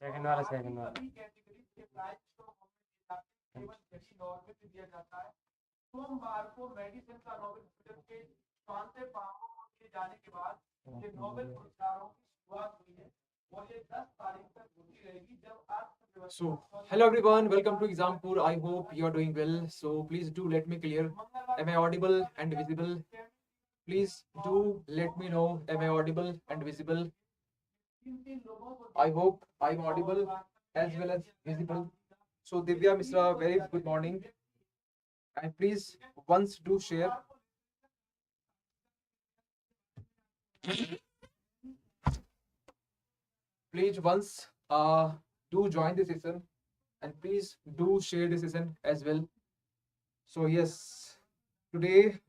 Second वाला second वाला सभी कैटेगरी के प्राइस को केवल यही नॉर्मल में दिया जाता है। सोमवार को मेडिसिन का नोबेल पुरस्कार के 5वें पापों को दिए जाने के बाद ये नोबेल पुरस्कारों की शुरुआत हुई है और ये 10 तारीख तक होती रहेगी जब अर्थव्यवस्था। So, hello everyone, welcome to Exampur. I hope you are doing well. So, please do let me clear. Am I audible and visible? Please do let me know. Am I audible and visible? I hope I'm audible as well as visible. So, Divya Misra, very good morning. And please once do share. Please once do join the session and please do share the session as well. So yes, today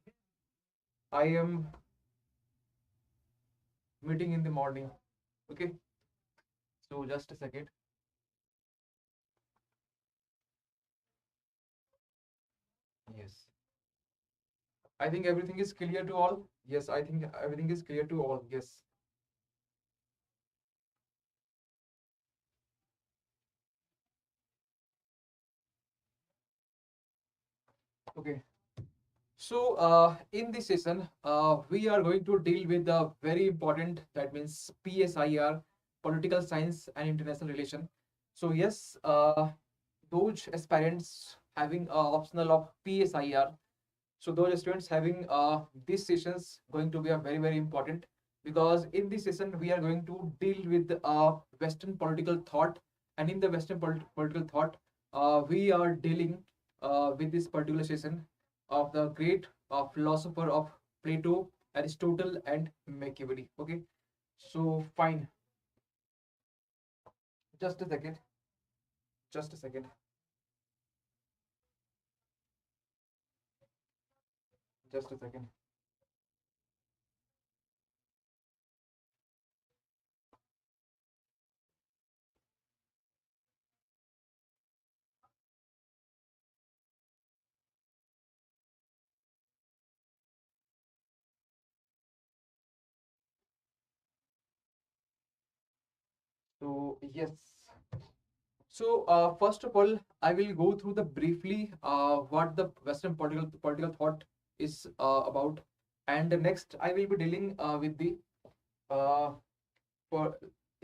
I am meeting in the morning. Okay, so just a second. Yes, I think everything is clear to all. Yes, I think everything is clear to all. Yes. Okay. So in this session, we are going to deal with the very important, that means PSIR, Political Science and International Relation. So yes, those aspirants having optional of PSIR, so those students having these sessions going to be a very important, because in this session we are going to deal with Western political thought, and in the Western political thought, we are dealing with this particular session of the great philosopher of Plato, Aristotle, and Machiavelli. Okay, so fine. Just a second. Just a second. Just a second. So yes. So first of all, I will go through the briefly what the Western political thought is about, and next I will be dealing with the for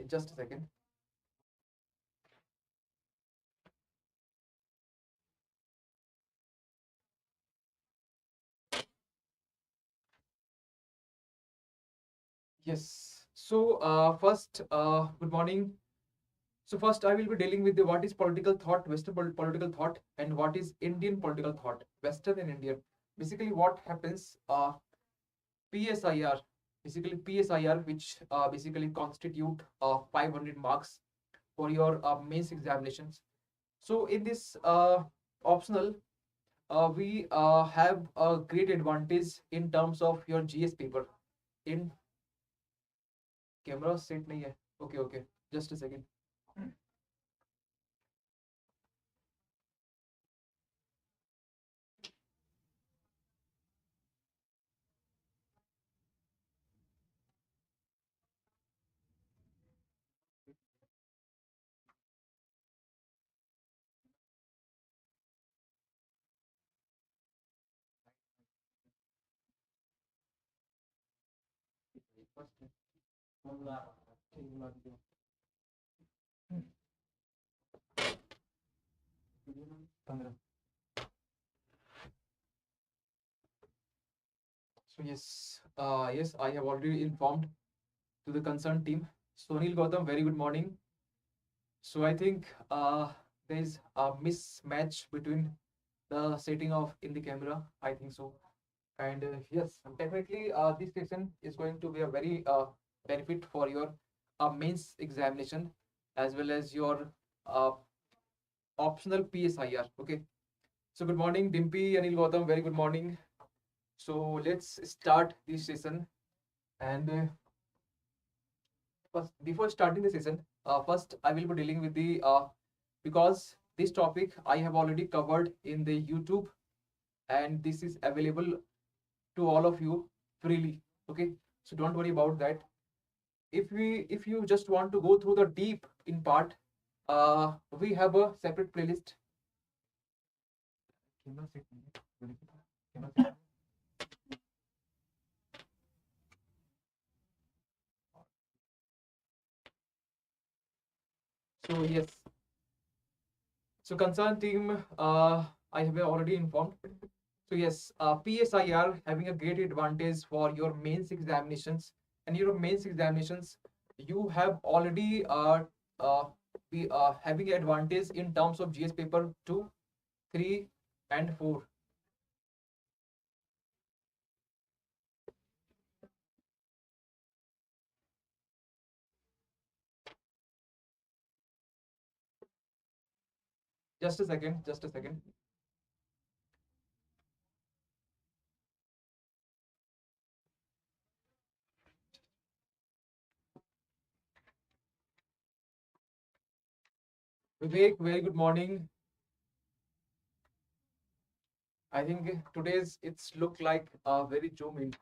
just a second. Yes. So first, good morning. So first, I will be dealing with the what is political thought, Western political thought, and what is Indian political thought, Western and Indian. Basically, what happens? PSIR, basically PSIR, which basically constitute 500 marks for your mains examinations. So in this optional, we have a great advantage in terms of your GS paper. In camera set nahi hai. Okay, just a second. So yes, yes, I have already informed to the concerned team. Sonil Gautam, very good morning. So I think there is a mismatch between the setting of in the camera. I think so, and yes, definitely this session is going to be a very benefit for your mains examination as well as your uh, optional PSIR. Okay. So good morning, Dimpy, Anil Gautam. Very good morning. So let's start this session. And first, before starting the session, first I will be dealing with the because this topic I have already covered in the YouTube, and this is available to all of you freely. Okay, so don't worry about that. If you just want to go through the deep in part, we have a separate playlist. So yes, so concerned team, I have already informed. So yes, PSIR having a great advantage for your mains examinations, and your mains examinations, you have already uh, having advantage in terms of GS paper 2, 3, and 4. Just a second, just a second. Vivek, very good morning. I think today's it's look like very zoom in.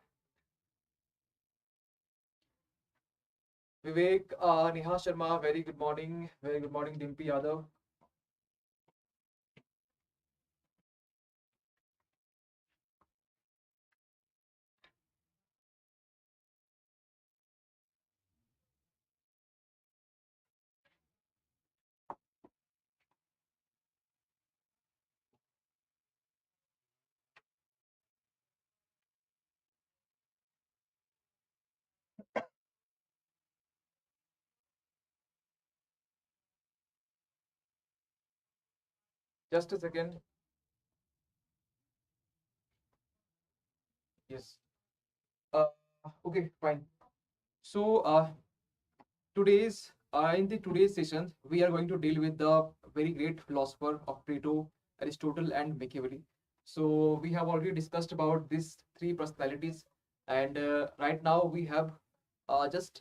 Vivek, Neha Sharma, very good morning. Very good morning, Dimpy Yadav. Just a second. Yes. Uh, okay, fine. So in the today's session, we are going to deal with the very great philosopher of Plato, Aristotle, and Machiavelli. So we have already discussed about these three personalities, and right now we have just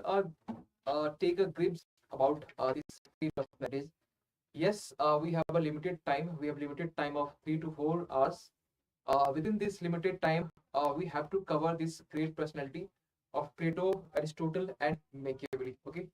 take a glimpse about these three personalities. Yes, we have a limited time. We have limited time of 3 to 4 hours. Within this limited time, we have to cover this great personality of Plato, Aristotle, and Machiavelli. Okay.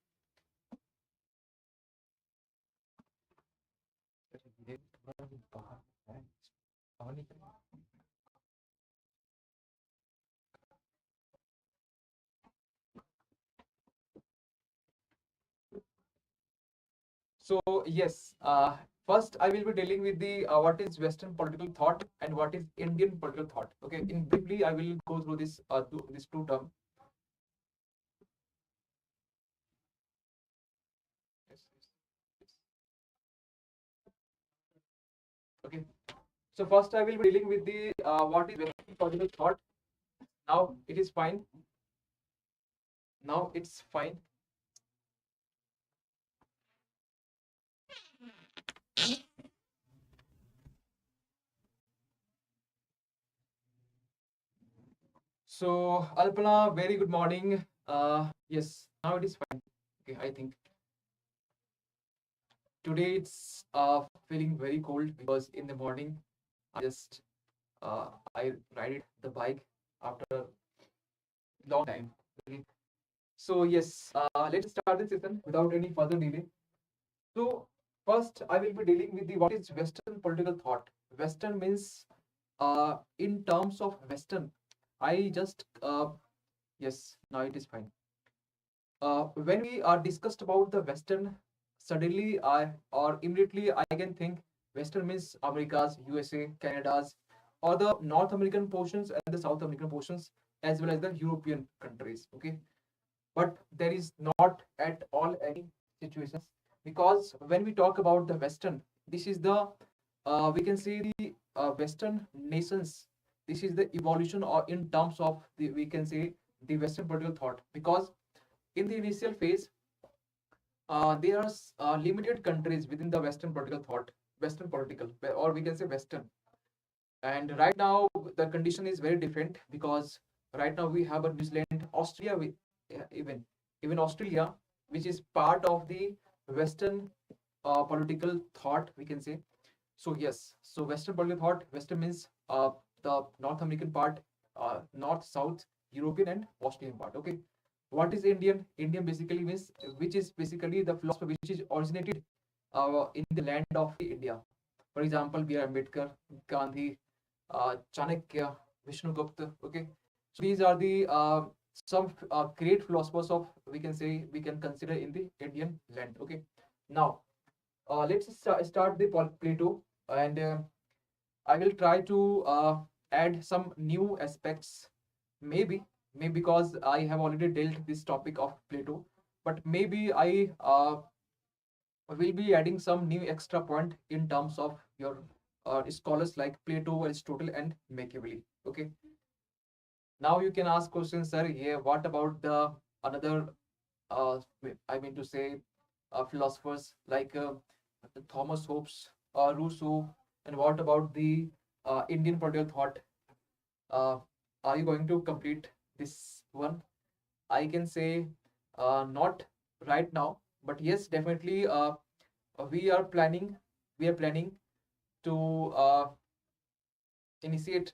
So yes, first I will be dealing with the what is Western political thought and what is Indian political thought. Okay, in briefly I will go through this these two terms. Yes, yes, yes. Okay. So first I will be dealing with the what is Western political thought. Now it is fine. Now it's fine. So Alpana, very good morning. Yes, now it is fine. Okay, I think today it's feeling very cold because in the morning I just I ride the bike after long time. Okay. So yes, let's start the session without any further delay. So first, I will be dealing with the what is Western political thought. Western means in terms of Western. I just yes, now it is fine. When we are discussed about the Western, suddenly I or immediately I can think Western means Americas, USA, Canada's, or the North American portions and the South American portions, as well as the European countries. Okay, but there is not at all any situations, because when we talk about the Western, this is the we can see the Western nations. This is the evolution or in terms of the we can say the Western political thought, because in the initial phase there are limited countries within the Western political thought, Western political, or we can say Western. And right now the condition is very different, because right now we have a New Zealand, Australia, even Australia, which is part of the Western political thought, we can say. So yes, so Western political thought, Western means the North American part, North, South, European, and Australian part. Okay, what is Indian? Indian basically means which is basically the philosophy which is originated in the land of India. For example, B.R. Ambedkar, Gandhi, Chanakya, Vishnugupta. Okay, so these are the some great philosophers of, we can say, we can consider in the Indian land. Okay, now let's start the Plato, and I will try to add some new aspects. Maybe because I have already dealt this topic of Plato, but maybe I will be adding some new extra point in terms of your scholars like Plato, Aristotle, and Machiavelli. Okay. Now you can ask questions, sir. Yeah, what about the another? Uh, I mean to say, philosophers like Thomas Hobbes, Rousseau, and what about the Indian political thought? Uh, are you going to complete this one? I can say not right now, but yes, definitely we are planning. We are planning to initiate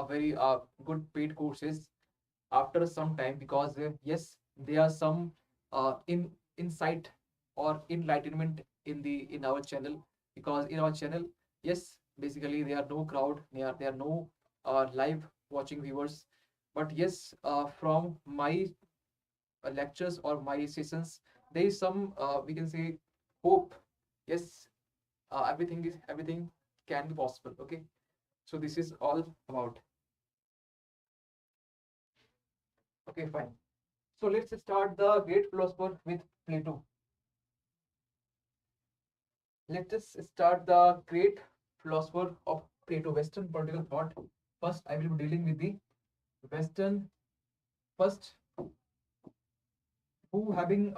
very good paid courses after some time, because yes, there are some in insight or enlightenment in our channel, because in our channel, yes, basically there are no crowd, there are no live watching viewers, but yes, from my lectures or my sessions, there is some, we can say, hope. Yes, everything can be possible. Okay, so this is all about. Okay, fine. So let's start the great philosopher with Plato. Let us start the great philosopher of Plato, Western political thought. First, I will be dealing with the Western. First, who having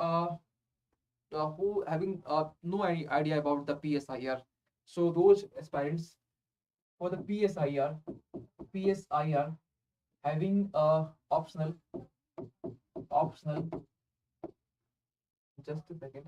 no idea about the PSIR. So those aspirants for the PSIR having optional. Just a second.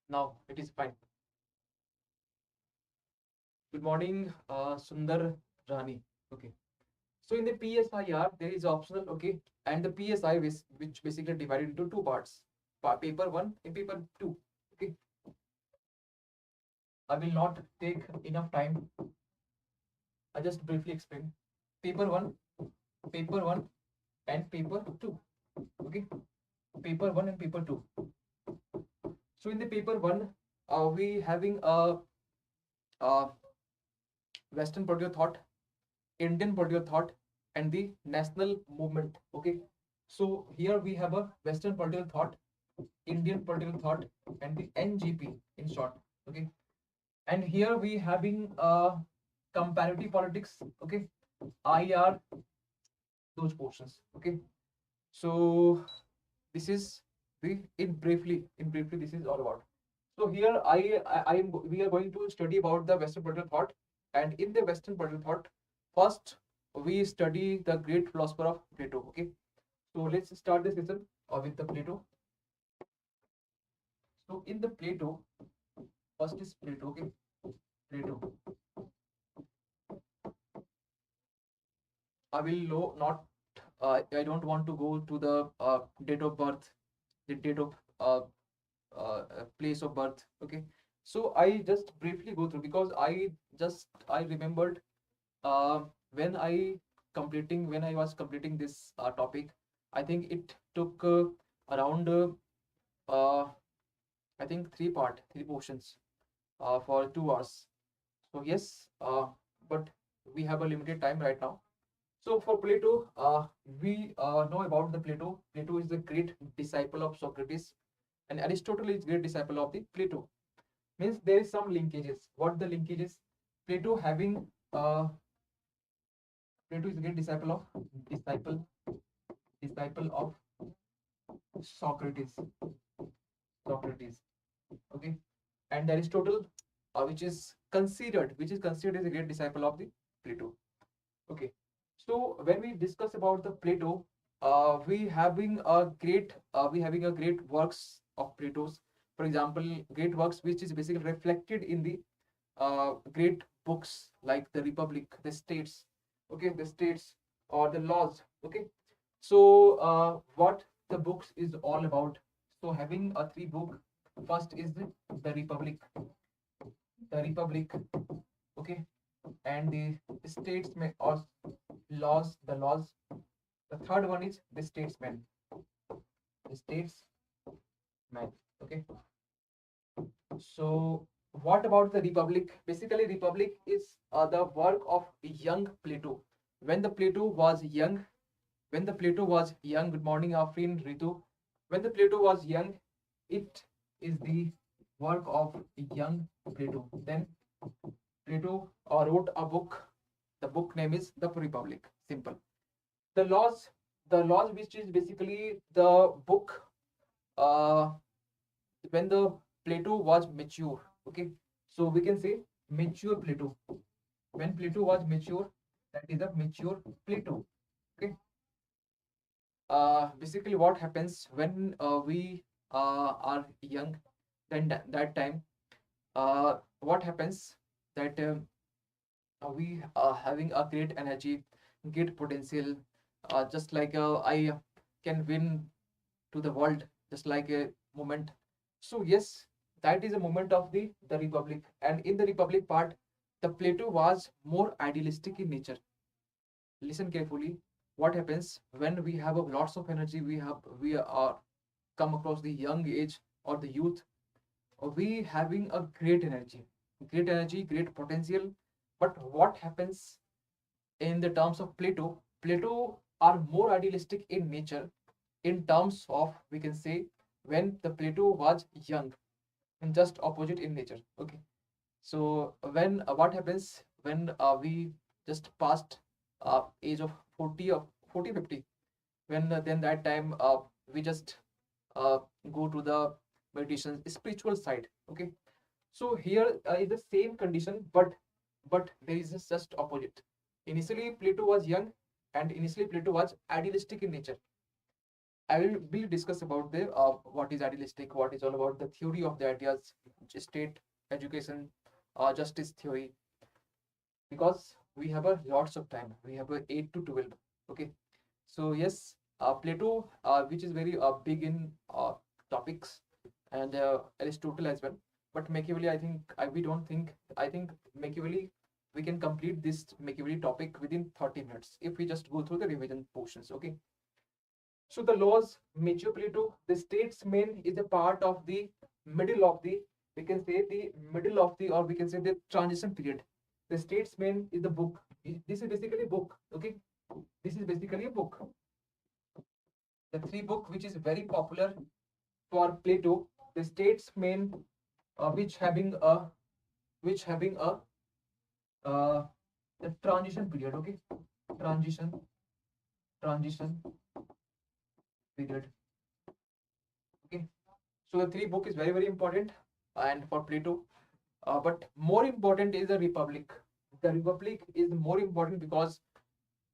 Now it is fine. Good morning, Sundar Rani. Okay. So in the PSIR, there is optional, okay, and the PSI which basically divided into two parts, paper one and paper two. Okay. I will not take enough time. I just briefly explain. Paper one, and paper two. Okay. Paper one and paper two. So in the paper one, we having a Western political thought, Indian political thought, and the national movement. Okay. So here we have a Western political thought, Indian political thought, and the NGP in short. Okay. And here we having comparative politics. Okay. IR, those portions. Okay. So this is the in briefly this is all about. So here we are going to study about the Western political thought, and in the Western political thought, first we study the great philosopher of Plato. Okay, so let's start this lesson with the Plato. So in the Plato, first is Plato. Okay, Plato. I will not. I don't want to go to the date of birth, the date of place of birth. Okay, so I just briefly go through, because I remembered uh, when I was completing this topic. I think it took around I think three portions for 2 hours. So yes, but we have a limited time right now. So for Plato, we know about the Plato. Plato is the great disciple of Socrates, and Aristotle is great disciple of the Plato. Means there is some linkages. What the linkages? Plato having Plato is a great disciple of Socrates. Socrates. Okay, and Aristotle, which is considered as a great disciple of the Plato. Okay, so when we discuss about the Plato, we having a great works of Plato's. For example, great works which is basically reflected in the great books like the Republic, the States, okay, the States or the laws, okay. So what the books is all about? So having a three book. First is the Republic, okay, and the statesman or laws, the laws. The third one is the statesman, the statesman, okay. So what about the Republic? Basically, Republic is the work of young Plato. When the Plato was young, good morning, Afrin, Ritu. When the Plato was young, it is the work of young Plato. Then Plato wrote a book. The book name is The Republic. Simple. The laws, which is basically the book uh, when the Plato was mature. Okay, so we can say mature Plato. When Plato was mature, that is a mature Plato. Okay. Basically, what happens when we are young? Then that time, what happens that we are having a great energy, great potential. Just like I can win to the world, just like a moment. So yes, that is a moment of the Republic. And in the Republic part, the Plato was more idealistic in nature. Listen carefully. What happens when we have a lots of energy? We are come across the young age or the youth. We having a great energy, great potential. But what happens in the terms of Plato? Plato are more idealistic in nature. In terms of, we can say, when the Plato was young, and just opposite in nature. Okay. So when what happens when we just passed age of 40 or 40 50, when then that time we just uh, go to the meditation spiritual side. Okay. So here is the same condition, but there is just opposite. Initially Plato was young, and initially Plato was idealistic in nature. I will discuss about the what is idealistic, what is all about the theory of the ideas, state, education, justice theory, because we have a lots of time. We have a 8 to 12. Okay, so yes, Plato, which is very big in topics, and Aristotle as well. But Machiavelli, I think we don't think. I think Machiavelli, we can complete this Machiavelli topic within 30 minutes if we just go through the revision portions. Okay. So the laws mature Plato, the statesman is a part of the middle of the, we can say the middle of the, or we can say the transition period. The statesman is the book. This is basically a book. Okay, this is basically a book. The three book which is very popular for Plato. The statesman, which having a uh, the transition period. Okay, transition period. Okay, so the three book is very important and for Plato. But more important is the Republic. The Republic is more important because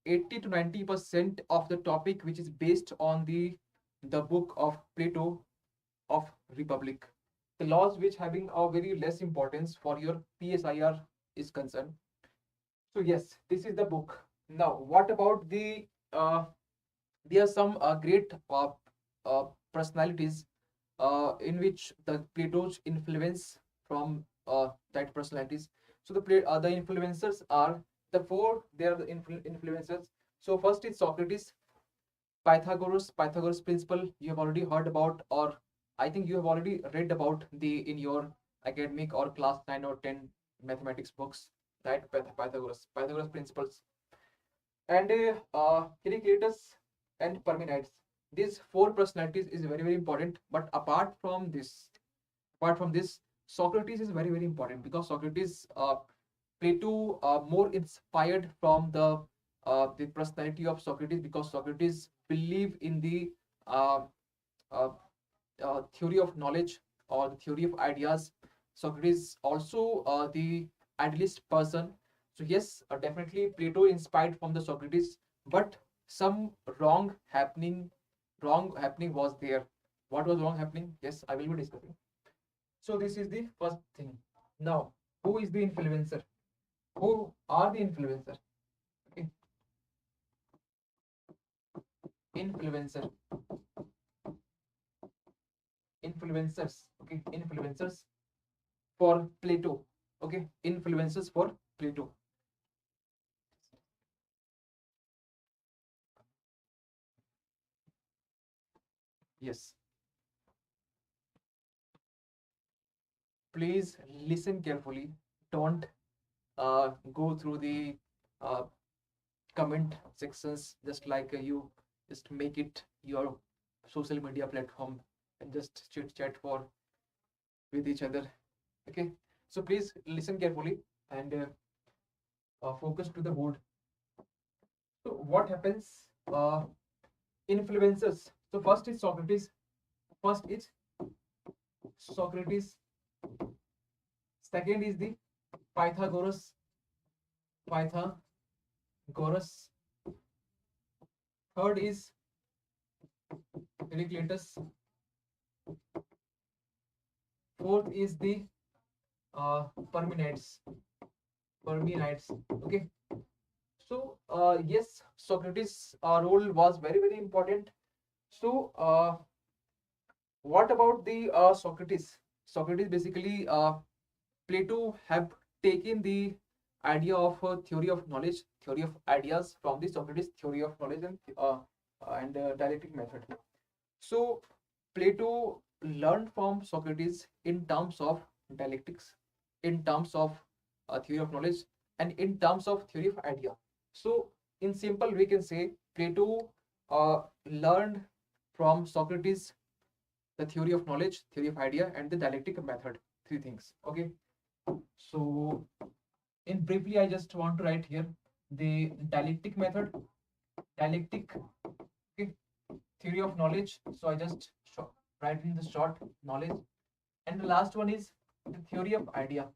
80 to 90% of the topic which is based on the book of Plato of Republic. The laws which having a very less importance for your PSIR is concerned. So yes, this is the book. Now, what about the there are some great personalities in which the Plato's influence from that personalities. So the influencers are the four. They are the influencers. So first is Socrates, Pythagoras principle. You have already heard about, or I think you have already read about the in your academic or class 9 or 10 mathematics books, right? Pythagoras principles, and Heraclitus and Parmenides. These four personalities is very important. But apart from this, Socrates is very important because Socrates, Plato more inspired from the personality of Socrates, because Socrates believe in the uh, uh, theory of knowledge or the theory of ideas. Socrates also the idealist person. So yes, definitely Plato inspired from the Socrates, but some wrong happening was there. What was wrong happening? Yes, I will be discussing. So this is the first thing. Now, who is the influencer? Who are the influencer? Okay. Influencers. Okay, influencers for Plato. Okay, influencers for Plato. Yes. Please listen carefully. Don't go through the uh, comment sections just like you just make it your social media platform and just chit chat for with each other. Okay, so please listen carefully and focus to the board. So what happens? Influencers. So first is Socrates. First is Socrates. Second is the Pythagoras. Pythagoras. Third is Heraclitus. Fourth is the Parmenides. Okay. So yes, Socrates' role was very important. So what about the Socrates? Socrates basically Plato have taken the idea of theory of knowledge, theory of ideas from the Socrates theory of knowledge and dialectic method. So Plato learned from Socrates in terms of dialectics, in terms of theory of knowledge, and in terms of theory of idea. So in simple, we can say Plato learned from Socrates the theory of knowledge, theory of idea, and the dialectic method. Three things. Okay. So in briefly, I just want to write here the dialectic method, dialectic, okay, theory of knowledge. So I just write in the short knowledge, and the last one is the theory of idea.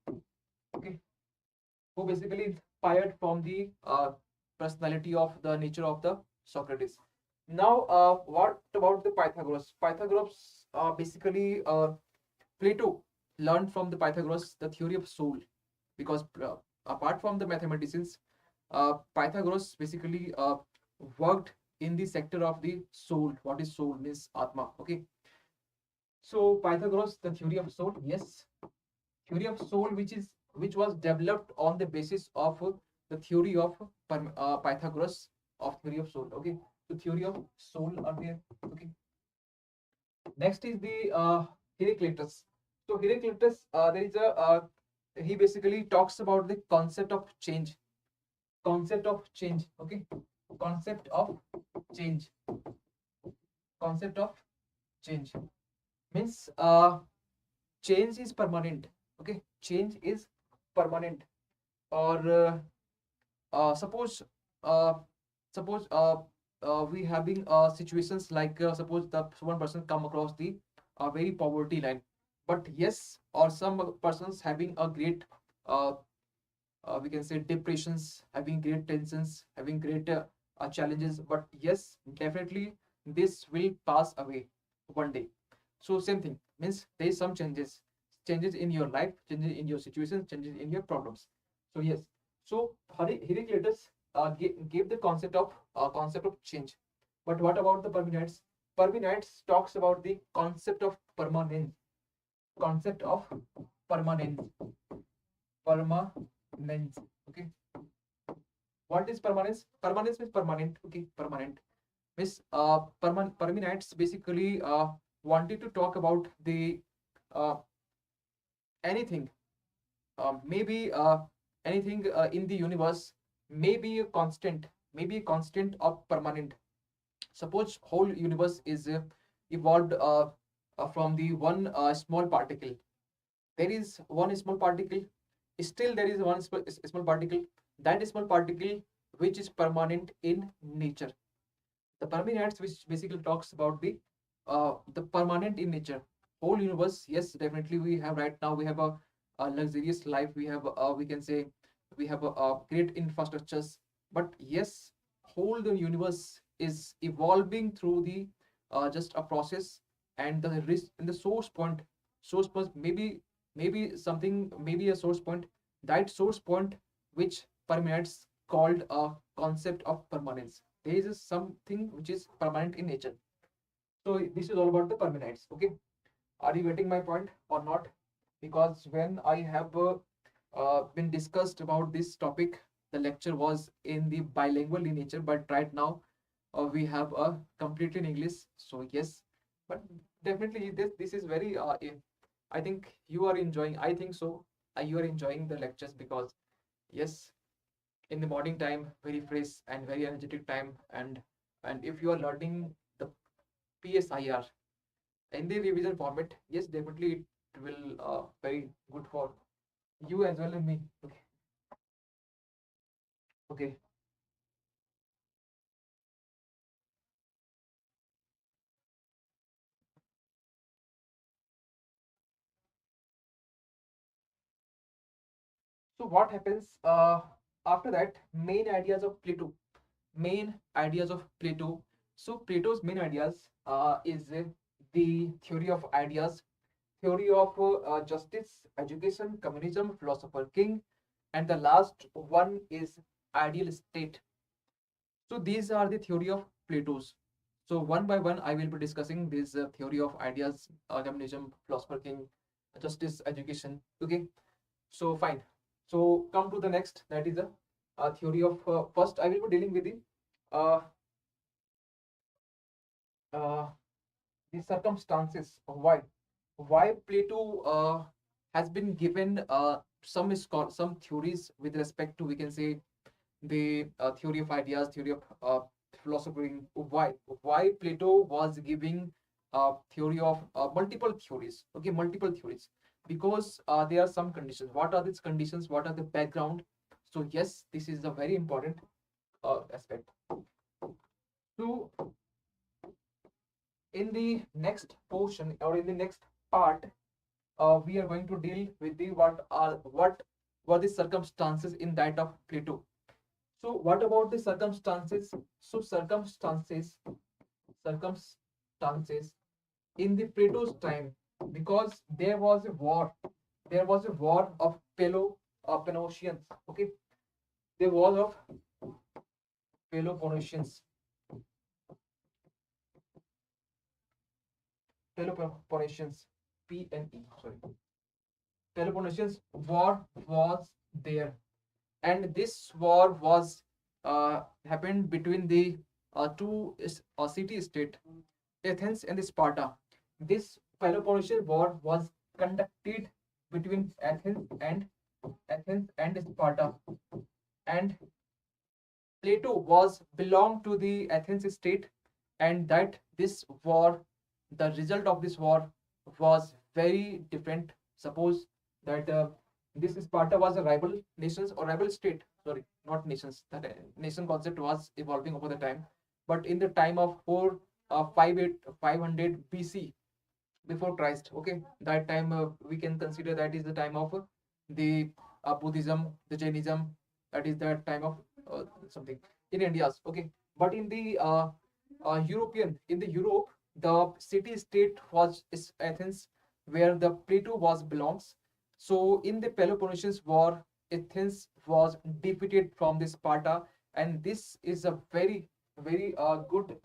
Okay, who basically inspired from the personality of the nature of the Socrates. Now, what about the Pythagoras? Pythagoras basically Plato learned from the Pythagoras the theory of soul, because apart from the mathematicians, Pythagoras basically worked in the sector of the soul. What is soul? Means Atma. Okay. So Pythagoras, the theory of soul, yes, theory of soul, which was developed on the basis of the theory of Pythagoras of theory of soul. Okay, so theory of soul are there. Okay. Next is the Heraclitus. So Heraclitus, there is a he basically talks about the concept of change. Concept of change. Okay, concept of change. Concept of change means change is permanent. Okay, change is permanent. Or suppose uh, suppose we having situations like suppose the one person come across the very poverty line, but yes, or some persons having a great uh, we can say depressions, having great tensions, having great challenges, but yes, definitely this will pass away one day. So same thing means there is some changes in your life, changes in your situations, changes in your problems. So yes, so Heraclitus gave the concept of change. But what about the Parmenides? Parmenides talks about the concept of permanence. Concept of permanence. Permanence. Okay. What is permanence? Permanence means permanent. Okay, permanent. Miss Parmenides basically wanted to talk about the uh, anything, maybe anything in the universe may be a constant or permanent. Suppose whole universe is evolved from the one small particle. There is one small particle, still there is one small particle, that small particle which is permanent in nature. The Parmenides, which basically talks about the permanent in nature. Whole universe, yes, definitely we have right now. We have a luxurious life. We have we can say we have a great infrastructures. But yes, whole the universe is evolving through the just a process, and the risk and the source point maybe something, maybe a source point, that source point which permeates, called a concept of permanence. There is something which is permanent in nature. So this is all about the permanence. Okay, are you getting my point or not? Because when I have been discussed about this topic, the lecture was in the bilingual in nature, but right now we have a completely in English. So yes, but definitely this is very I think you are enjoying. I think so. You are enjoying the lectures because yes, in the morning time, very fresh and very energetic time, and if you are learning the PSIR in the revision format, yes, definitely it will very good for you as well and me. Okay, okay. So what happens after that? Main ideas of Plato. Main ideas of Plato. So Plato's main ideas is the theory of ideas, theory of justice, education, communism, philosopher king, and the last one is ideal state. So these are the theory of Plato's. So one by one, I will be discussing this theory of ideas, communism, philosopher king, justice, education. Okay. So fine. So come to the next. That is a theory of. First, I will be dealing with uh, uh, the circumstances of why Plato has been given some theories with respect to, we can say, the theory of ideas, theory of philosophy. Why Plato was giving theory of multiple theories. Okay, multiple theories, because there are some conditions. What are these conditions? What are the background? So yes, this is a very important aspect. So in the next portion or in the next part, we are going to deal with the what were the circumstances in that of Plato. So what about the circumstances? So circumstances in the Plato's time, because there was a war of Peloponnesians. Okay, the war of Peloponnesians. Peloponnesians, PNE, sorry. Peloponnesians war was there, and this war was happened between the two city state, Athens and Sparta. This Peloponnesian war was conducted between Athens and Sparta, and Plato was belonged to the Athens state, and that this war, the result of this war was very different. Suppose that this Sparta was a rival nations or rival state. Sorry, not nations. That nation concept was evolving over the time, but in the time of 500 BC, before Christ. Okay, that time we can consider that is the time of the Buddhism, the Jainism. That is the time of something in India's. Okay, but in the in the Europe, the city state was is Athens, where the Plato was belongs. So in the Peloponnesian War, Athens was defeated from the Sparta, and this is a very good,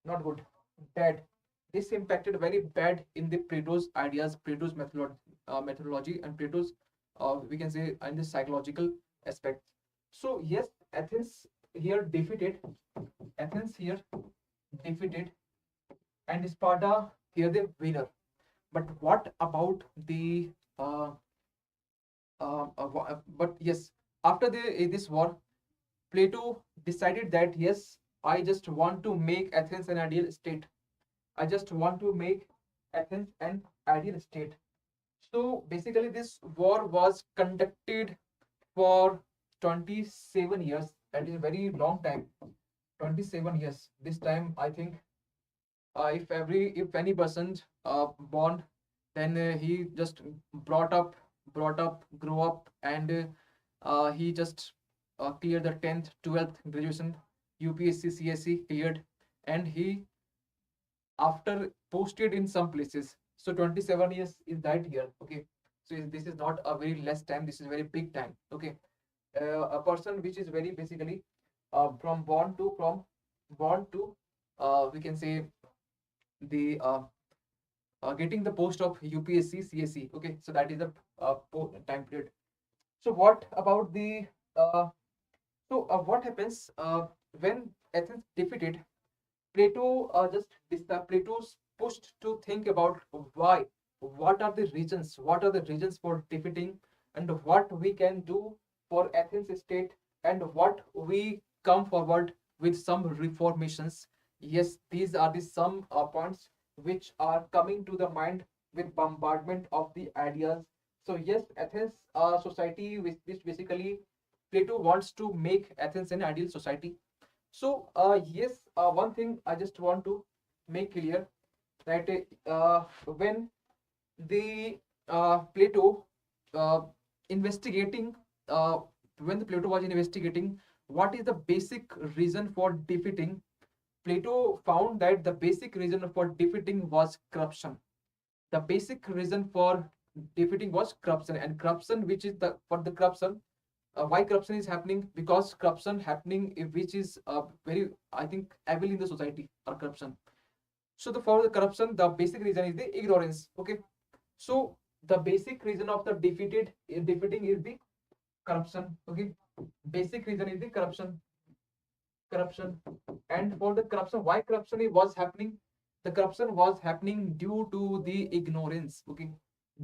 not good, bad. This impacted very bad in the Plato's ideas, Plato's methodology, and Plato's, we can say, and the psychological aspect. So yes, here defeated, Athens here defeated, and Sparta here the winner. But what about the but yes, after this war, Plato decided that yes, I just want to make Athens an ideal state. I just want to make Athens an ideal state. So basically, this war was conducted for 27 years. That is a very long time. 27 years. This time, I think, if any person born, then he just grew up, and he just cleared the 10th, 12th graduation. UPSC CSE cleared, and he after posted in some places. So 27 years is that year. Okay, so this is not a very less time, this is very big time. Okay, a person which is very basically from born to we can say the getting the post of UPSC CSE. Okay, so that is the time period. So what about the what happens when Athens defeated? Plato's pushed to think about why, what are the reasons for defeating, and what we can do for Athens state, and what we come forward with some reformations. Yes, these are the some points which are coming to the mind with bombardment of the ideas. So yes, Athens society, which basically Plato wants to make Athens an ideal society. So, yes, one thing I just want to make clear that when the Plato uh, investigating, when the Plato was investigating what is the basic reason for defeating, Plato found that the basic reason for defeating was corruption. The basic reason for defeating was corruption, and corruption, which is the for the corruption, why corruption is happening, because corruption happening which is very, I think, evil in the society or corruption. So for the corruption, the basic reason is the ignorance. Okay, so the basic reason of the defeating is the corruption. Okay, basic reason is the corruption. And for the corruption, why corruption was happening, the corruption was happening due to the ignorance. Okay,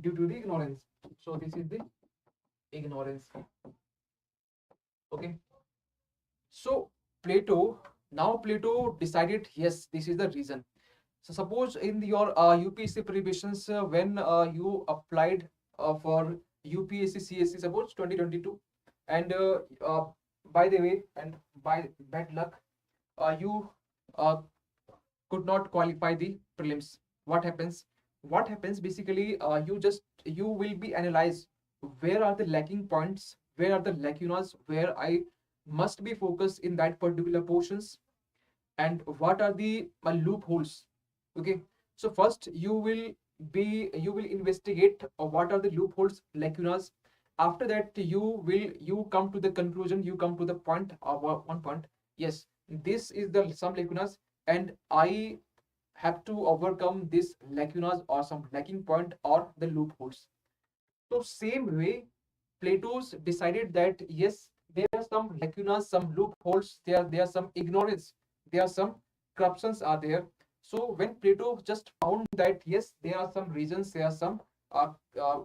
due to the ignorance. So this is the ignorance. Okay, so Plato decided, yes, this is the reason. So suppose in your UPSC preparations, when you applied for UPSC CSC, suppose 2022, and by the way, and by bad luck, you uh, could not qualify the prelims. What happens? What happens basically? You will be analyzed. Where are the lacking points? Where are the lacunas? Where I must be focused in that particular portions, and what are the loopholes. Okay, so first you will investigate what are the loopholes, lacunas. After that you come to the conclusion, you come to the point of one point. Yes, this is the some lacunas, and I have to overcome this lacunas or some lacking point or the loopholes. So same way, Plato's decided that yes, there are some lacunas, some loopholes, there are some ignorance, there are some corruptions are there. So when Plato just found that yes, there are some reasons, there are some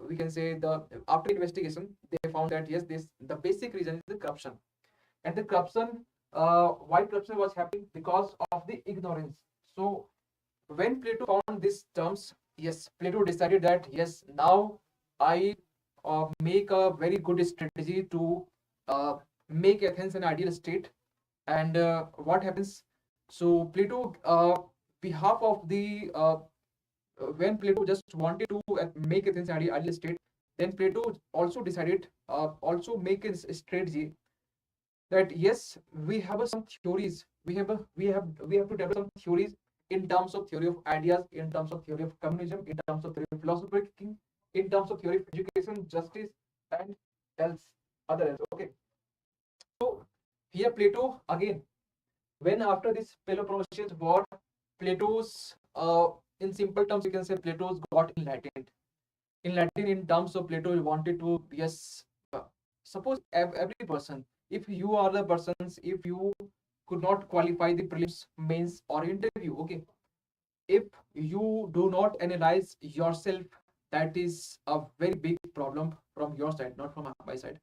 we can say the after investigation they found that yes, this the basic reason is the corruption, and the corruption, why corruption was happening, because of the ignorance. So when Plato found these terms, yes, Plato decided that yes, now I make a very good strategy to make Athens an ideal state. And what happens? So Plato, behalf of the when Plato just wanted to make Athens an ideal state, then Plato also decided, also make a strategy that yes, we have some theories, we have to develop some theories in terms of theory of ideas, in terms of theory of communism, in terms of theory of philosophical thinking, in terms of theory of education, justice, and else other else. Okay, so here Plato again, when after this Peloponnesian war, Plato's in simple terms you can say Plato's got enlightened. Enlightened in terms of Plato wanted to, yes, uh, suppose every person, if you are the persons, if you could not qualify the prelims, mains, or interview. Okay, if you do not analyze yourself, that is a very big problem from your side, not from my side.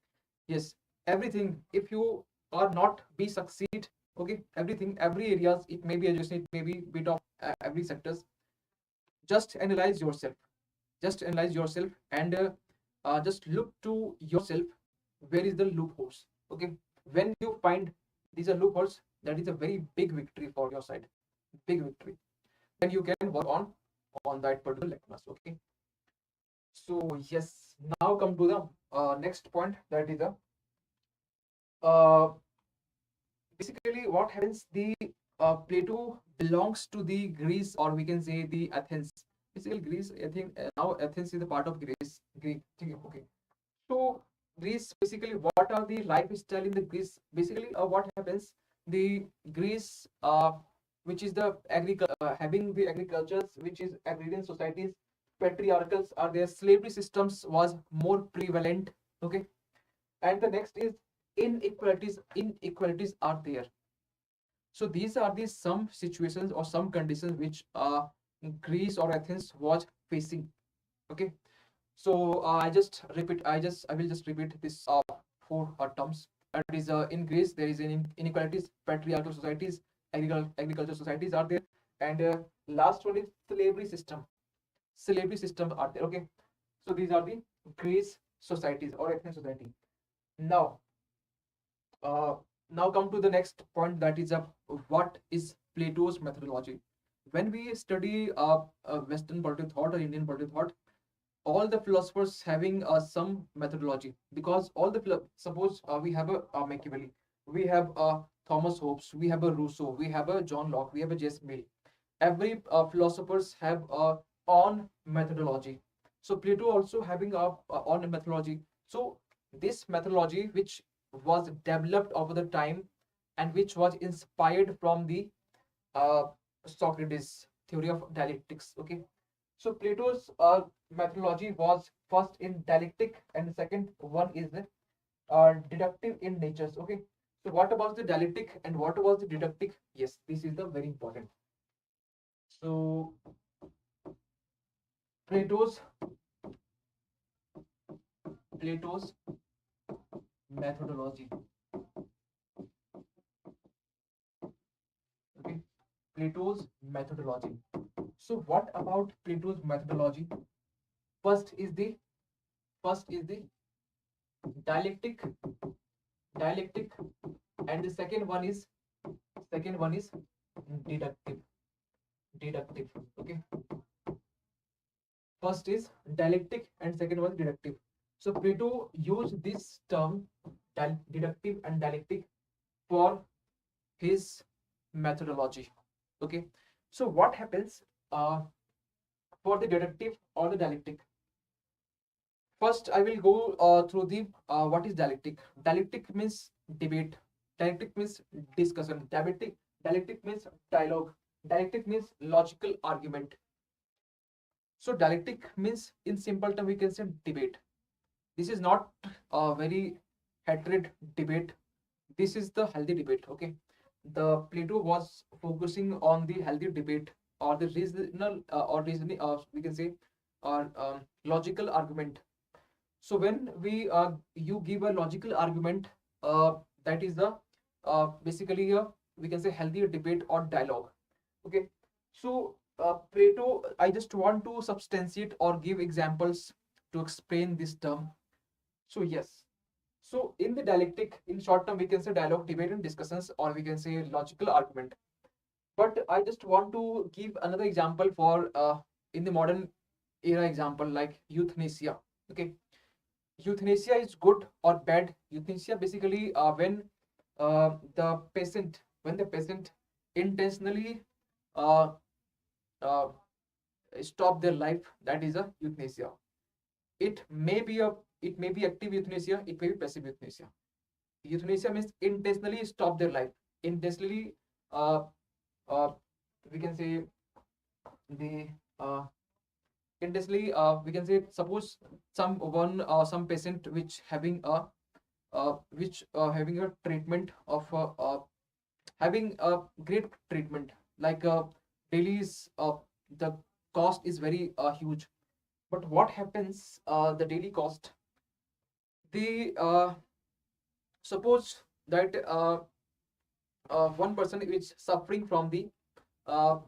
Yes, everything, if you are not be succeed, okay, everything, every areas, it may be education, it may be bit of every sectors, just analyze yourself, and just look to yourself, where is the loopholes. Okay, when you find these are loopholes, that is a very big victory for your side, big victory. Then you can work on that particular lacunas. Okay, so yes, now come to the next point, that is the uh, basically what happens, the Plato belongs to the Greece, or we can say the Athens. Basically Greece, I think now Athens is a part of Greece. Greek. Okay. So Greece, basically what are the lifestyle in the Greece? Basically what happens, the Greece, which is the having the agricultures, which is agrarian societies, patriarchals are there, slavery systems was more prevalent. Okay. And the next is inequalities are there. So these are the some situations or some conditions which Greece or Athens was facing. Okay. So I will just repeat this four terms. And it is in Greece there is an inequalities, patriarchal societies, agricultural societies are there, and last one is slavery system. Slavery systems are there. Okay. So these are the Greece societies or Athens society. Now, uh, now come to the next point, that is what is Plato's methodology. When we study Western political thought or Indian political thought, all the philosophers having some methodology, because all the suppose we have a Machiavelli, we have Thomas Hobbes, we have a Rousseau, we have a John Locke, we have a J.S. Mill. Every philosophers have a own methodology. So Plato also having a own methodology. So this methodology, which was developed over the time and which was inspired from the uh, Socrates theory of dialectics. Okay. So Plato's methodology was first in dialectic, and the second one is deductive in natures. Okay. So what about the dialectic and what was the deductive? Yes, this is the very important. So Plato's methodology. Okay. Plato's methodology. So what about Plato's methodology? First is the dialectic, and the second one is deductive. Okay. First is dialectic and second one deductive. So Plato used this term deductive and dialectic for his methodology. Okay. So what happens for the deductive or the dialectic? First, I will go through the what is dialectic. Dialectic means debate. Dialectic means discussion. Dialectic means dialogue. Dialectic means logical argument. So dialectic means, in simple term, we can say debate. This is not a very hatred debate. This is the healthy debate. Okay, the Plato was focusing on the healthy debate, or the reasonable or reasoning, we can say, or logical argument. So when we you give a logical argument, that is the basically a, we can say, healthy debate or dialogue. Okay. So Plato, I just want to substantiate or give examples to explain this term. So yes. So in the dialectic, in short term, we can say dialogue, debate, and discussions, or we can say logical argument. But I just want to give another example for in the modern era example, like euthanasia. Okay. Euthanasia is good or bad? Euthanasia basically when the patient intentionally uh, uh, stop their life, that is a euthanasia. It may be active euthanasia, it may be passive euthanasia. Euthanasia means intentionally stop their life, intentionally uh, uh, we can say the intentionally we can say, suppose some patient which having a treatment of having a great treatment, like daily is the cost is very huge. But what happens, the daily cost, the suppose that one person is suffering from the uh,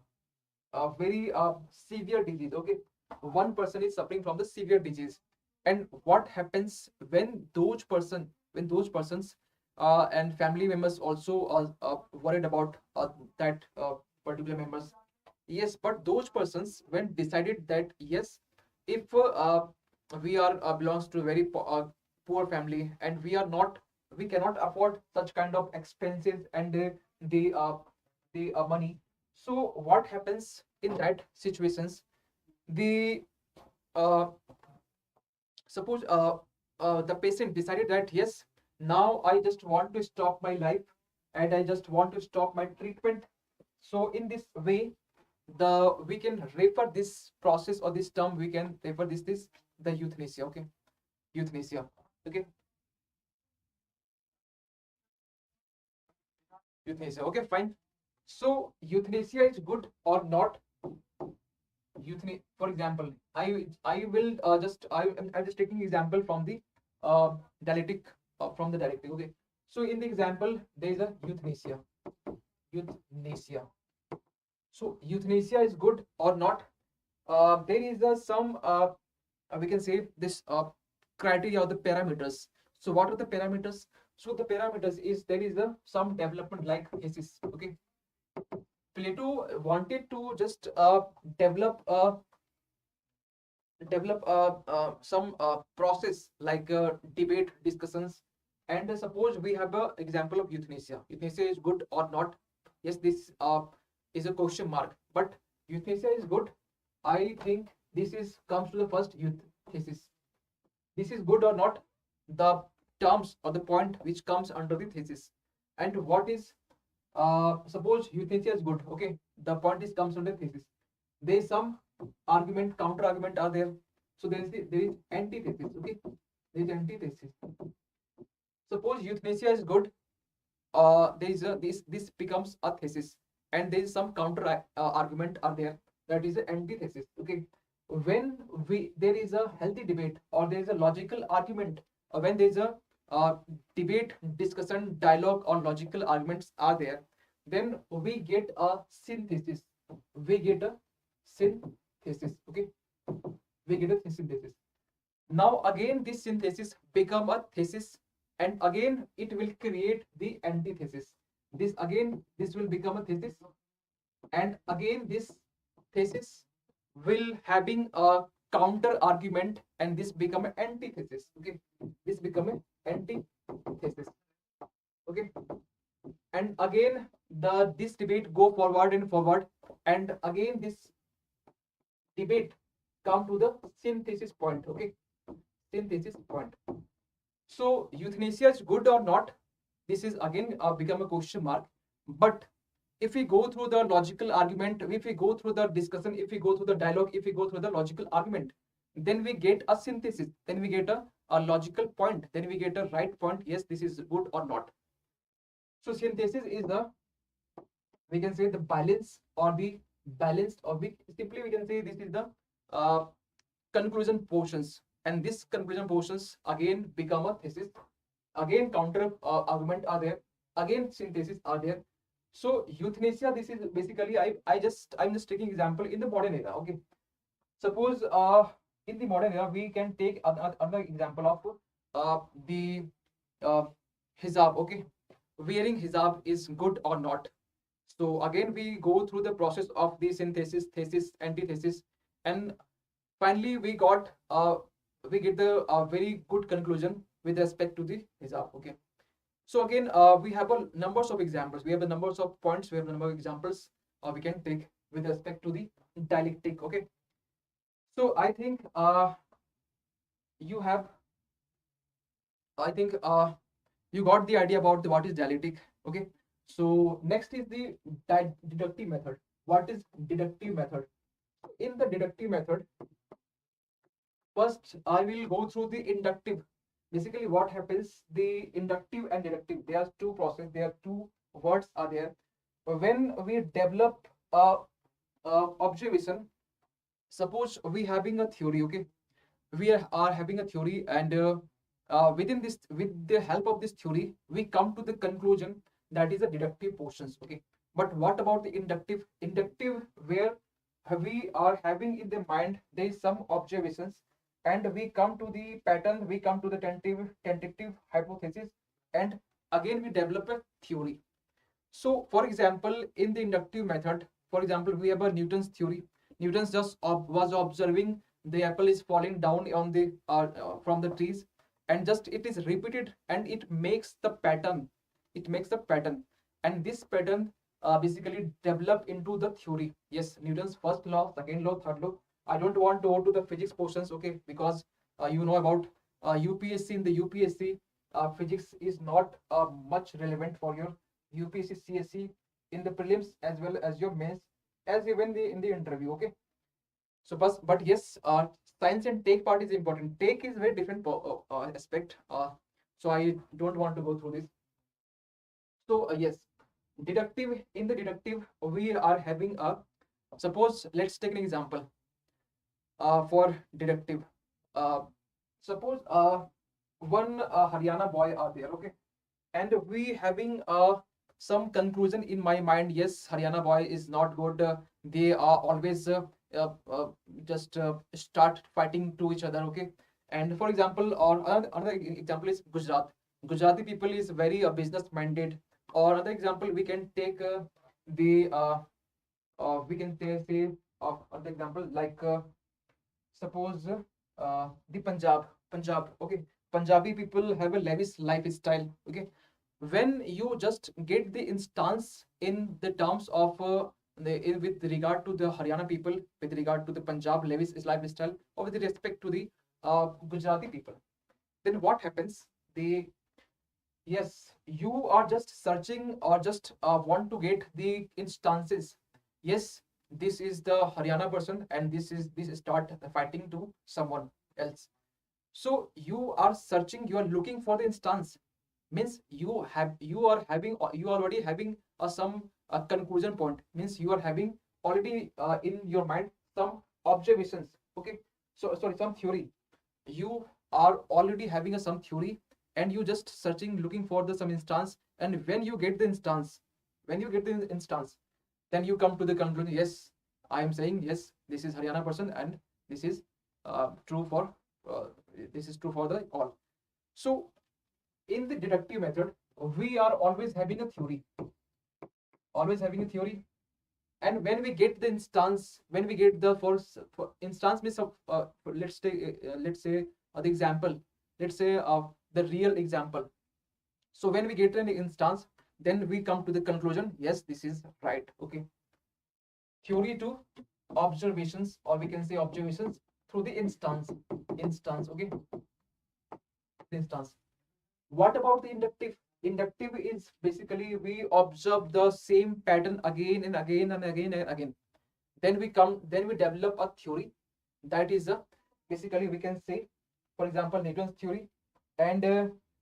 very severe disease. Okay, one person is suffering from the severe disease, and what happens when those persons and family members also are worried about that particular members. Yes, but those persons when decided that yes, if we are belongs to a very poor family, and we are not we cannot afford such kind of expenses and the money. So what happens in that situations? The uh, suppose the patient decided that yes, now I just want to stop my life and I just want to stop my treatment. So in this way, the we can refer this process or this term, we can refer this the euthanasia. Okay, euthanasia. Okay, euthanasia. Okay, fine. So euthanasia is good or not? Euthanasia, for example, I will I'm just taking example from the dialectic, from the dialectic. Okay, so in the example there is a euthanasia. Euthanasia. So euthanasia is good or not? There is some we can say this criteria or the parameters. So what are the parameters? So the parameters is there is a some development like thesis. Okay, Plato wanted to just develop some process like debate discussions, and suppose we have a example of euthanasia. Euthanasia is good or not? Yes, this is a question mark, but euthanasia is good. I think this is comes to the first youth thesis. This is good or not? The terms or the point which comes under the thesis. And what is suppose euthanasia is good. Okay, the point is comes under thesis. There is some argument, counter argument are there. So there is antithesis. Okay, there is antithesis. Suppose euthanasia is good, there is a this becomes a thesis, and there is some counter argument are there, that is an antithesis. Okay, when we there is a healthy debate or there is a logical argument, when there is a debate, discussion, dialogue or logical arguments are there, then we get a synthesis. We get a synthesis. Okay, we get a synthesis. Now again this synthesis become a thesis, and again it will create the antithesis. This will become a thesis, and again this thesis will having a counter argument, and this become an antithesis. Okay, this become an antithesis. Okay, and again this debate go forward and forward, and again this debate come to the synthesis point. Okay, synthesis point. So euthanasia is good or not? This is again become a question mark. But if we go through the logical argument, if we go through the discussion, if we go through the dialogue, if we go through the logical argument, then we get a synthesis. Then we get a logical point. Then we get a right point. Yes, this is good or not. So synthesis is the, we can say, the balance or the balanced, or we simply we can say this is the conclusion portions, and this conclusion portions again become a thesis. Again counter argument are there, again synthesis are there. So euthanasia, this is basically I'm just taking example in the modern era. Okay, suppose in the modern era we can take another example of the hijab. Okay, wearing hijab is good or not? So again we go through the process of the synthesis, thesis, antithesis, and finally we get the very good conclusion with respect to the hijab. Okay, so again we have a numbers of examples, we have the numbers of points, we have the number of examples we can take with respect to the dialectic. Okay, so I think you have I think you got the idea about what is dialectic. Okay, so next is the deductive method. What is deductive method? In the deductive method, first I will go through the inductive. Basically what happens, the inductive and deductive, there are two process, there are two words are there. When we develop a observation, suppose we having a theory. Okay, we are having a theory, and within this, with the help of this theory, we come to the conclusion, that is a deductive portions. Okay, but what about the inductive? Inductive, where we are having in the mind there is some observations, and we come to the pattern, we come to the tentative hypothesis, and again we develop a theory. So for example, in the inductive method, for example, we have a Newton's theory. Newton just was observing the apple is falling down on the from the trees, and just it is repeated and it makes the pattern. And this pattern basically develop into the theory. Yes, Newton's first law, second law, third law. I don't want to go to the physics portions, okay, because you know about UPSC. In the UPSC, physics is not much relevant for your UPSC CSC in the prelims as well as your mains, as even in the interview, okay. So but yes, science and take part is important. Take is very different aspect, so I don't want to go through this. So yes, deductive. In the deductive, we are having a, suppose let's take an example for deductive. Uh, suppose one Haryana boy are there, okay, and we having some conclusion in my mind. Yes, Haryana boy is not good. They are always uh, uh, just start fighting to each other, okay. And for example, or another example is Gujarat. Gujarati people is very business minded. Or another example we can take the we can say another example like suppose the Punjab, okay. Punjabi people have a lavish lifestyle, okay. When you just get the instance in the terms of with regard to the Haryana people, with regard to the Punjab lavish lifestyle, or with respect to the Gujarati people, then what happens? They, yes, you are just searching or just want to get the instances. Yes, this is the Haryana person and this start fighting to someone else. So you are searching, you are looking for the instance. Means you are already having some conclusion point. Means you are having already in your mind some observations, okay. So sorry, some theory. You are already having some theory, and you just searching looking for the some instance. And when you get the instance, then you come to the conclusion. Yes, I am saying yes, this is Haryana person, and this is true for uh, this is true for the all. So in the deductive method, we are always having a theory, and when we get the instance, when we get the for instance means of let's say the example, let's say the real example. So when we get an instance, then we come to the conclusion, yes, this is right, okay. Theory to observations, or we can say observations through the instance, okay. The instance. What about the inductive? Inductive is basically we observe the same pattern again and again and again and again. Then we develop a theory. That is basically we can say, for example, Newton's theory. And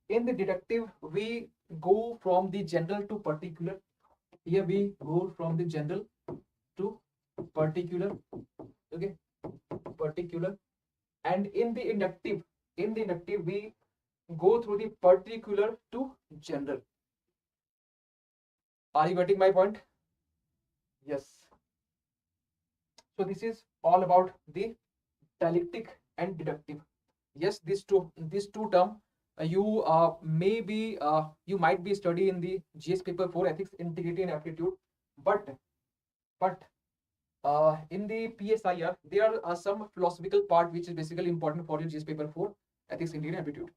in the deductive, we go from the general to particular. Here we go from the general to particular, okay, particular. And in the inductive, we go through the particular to general. Are you getting my point? Yes. So this is all about the dialectic and deductive. Yes, these two term you maybe you might be study in the GS paper 4 ethics, integrity and aptitude, but in the PSIR there are some philosophical part which is basically important for your GS paper 4 ethics, integrity and aptitude.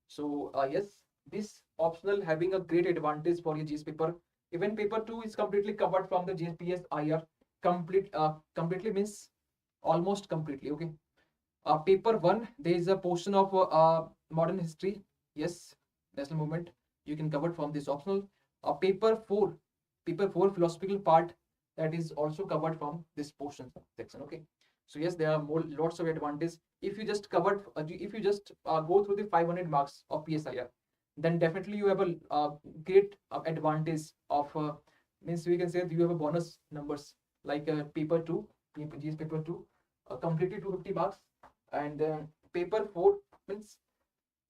So yes, this optional having a great advantage for your GS paper. Even paper 2 is completely covered from the GPS IR. Completely means almost completely, okay. Paper 1, there is a portion of modern history. Yes, national movement. You can cover from this optional. Paper 4, philosophical part, that is also covered from this portion section, okay. So yes, there are lots of advantages. If you just go through the 500 marks of PSIR, then definitely you have a great advantage of means we can say you have a bonus numbers like paper 2, GS paper 2, completely 250 marks. And paper 4 means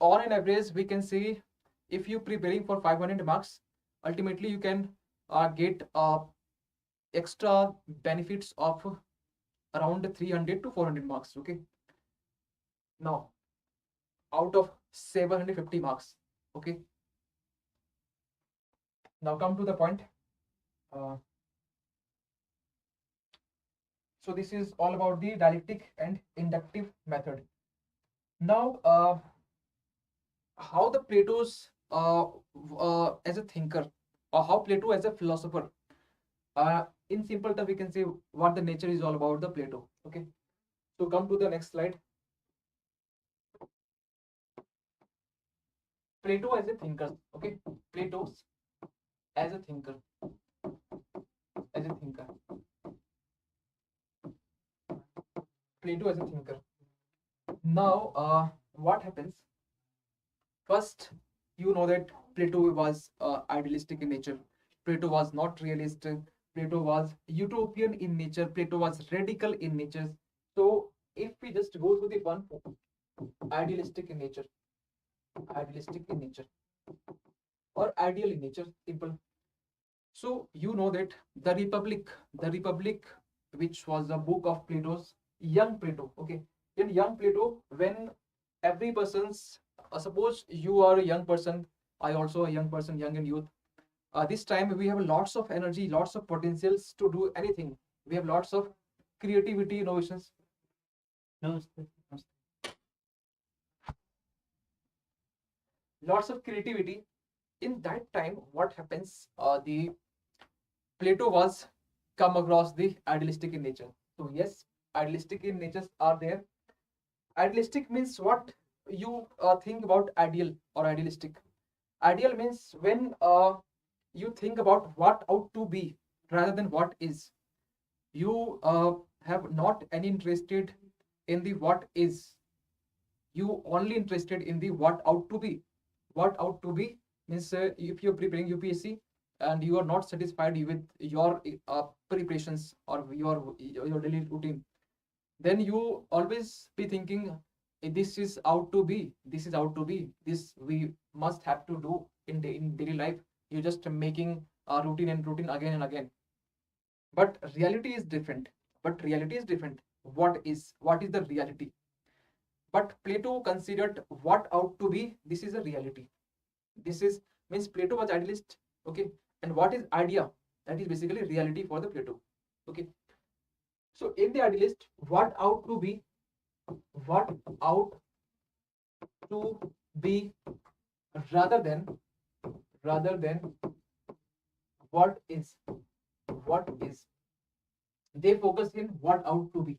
on an average we can say if you preparing for 500 marks, ultimately you can get extra benefits of around 300 to 400 marks, okay. Now out of 750 marks, okay. Now come to the point. uh, so this is all about the dialectic and inductive method. Now how the Plato's as a thinker, or how Plato as a philosopher, in simple terms we can say what the nature is all about the Plato. Okay, so come to the next slide. Plato as a thinker. Okay, Plato's as a thinker, as a thinker, Plato as a thinker. Now, what happens? First, you know that Plato was idealistic in nature. Plato was not realistic. Plato was utopian in nature. Plato was radical in nature. So, if we just go through the one, idealistic in nature, idealistic in nature, or ideal in nature, simple. So, you know that the Republic, which was the book of Plato's, young Plato. Okay, in young Plato, when every person's, suppose you are a young person, I also a young person, young in youth. This time we have lots of energy, lots of potentials to do anything. We have lots of creativity, innovations. No, lots of creativity. In that time, what happens? The Plato was come across the idealistic in nature. So yes, idealistic in natures are there. Idealistic means what you think about ideal or idealistic. Ideal means when you think about what ought to be rather than what is. You have not any interested in the what is. You only interested in the what ought to be. What ought to be means if you're preparing UPSC and you are not satisfied with your preparations or your daily routine, then you always be thinking, this is out to be, this is out to be, this we must have to do in daily life. You're just making a routine and routine again and again, but reality is different. What is the reality? But Plato considered what ought to be, this is a reality. This is means Plato was idealist. Okay, and what is idea? That is basically reality for the Plato. Okay, so in the idealist, what ought to be, what ought to be rather than what is, what is, they focus in what ought to be.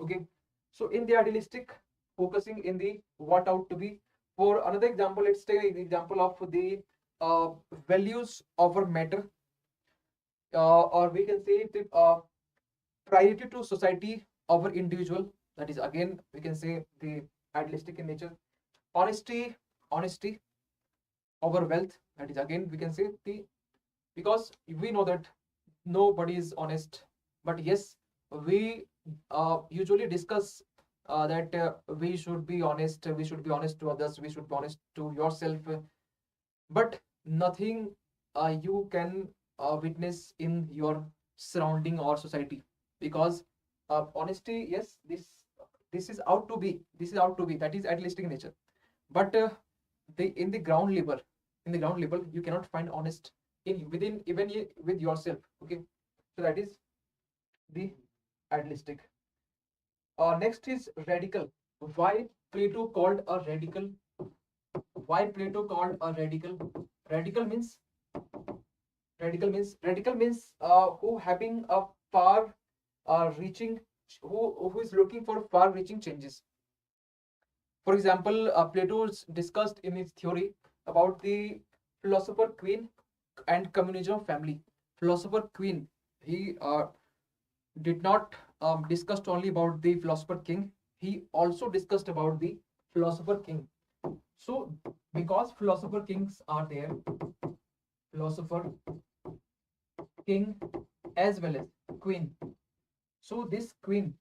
Okay, so in the idealistic, focusing in the what ought to be. For another example, let's take the example of the values over matter, or we can say the priority to society over individual. That is again we can say the idealistic in nature. Honesty over wealth. That is again we can say the, because we know that nobody is honest, but yes, we usually discuss that we should be honest. We should be honest to others. We should be honest to yourself. But nothing you can witness in your surrounding or society, because honesty, yes, this is out to be, this is out to be, that is idealistic in nature. But the in the ground level, you cannot find honest in within even with yourself. Okay, so that is the idealistic. Next is radical. Why Plato called a radical? Why Plato called a radical? Radical means who having a far reaching, who is looking for far reaching changes. For example, Plato's discussed in his theory about the philosopher queen and communism of family. Philosopher queen, he did not discussed only about the philosopher king, he also discussed about the philosopher king. So because philosopher kings are there, philosopher king as well as queen. So this queen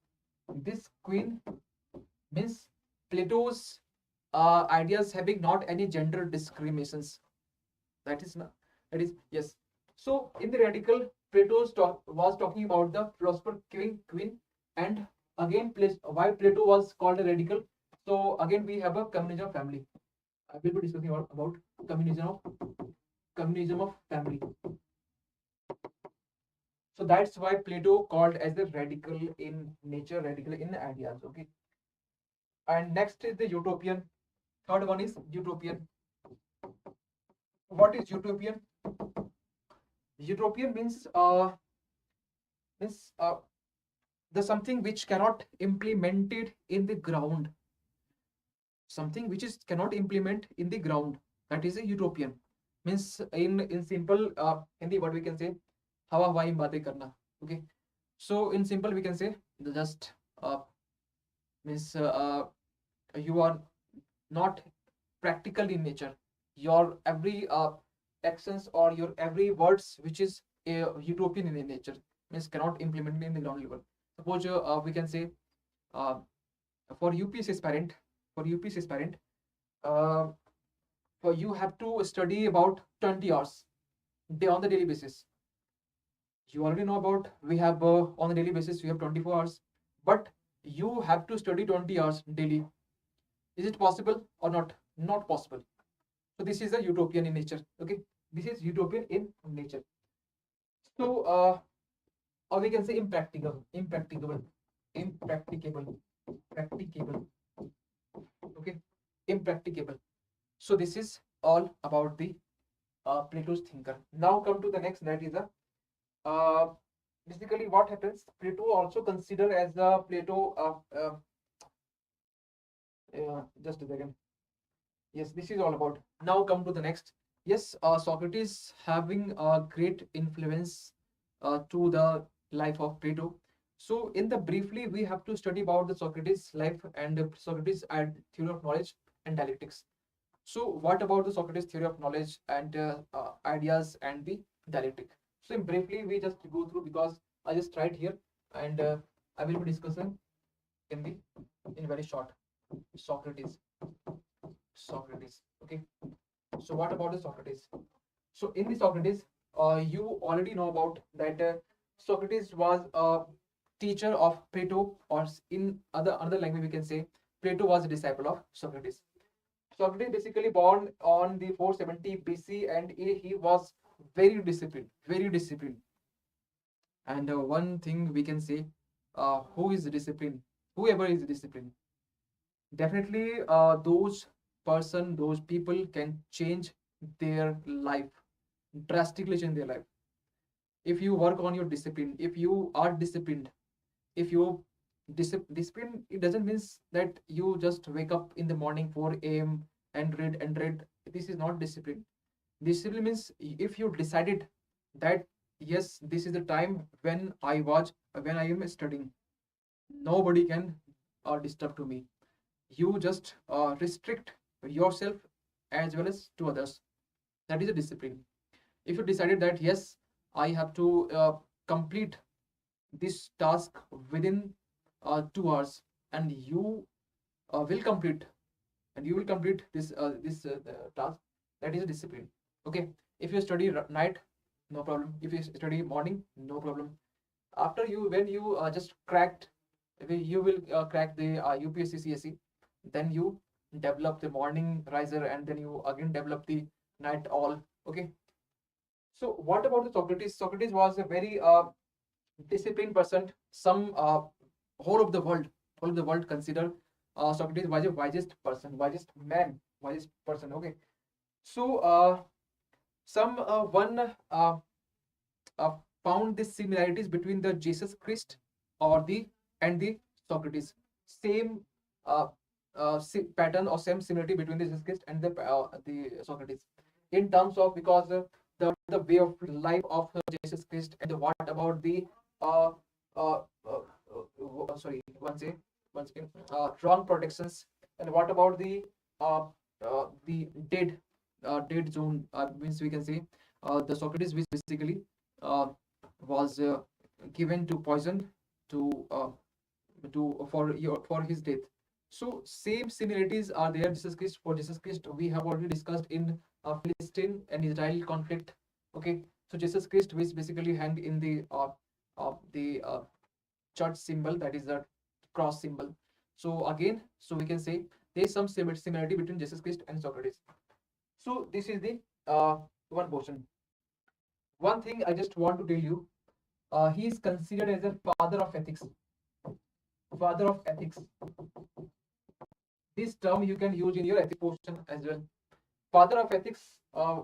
means Plato's ideas having not any gender discriminations. That is not, that is yes. So in the radical, Plato was talking about the philosopher queen, and again why Plato was called a radical. So again we have a communism family. I will be discussing about communism of family. So that's why Plato called as the radical in nature, radical in ideas. Okay. And next is the utopian. Third one is utopian. What is utopian? Utopian means means the something which cannot implemented in the ground. Something which is cannot implement in the ground. That is a utopian. Means in simple Hindi, what we can say, हवा हवाई में बातें करना. Okay. So in simple we can say just means you are not practical in nature. Your every actions or your every words which is utopian in nature means cannot implement in the ground level. Suppose we can say uh, for UPSC aspirant, uh, for you have to study about 20 hours on the daily basis. You already know about we have on a daily basis we have 24 hours, but you have to study 20 hours daily. Is it possible or not? Not possible. So this is a utopian in nature. Okay, this is utopian in nature. So or we can say impracticable. Okay, impracticable. So this is all about the Plato's thinker. Now come to the next, that is a basically what happens. Plato also considered as a just a second. Yes, this is all about. Now come to the next. Yes, Socrates having a great influence to the life of Plato. So in the briefly we have to study about the Socrates life and Socrates and theory of knowledge and dialectics. So what about the Socrates theory of knowledge and ideas and the dialectic? So in briefly we just go through, because I just write here and I will be discussing in very short. Socrates. Okay. So what about the Socrates? So in the Socrates, you already know about that Socrates was a teacher of Plato, or in other language we can say Plato was a disciple of Socrates. Socrates basically born on the 470 BC, and he was very disciplined. And one thing we can say, who is disciplined? Whoever is disciplined, definitely those people can change their life, drastically change their life. If you work on your discipline, if you are disciplined, if you discipline, it doesn't mean that you just wake up in the morning 4 a.m. and read. This is not discipline. Discipline means if you decided that yes, this is the time when I am studying, nobody can disturb to me. You just restrict yourself as well as to others. That is a discipline. If you decided that yes, I have to complete this task within 2 hours, and you will complete this task, that is a discipline. Okay. If you study night, no problem. If you study morning, no problem. After when you just cracked, you will crack the UPSC CSE, then you develop the morning riser, and then you again develop the night all. Okay. So what about the Socrates? Socrates was a very disciplined person. Some whole of the world consider Socrates was a wisest person. Okay. So some one found the similarities between the Jesus Christ or the and the Socrates. Same pattern or same similarity between the Jesus Christ and the Socrates, in terms of, because the way of life of Jesus Christ, and what about the uh, uh, sorry, once again, wrong protections, and what about the dead zone, means we can say the Socrates, which basically was given to poison to for his death. So same similarities are there. For Jesus Christ, we have already discussed in Philistine and Israel conflict. Okay, so Jesus Christ was basically hanged in the church symbol, that is the cross symbol. So again, so we can say there is some similarity between Jesus Christ and Socrates. So this is the one portion. One thing I just want to tell you, he is considered as a father of ethics. Father of ethics. This term you can use in your ethics portion as well. father of ethics,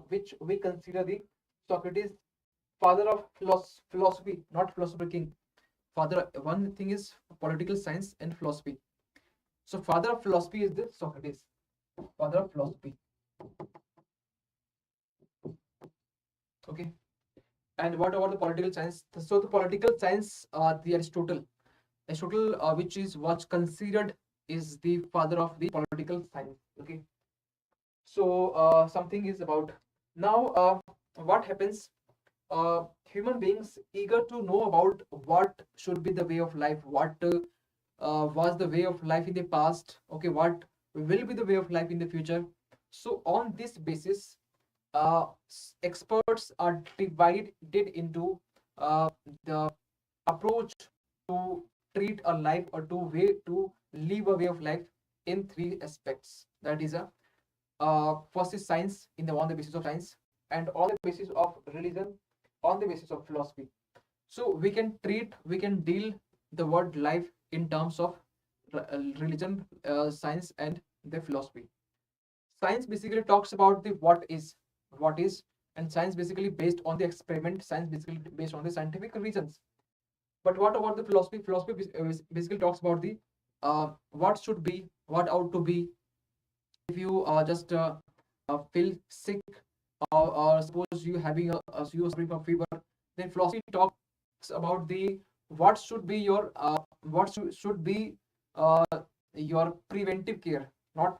which we consider the Socrates, father of philosophy, not philosopher king. Father, one thing is political science and philosophy. So father of philosophy is the Socrates, father of philosophy. Okay. And what about the political science? So the political science, the Aristotle, which is what's considered is the father of the political science. Okay. So something is about now. What happens? Human beings eager to know about what should be the way of life, what was the way of life in the past, okay, what will be the way of life in the future. So on this basis, experts are divided into the approach to treat a life or to live a way of life in three aspects. That is a first is science on the basis of science, and on the basis of religion, on the basis of philosophy. So we can deal the word life in terms of religion, science, and the philosophy. Science basically talks about the what is, and science basically based on the experiment. Science basically based on the scientific reasons. But what about the philosophy? Philosophy basically talks about the what should be, what ought to be. If you just feel sick, or suppose you having you suffering from fever, then philosophy talks about the what should be your should be uh, your preventive care, not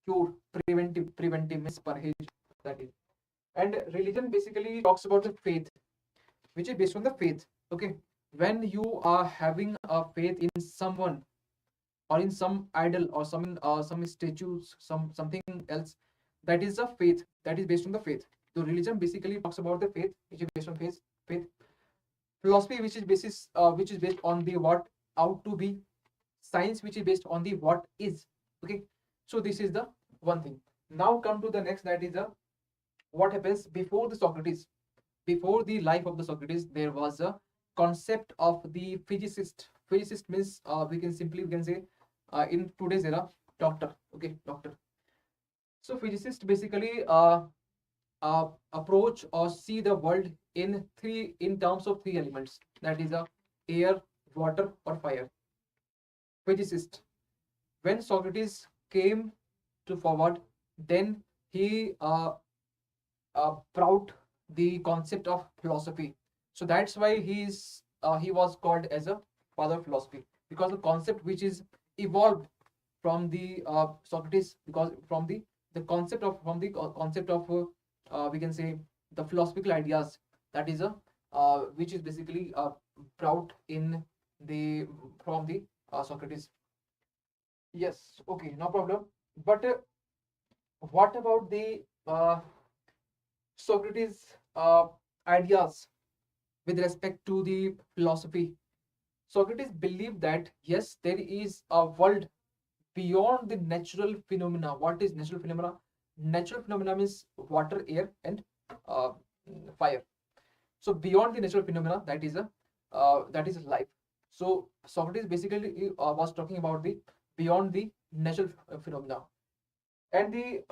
cure. Preventive means parhej, that is. And religion basically talks about the faith, which is based on the faith. Okay, when you are having a faith in someone, or in some idol, or some statues, something else, that is a faith, that is based on the faith. So religion basically talks about the faith, which is based on faith. Philosophy, which is based on the what ought to be. Science, which is based on the what is. Okay, so this is the one thing. Now come to the next, that is what happens before the Socrates. Before the life of the Socrates, there was a concept of the physicist. Physicist means we can say in today's era, doctor. Okay, doctor. So physicists basically approach or see the world in terms of three elements, that is air, water, or fire. Physicist. When Socrates came to forward, then he brought the concept of philosophy. So that's why he was called as a father of philosophy, because the concept which is evolved from the Socrates, because from the concept of we can say the philosophical ideas, that is a which is basically brought in the from the Socrates. Yes, okay, no problem. But what about the Socrates ideas with respect to the philosophy? Socrates believed that yes, there is a world beyond the natural phenomena. What is natural phenomena? Natural phenomena means water, air, and uh, fire. So beyond the natural phenomena, that is life. So Socrates basically was talking about the beyond the natural phenomena, and the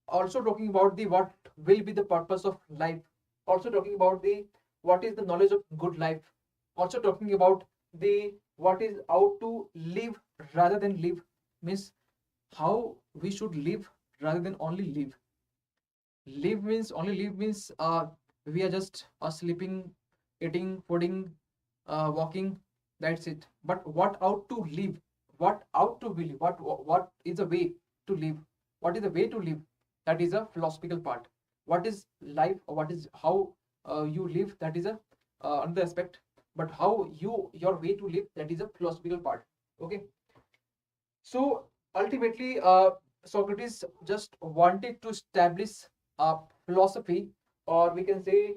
also talking about the what will be the purpose of life. Also talking about the what is the knowledge of good life. Also talking about the what is how to live rather than live, means how we should live rather than only live. Live means we are just sleeping, eating, fooding, walking, that's it. But what out to live, what out to believe, what is the way to live, what is the way to live, that is a philosophical part. What is life, or what is how you live, that is a another aspect. But how your way to live, that is a philosophical part. Okay, so ultimately, Socrates just wanted to establish a philosophy, or we can say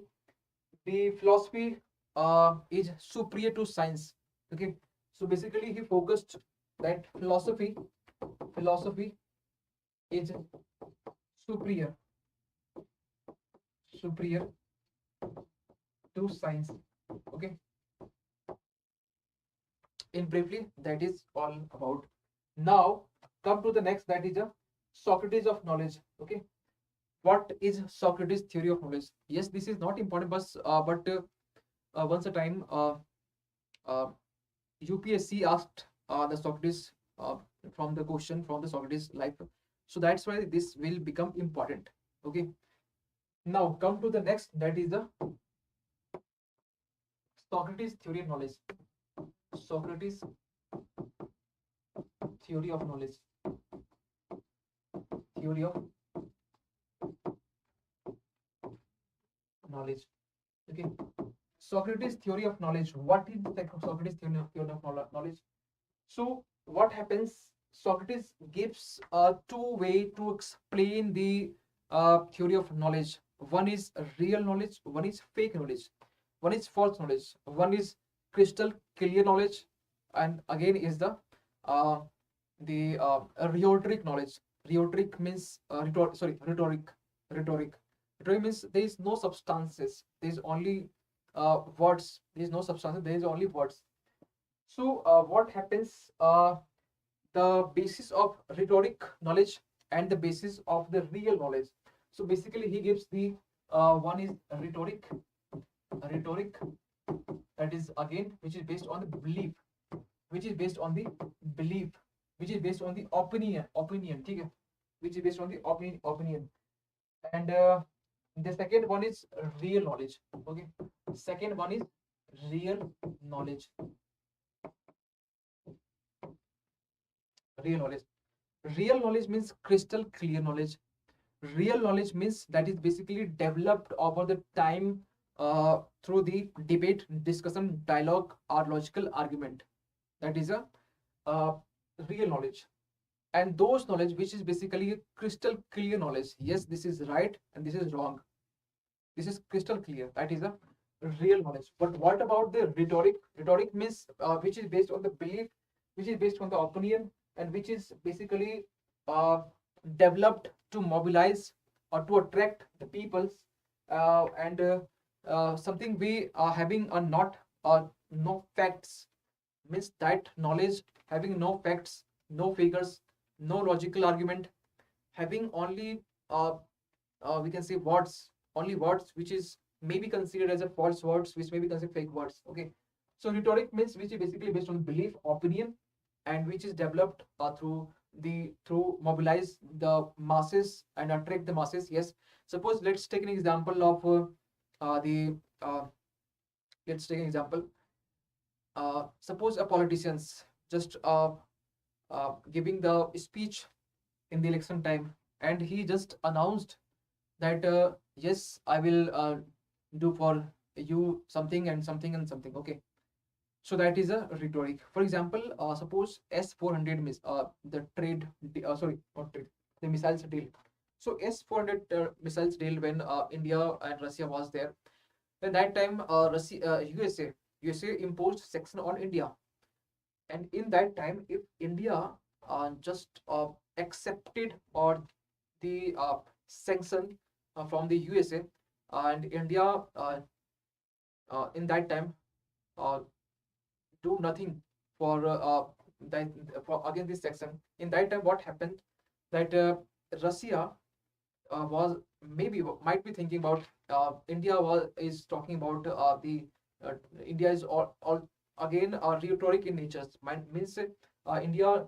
the philosophy is superior to science. Okay, so basically he focused that philosophy is superior superior to science. Okay, in briefly, that is all about. Now come to the next, that is a Socrates of knowledge. Okay, what is Socrates' theory of knowledge? Yes, this is not important, but once a time uh, UPSC asked the Socrates from the question from the Socrates life, so that's why this will become important. Okay. Now come to the next, that is the Socrates theory of knowledge. Socrates theory of knowledge. Theory of knowledge. Okay. Socrates theory of knowledge. What is the Socrates theory of knowledge? So what happens? Socrates gives two way to explain the theory of knowledge. One is real knowledge. One is fake knowledge. One is false knowledge. One is crystal clear knowledge, and again is uh, the rhetoric knowledge. Rhetoric means rhetoric. Rhetoric. Rhetoric means there is no substances. There is only words. There is no substances. There is only words. So what happens? The basis of rhetoric knowledge and the basis of the real knowledge. So basically, he gives the one is rhetoric, that is again which is based on the belief, which is based on the belief, which is based on the opinion, ठीक है? Which is based on the opinion, and the second one is real knowledge. Okay, second one is real knowledge. Real knowledge. Real knowledge means crystal clear knowledge. Real knowledge means that is basically developed over the time through the debate, discussion, dialogue, or logical argument. That is a uh, real knowledge. And those knowledge which is basically crystal clear knowledge. Yes, this is right and this is wrong. This is crystal clear. That is a real knowledge. But what about the rhetoric? Rhetoric means which is based on the belief, which is based on the opinion, and which is basically uh, developed to mobilize or to attract the peoples, and something we are having a not no facts, means that knowledge having no facts, no figures, no logical argument, having only we can say words, only words which is maybe considered as a false words, which may be considered fake words. Okay, so rhetoric means which is basically based on belief, opinion, and which is developed through mobilize the masses and attract the masses. Yes, suppose let's take an example of the let's take an example. Suppose a politicians just giving the speech in the election time, and he just announced that yes, I will do for you something and something and something. Okay, so that is a rhetoric. For example, suppose S-400 the trade, sorry, not trade, the missiles deal. So S-400 missiles deal when India and Russia was there. At that time, USA imposed sanction on India, and in that time, if India just accepted or the sanction from the USA, and India in that time uh, do nothing for that for against this section. In that time, what happened? That Russia was maybe might be thinking about India was is talking about the India is all again rhetoric in nature. Means India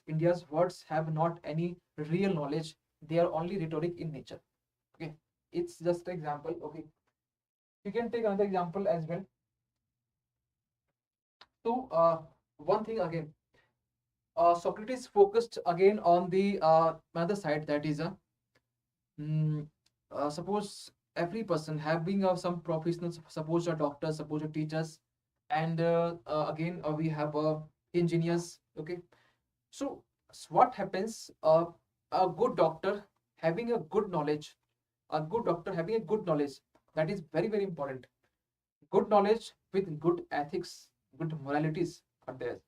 India's words have not any real knowledge. They are only rhetoric in nature. Okay, it's just an example. Okay, you can take another example as well. So one thing again, Socrates focused again on the another side, that is a suppose every person having some professionals, suppose a doctor, suppose a teachers, and again we have engineers. Okay, so what happens? A good doctor having a good knowledge, a good doctor having a good knowledge, that is very very important. Good knowledge with good ethics, good moralities are there.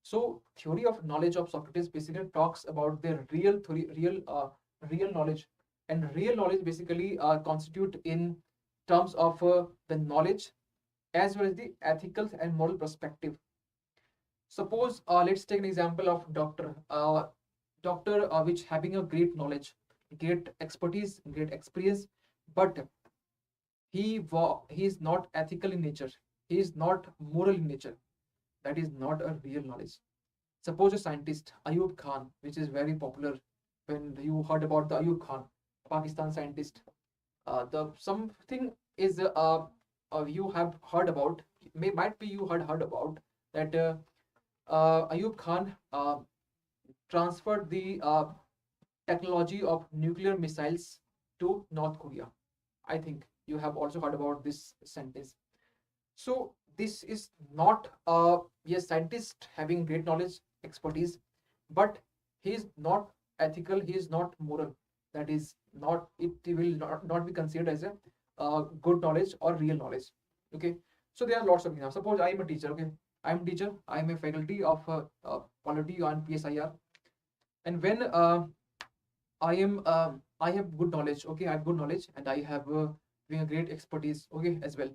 So theory of knowledge of Socrates basically talks about the real theory, real knowledge, and real knowledge basically constitute in terms of the knowledge as well as the ethical and moral perspective. Suppose let's take an example of doctor, doctor which having a great knowledge, great expertise, great experience, but he is not ethical in nature, he is not moral in nature. That is not a real knowledge. Suppose a scientist, Ayub Khan, which is very popular, when you heard about the Ayub Khan, Pakistan scientist, the something is you have heard about, might be you heard about that Ayub Khan transferred the technology of nuclear missiles to North Korea. I think you have also heard about this sentence. So this is not a, yes, scientist having great knowledge, expertise, but he is not ethical, he is not moral. That is not, it will not be considered as a good knowledge or real knowledge. Okay. So there are lots of examples. Suppose I am a teacher. Okay, I am a teacher, I am a faculty of polity on PSIR, and when I have good knowledge. Okay, I have good knowledge and I have being a great expertise. Okay, as well.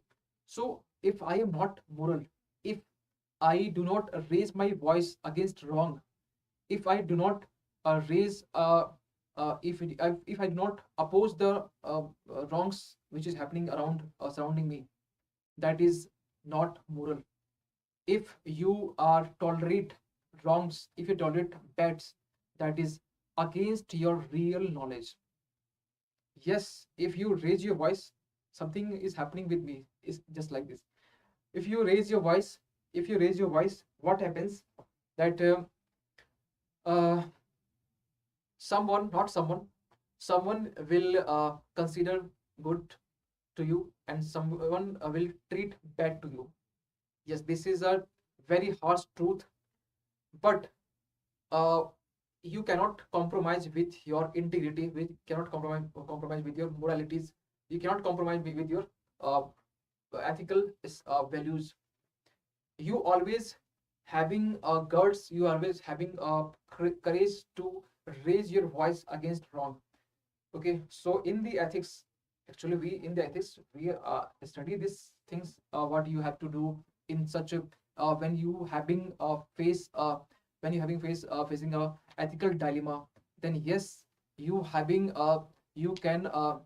So if I am not moral, if I do not raise my voice against wrong, if I do not raise if I do not oppose the wrongs which is happening around surrounding me, that is not moral. If you are tolerate wrongs, if you tolerate bads, that is against your real knowledge. Yes, if you raise your voice, something is happening with me, is just like this. If you raise your voice, what happens? That uh, someone, not someone, someone will consider good to you, and someone will treat bad to you. Yes, this is a very harsh truth, but uh, you cannot compromise with your integrity, with cannot compromise with your moralities, you cannot compromise with your uh, ethical values. You always having guts, you always having courage to raise your voice against wrong. Okay, so in the ethics, actually we in the ethics we study these things, what you have to do in such a when you having face when you having facing a ethical dilemma, then yes, you having you can uh,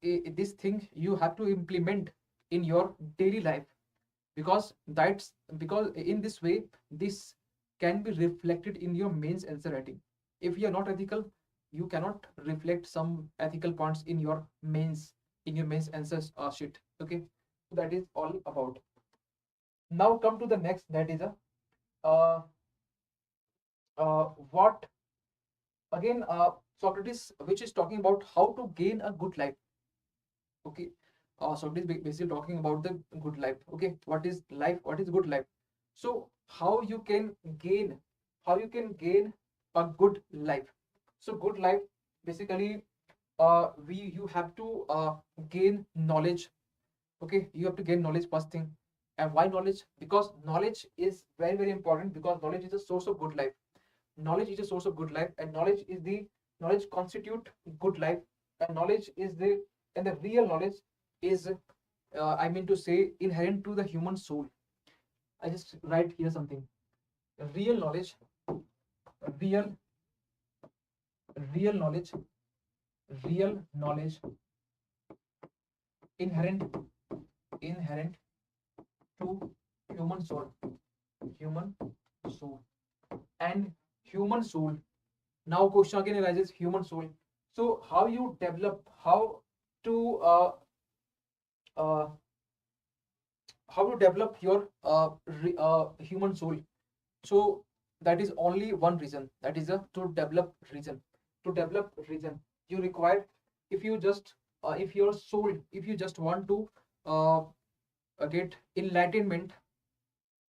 this thing you have to implement in your daily life, because that's because in this way this can be reflected in your mains answer writing. If you are not ethical, you cannot reflect some ethical points in your mains answers sheet. Okay, so that is all about. Now come to the next, that is a uh, what again Socrates, which is talking about how to gain a good life. Okay, Socrates basically talking about the good life. Okay, what is life, what is good life? So how you can gain, how you can gain a good life. So good life, basically we you have to gain knowledge. Okay, you have to gain knowledge first thing. And why knowledge? Because knowledge is very very important, because knowledge is a source of good life. Knowledge is a source of good life, and knowledge constitute good life. And knowledge is the, and the real knowledge is I mean to say inherent to the human soul. I just write here something. Real knowledge, real real knowledge, real knowledge inherent to human soul, human soul. And human soul, now question again arises, human soul. So how you develop, to uh, uh, how to develop your human soul? So that is only one reason, that is to develop reason. To develop reason, you require, if you just if your soul, if you just want to uh, get enlightenment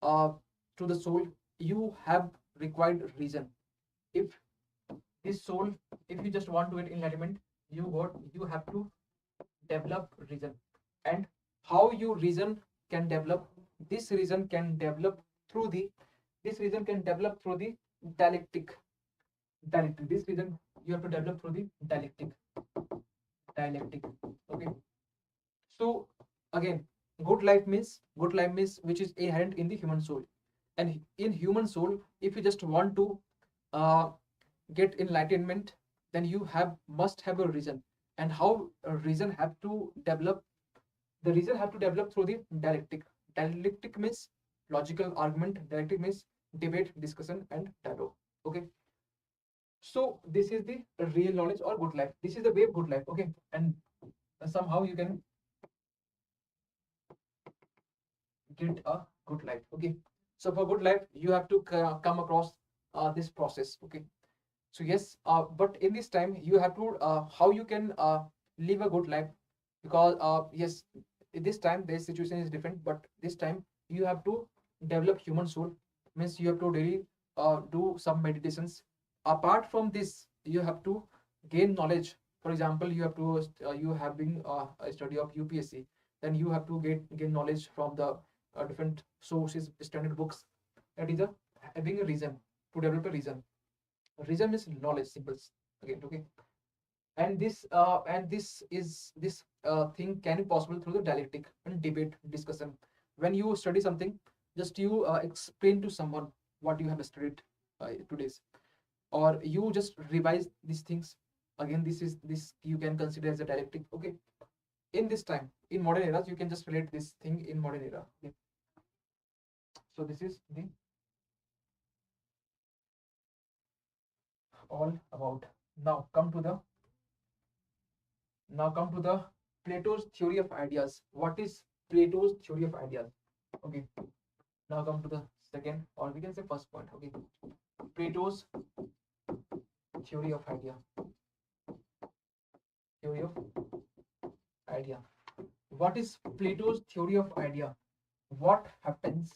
to the soul, you have required reason. If this soul, if you just want to get enlightenment, you have to develop reason. And how you reason can develop, this reason can develop through the, this reason can develop through the dialectic. This reason you have to develop through the dialectic. Okay, so again, good life means which is inherent in the human soul. And in human soul, if you just want to uh, get enlightenment, then you must have a reason. And how a reason have to develop? The reason have to develop through the dialectic. Dialectic means logical argument. Dialectic means debate, discussion, and dialogue. Okay. So this is the real knowledge or good life. This is the way of good life. Okay. And somehow you can get a good life. Okay. So for good life, you have to come across this process. Okay. So yes, but in this time you have to how you can live a good life, because yes, in this time the situation is different, but this time you have to develop human soul. Means you have to really do some meditations. Apart from this, you have to gain knowledge. For example, you have to you having a study of UPSC, then you have to gain knowledge from the different sources, standard books. That is a having a reason to develop a reason. Reason is knowledge, symbols again. Okay. And this thing can be possible through the dialectic and debate, discussion. When you study something, just you explain to someone what you have studied today's, or you just revise these things again. This you can consider as a dialectic. Okay. In this time, in modern eras, you can just relate this thing in modern era. Okay. So this is the all about. Now come to the Plato's theory of ideas. What is Plato's theory of ideas? Okay. Now come to the second, or we can say first point. Okay. Plato's theory of idea. Theory of idea. What is Plato's theory of idea? What happens?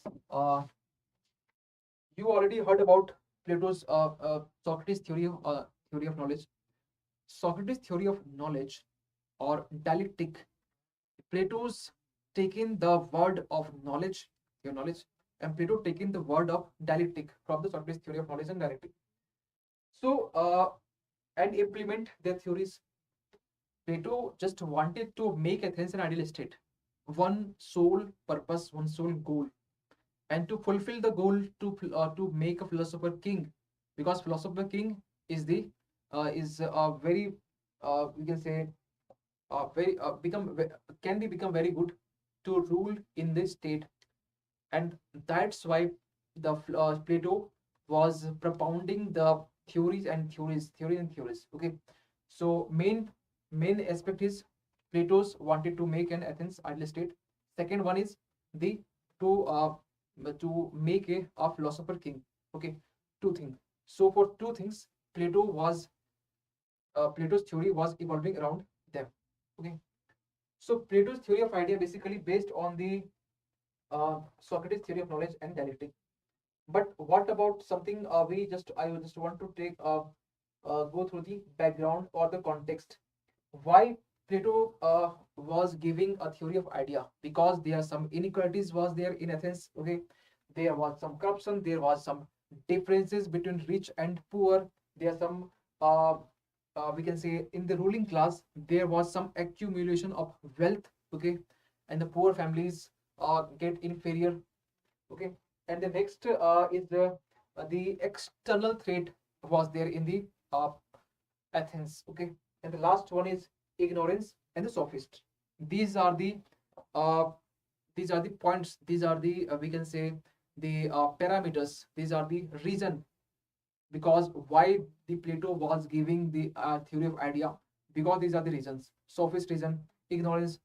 You already heard about Plato's Socrates theory of knowledge. Socrates theory of knowledge or dialectic. Plato's taken the word of knowledge, your knowledge, and Plato taken the word of dialectic from the Socrates theory of knowledge and dialectic. So and implement their theories. Plato just wanted to make Athens an ideal state, one sole purpose, one sole goal, and to fulfill the goal to make a philosopher king, because philosopher king is the is a very we can say very become very good to rule in this state. And that's why the Plato was propounding the theories. Okay. So main aspect is Plato's wanted to make an Athens ideal state. Second one is the to make a philosopher king. Okay. Two things. So for two things, Plato's theory was evolving around them. Okay. So Plato's theory of idea basically based on the Socrates theory of knowledge and dialectic. But what about something I just want to take go through the background or the context. Why Plato was giving a theory of idea? Because there are some inequalities was there in Athens. Okay, there was some corruption. There was some differences between rich and poor. There are some we can say in the ruling class there was some accumulation of wealth. Okay, and the poor families get inferior. Okay, and the next is the external threat was there in the Athens. Okay, and the last one is ignorance and the sophist. These are the uh, points. These are the we can say the parameters. These are the reason because why the Plato was giving the theory of idea, because these are the reasons: sophist reason, ignorance,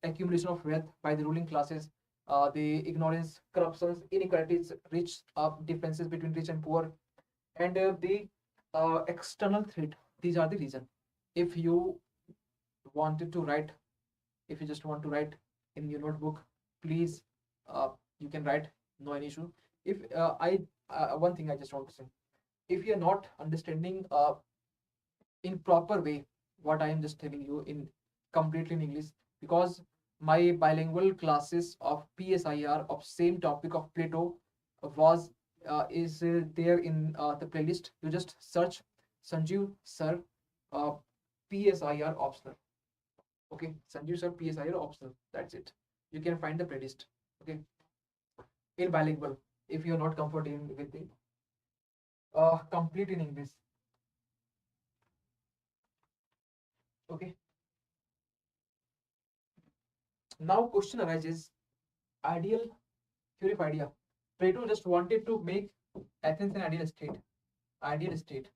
accumulation of wealth by the ruling classes, the ignorance, corruptions, inequalities, rich differences between rich and poor, and the external threat. These are the reason. If you wanted to write, if you just want to write in your notebook, please you can write, no any issue. If I one thing I just want to say, if you are not understanding in proper way what I am just telling you in completely in English, because my bilingual classes of PSIR of same topic of Plato was is there in the playlist. You just search Sanjeev sir uh, PSIR optional. Okay, Sanjeev sir PSIR optional. That's it. You can find the playlist. Okay, in bilingual. If you are not comfortable with it, complete in English. Okay. Now question arises, ideal theory of idea. Plato just wanted to make Athens an ideal state. Ideal state.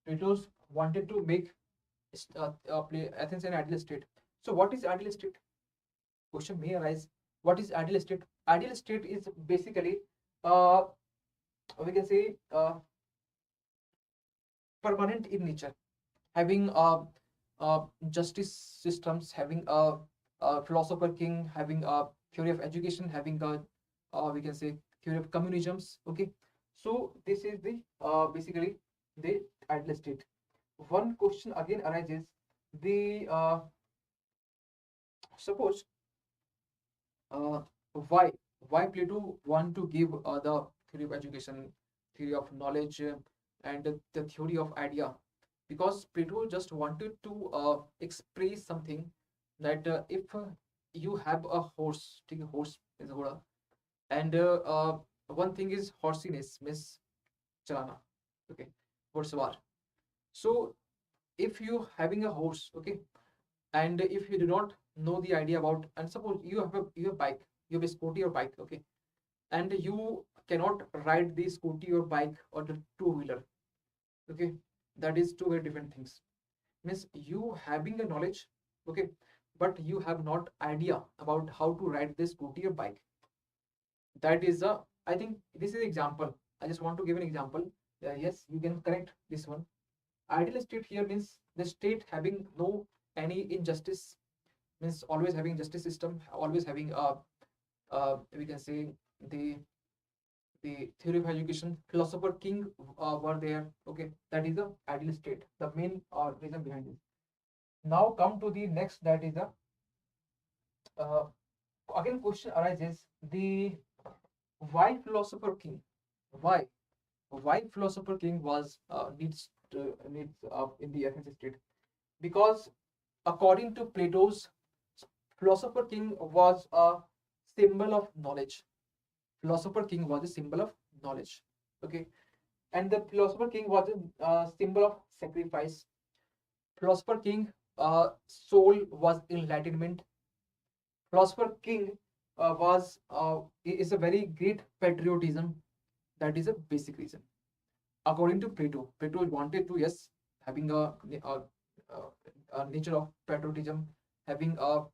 Plato wanted to make Athens an ideal state. So what is ideal state? Question may arise. What is ideal state? Ideal state is basically, we can say, permanent in nature, having justice systems, having a philosopher king, having a theory of education, having a we can say theory of communisms. Okay, so this is the basically the ideal state. One question again arises: the suppose why Plato want to give the theory of education, theory of knowledge, and the theory of idea? Because Plato just wanted to express something that if you have a horse, take a horse is ghoda, and one thing is horsiness, means chalana, okay, horsewar. So if you having a horse, okay, and if you do not know the idea about, and suppose you have a bike, you have a scooty or bike, okay, and you cannot ride the scooty or bike or the two-wheeler, okay, that is two very different things. Means you having a knowledge, okay, but you have not idea about how to ride this scooty or bike. That is a, I think this is example. I just want to give an example. Yes, you can correct this one. Ideal state here means the state having no any injustice, means always having justice system, always having we can say the theory of education, philosopher king were there. Okay, that is the ideal state, the main reason behind it. Now come to the next, that is the uh, again question arises, the why philosopher king? Why philosopher king was needs in the Athens state? Because according to Plato's, philosopher king was a symbol of knowledge. Philosopher king was a symbol of knowledge. Okay, and the philosopher king was a symbol of sacrifice. Philosopher king soul was enlightenment. Philosopher king was is a very great patriotism. That is a basic reason. According to Plato, Plato wanted to, yes, having a nature of patriotism, having a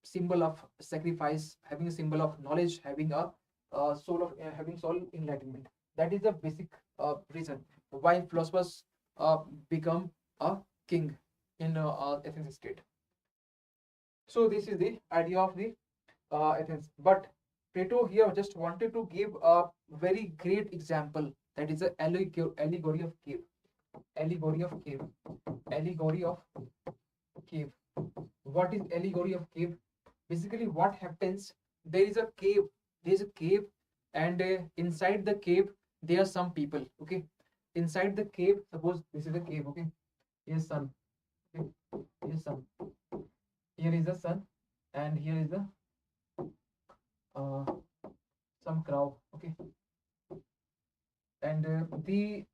symbol of sacrifice, having a symbol of knowledge, having a soul of having soul enlightenment. That is the basic reason why philosophers become a king in Athens state. So this is the idea of the Athens. But Plato here just wanted to give a very great example, that is a allegory of cave. Allegory of cave. Allegory of cave. What is allegory of cave? Basically, what happens? There is a cave. There is a cave, and inside the cave there are some people. Okay, inside the cave. Suppose this is a cave. Okay, here's sun. Okay, here's sun. Here is the sun, and here is the uh, some crowd. Okay, and uh, the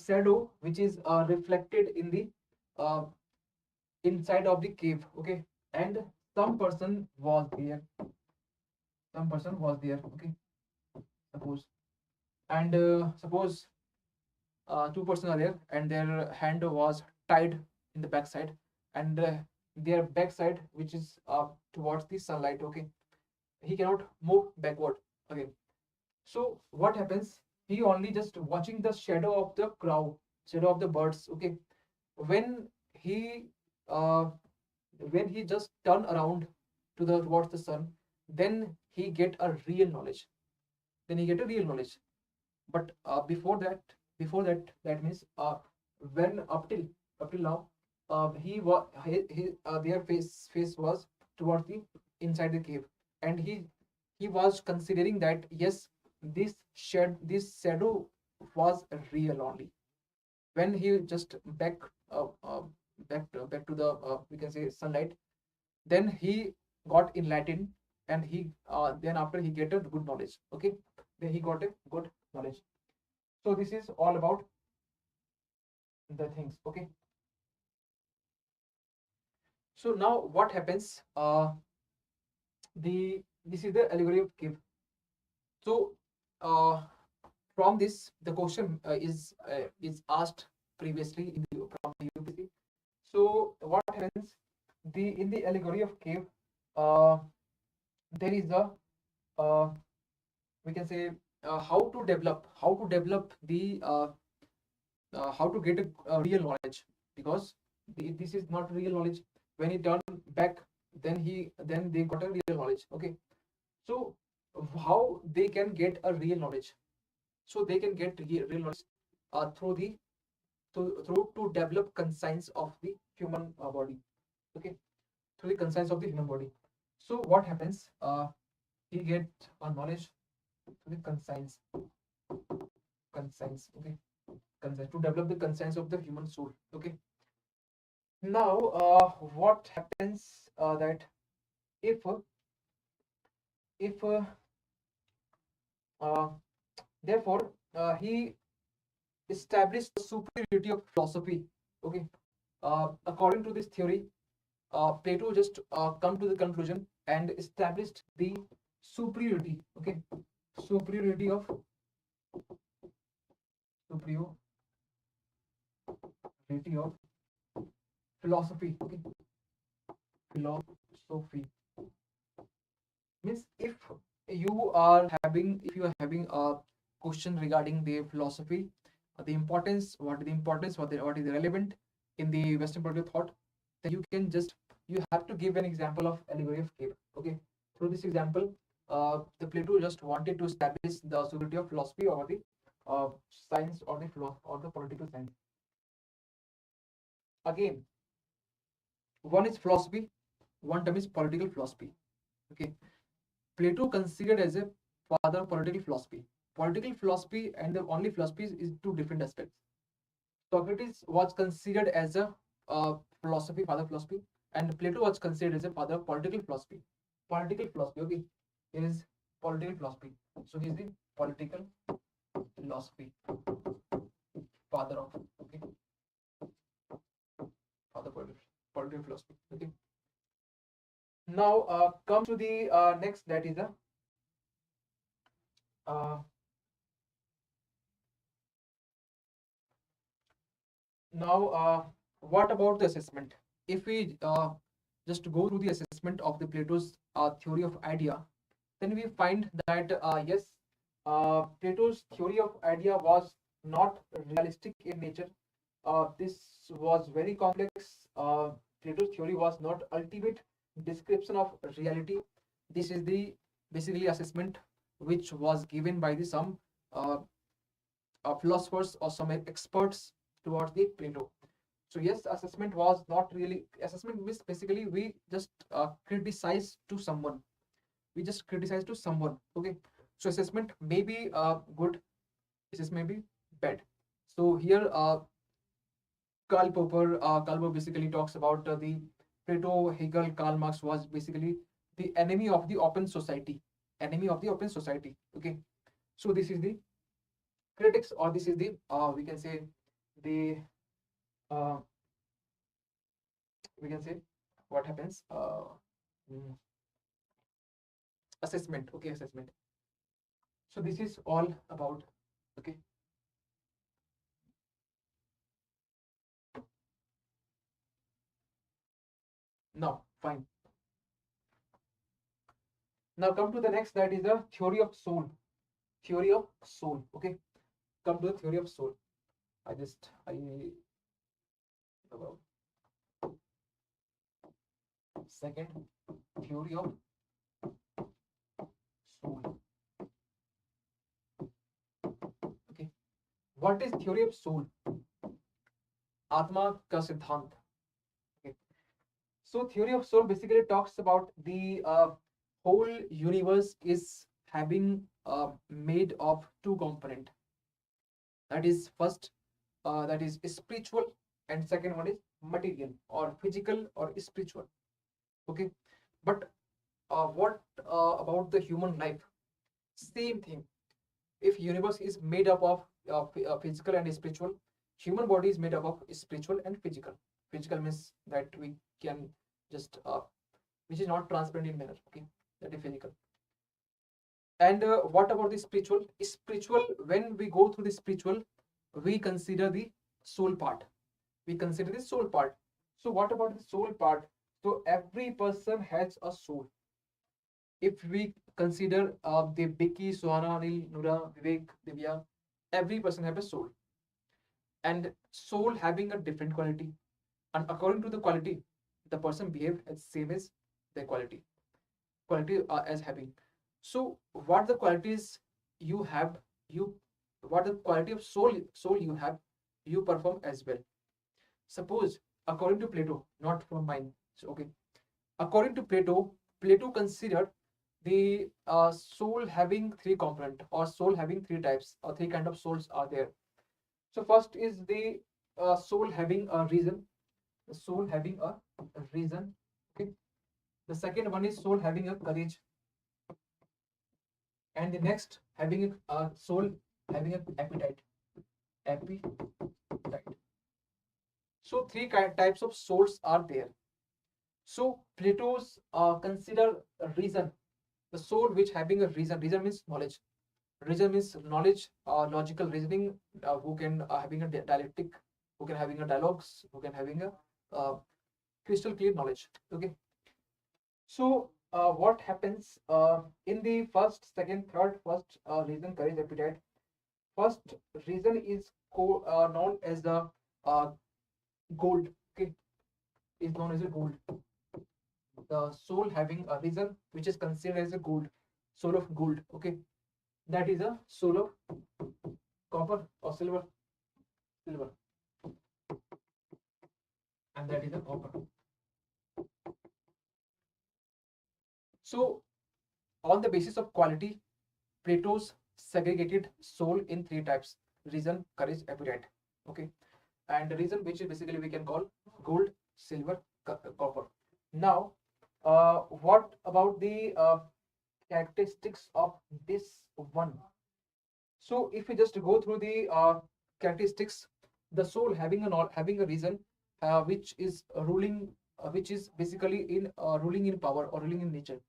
shadow which is reflected in the uh, inside of the cave. Okay, and some person was there. Some person was there. Okay, suppose, and suppose two person are there, and their hand was tied in the backside, and their backside which is towards the sunlight. Okay, he cannot move backward. Okay, so what happens? He only just watching the shadow of the crow, shadow of the birds. Okay, when he uh, just turn around to the towards the sun, then he get a real knowledge. Then he get a real knowledge. But that means when up till now, he was their face was towards the inside the cave, and he was considering that yes, this shadow was real only. When he just back to the we can say sunlight, then he got enlightened, and he then after he get a good knowledge. Okay, then he got a good knowledge. So this is all about the things. Okay, so now what happens, this is the allegory of cave. So uh, from this the question is asked previously from the UPSC. So what happens, in the allegory of cave, uh, there is a, uh, we can say, how to develop the how to get a real knowledge, because this is not real knowledge. When he turned back, then they got a real knowledge. Okay, so how they can get a real knowledge? So they can get real knowledge through the through to develop conscience of the human body. Okay, through the conscience of the human body. So what happens, he get a knowledge through the conscience. Okay, conscience, to develop the conscience of the human soul. Okay, now what happens, that if if uh, therefore he established the superiority of philosophy. Okay, according to this theory, Plato just come to the conclusion and established the superiority. Okay, superiority of philosophy. Okay, philosophy means if you are having a question regarding the philosophy, the importance, what is relevant in the Western political thought, then you have to give an example of allegory of cave. Okay, through this example, the Plato just wanted to establish the superiority of philosophy over the science, or the political science. Again, one is philosophy, one term is political philosophy. Okay, Plato considered as a father of political philosophy. Political philosophy and the only philosophy is two different aspects. Socrates was considered as a father of philosophy, and Plato was considered as a father of political philosophy. Political philosophy, okay, here is political philosophy. So he is the political philosophy father of, okay, father of political philosophy. Okay. Now come to the next, that is a now what about the assessment? If we just go through the assessment of the Plato's theory of idea, then we find that yes, Plato's theory of idea was not realistic in nature. This was very complex. Plato's theory was not ultimate description of reality. This is the basically assessment which was given by the some uh, philosophers or some experts towards the Plato. So yes, assessment was not really assessment means basically we just criticize to someone. We just criticize to someone. Okay. So assessment may be good, assessment may be bad. So here Karl Popper basically talks about the Plato, Hegel, Karl Marx was basically the enemy of the open society. Enemy of the open society. Okay. So this is the critics, or this is the we can say the uh, we can say what happens, mm, assessment. Okay, assessment. So this is all about. Okay, now fine. Now come to the next, that is the theory of soul. Theory of soul. Okay, come to the theory of soul. I about second, theory of soul. Okay, what is theory of soul? आत्मा का सिद्धांत. Okay, so theory of soul basically talks about the whole universe is having made of two component. That is first, that is spiritual, and second one is material or physical or spiritual. Okay, but what about the human life? Same thing. if universe is made up of physical and spiritual, human body is made up of spiritual and physical. Physical means that we can just which is not transparent in manner. Okay, that is physical. And what about the spiritual? Spiritual, when we go through the spiritual, we consider the soul part. We consider the soul part. So what about the soul part? So every person has a soul. If we consider the Vicky, Suhana, Anil, Nura, Vivek, Divya, every person have a soul. And soul having a different quality. And according to the quality, the person behave as same as their quality as having. So what the qualities you have, you what the quality of soul you have, you perform as well. Suppose according to Plato, not from mine. So okay, according to Plato, Plato considered the soul having three component, or soul having three types, or three kind of souls are there. So first is the soul having a reason. The soul having a reason. Okay. The second one is soul having a courage, and the next having a soul having an appetite. Appetite. So three types of souls are there. So Plato's consider a reason, the soul which having a reason. Reason means knowledge. Reason means knowledge, logical reasoning, who can having a dialectic, who can having a dialogues, who can having a crystal clear knowledge. Okay. So what happens in the first, second, third, first reason, courage, appetite. First reason is known as the uh, gold. Okay, is known as a gold. The soul having a reason which is considered as a gold, soul of gold. Okay, that is a soul of copper or silver, and that is a copper. So on the basis of quality, Plato's segregated soul in three types: reason, courage, appetite. Okay, and the reason which is basically we can call gold, silver, copper. Now, what about the characteristics of this one? So, if we just go through the characteristics, the soul having a reason, which is ruling, which is basically in ruling in power or ruling in nature,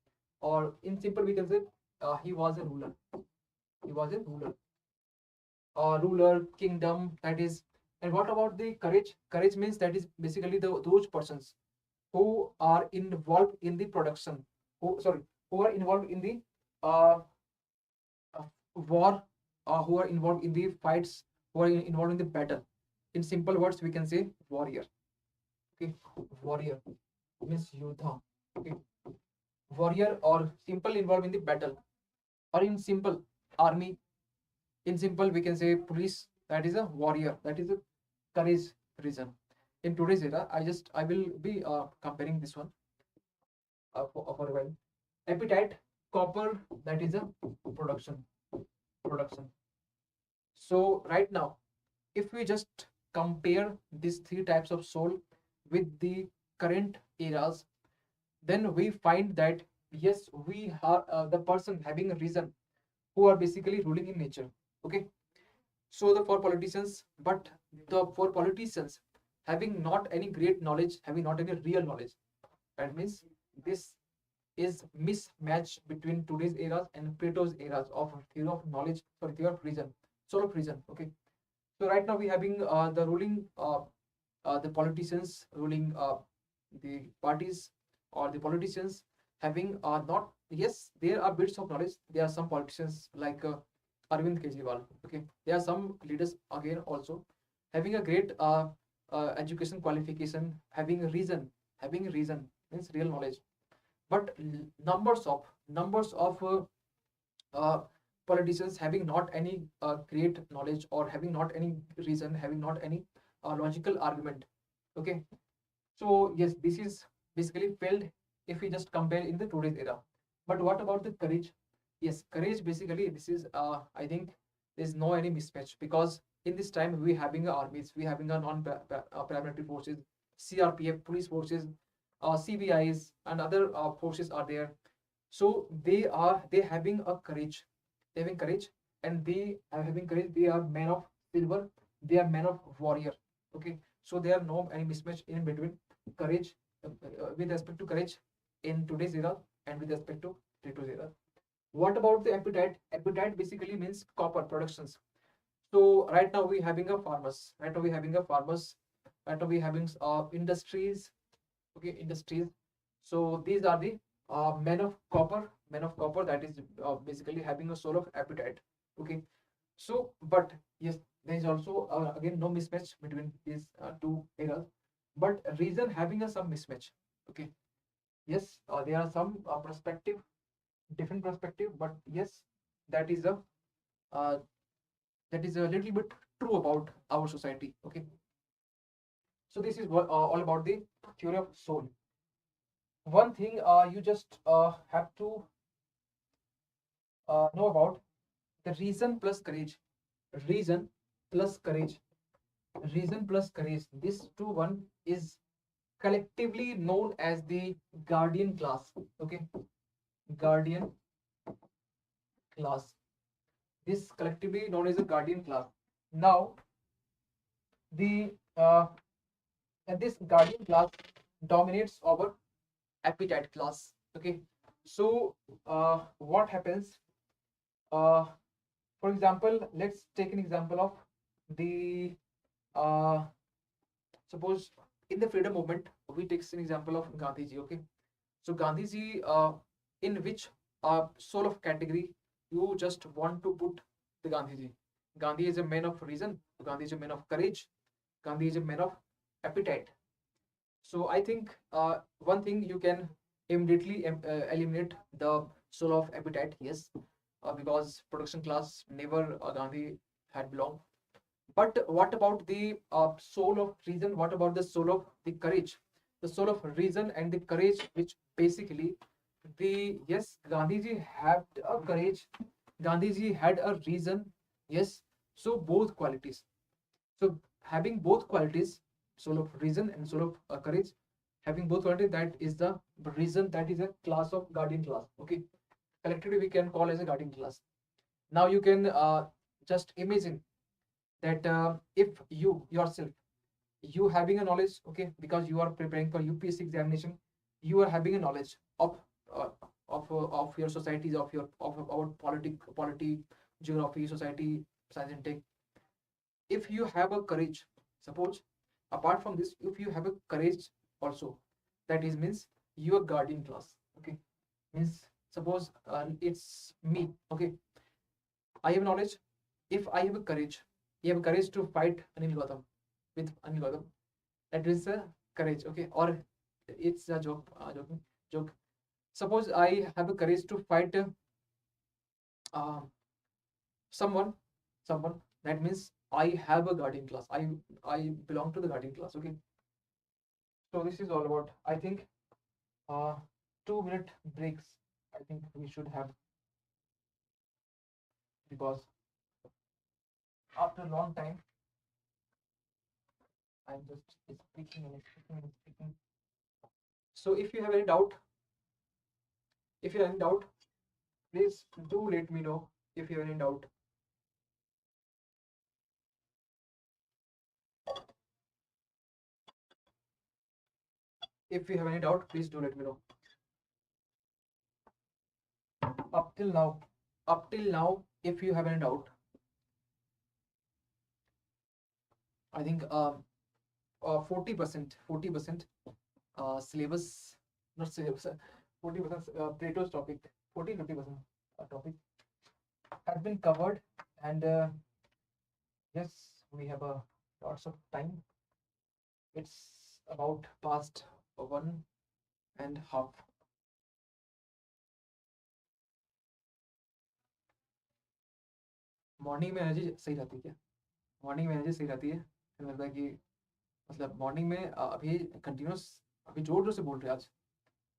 or in simple we can say he was a ruler. He was a ruler. Ruler, kingdom, that is. And what about the courage? Courage means that is basically those persons who are involved in the production, who are involved in the uh, war, who are involved in the fights, who are involved in the battle. In simple words, we can say warrior. Okay, warrior means yudha. Okay, warrior or simple involved in the battle, or in simple army. In simple, we can say police. That is a warrior. That is a courage reason. In today's era, I will be comparing this one for a while. Appetite, copper. That is a production. Production. So right now, if we just compare these three types of soul with the current eras, then we find that yes, we are the person having a reason who are basically ruling in nature. Okay. So the for politicians, but the for politicians having not any great knowledge, having not any real knowledge, that means this is mismatch between today's eras and Plato's eras of theory of knowledge, sorry, theory of reason, soul of reason. Okay. So right now we having the ruling, the politicians ruling the parties, or the politicians having not, yes, there are bits of knowledge. There are some politicians like Arvind Kejriwal. Okay, there are some leaders again also having a great education qualification, having a reason. Having a reason means real knowledge, but numbers of uh, politicians having not any great knowledge, or having not any reason, having not any logical argument. Okay, so yes, this is basically failed if we just compare in the today's era. But what about the courage? Yes, courage basically this is I think there's no any mismatch, because in this time we having armies, we having a paramilitary forces, CRPF, police forces, CBIs, and other forces are there. So they having a courage. They having courage, and they are having courage. They are men of silver. They are men of warrior. Okay, so there are no any mismatch in between courage with respect to courage in today's era and with respect to Plato's era. What about the appetite? Appetite basically means copper productions. So right now we having a farmers. Right now we having a farmers. Right now we having industries. Okay, industries. So these are the men of copper. Men of copper, that is basically having a soul of appetite. Okay. So, but yes, there is also again no mismatch between these two eras. But reason having a some mismatch. Okay. Yes, there are some perspective, different perspective, but yes, that is a uh, that is a little bit true about our society. Okay, so this is what all about the theory of soul. One thing you just have to know about the reason plus courage. Reason plus courage. Reason plus courage. This two one is collectively known as the guardian class. Okay, guardian class. This collectively known as a guardian class. Now, the and this guardian class dominates over appetite class. Okay, so what happens? Uh, for example, let's take an example of the uh, suppose in the freedom movement we take an example of Gandhiji. Okay, so Gandhiji, in which soul of category you just want to put the Gandhiji? Gandhi is a man of reason. Gandhi is a man of courage. Gandhi is a man of appetite. So I think one thing you can immediately eliminate the soul of appetite. Yes, because production class never Gandhi had belonged. But what about the soul of reason? What about the soul of the courage? The soul of reason and the courage, which basically the yes, Gandhiji had a courage. Gandhiji had a reason. Yes, so both qualities. So having both qualities, soul of reason and soul of courage, having both qualities, that is the reason. That is a class of guardian class. Okay, collectively we can call as a guardian class. Now you can just imagine that if you yourself you having a knowledge, okay, because you are preparing for UPSC examination, you are having a knowledge uh, of your societies, of your of about polity, geography, society, science and tech. If you have a courage, suppose apart from this, if you have a courage also, that is means your guardian class. Okay, means suppose it's me. Okay, I have knowledge. If I have a courage, you have courage to fight Anil Gautam with Anil Gautam, that is a courage. Okay, or it's a joke, joke. Suppose I have a courage to fight uh, someone, someone, that means I have a guardian class. I belong to the guardian class. Okay, so this is all about. I think 2 minute breaks. I think we should have, because after a long time I'm just speaking and speaking and speaking. So if you have any doubt, if you have any doubt, please do let me know if you have any doubt. If you have any doubt, please do let me know. Up till now, if you have any doubt, I think 40%, 40% syllabus, not syllabus, 40% Plato's topic, 40-50% topic has been covered, and yes, we have lots of time. It's about past 1.5. Morning में energy सही रहती है क्या? Morning में energy सही रहती है, फिर लगता है कि मतलब मॉर्निंग में अभी कंटिन्यूस, अभी जोर जोर से बोल रहे हैं आज,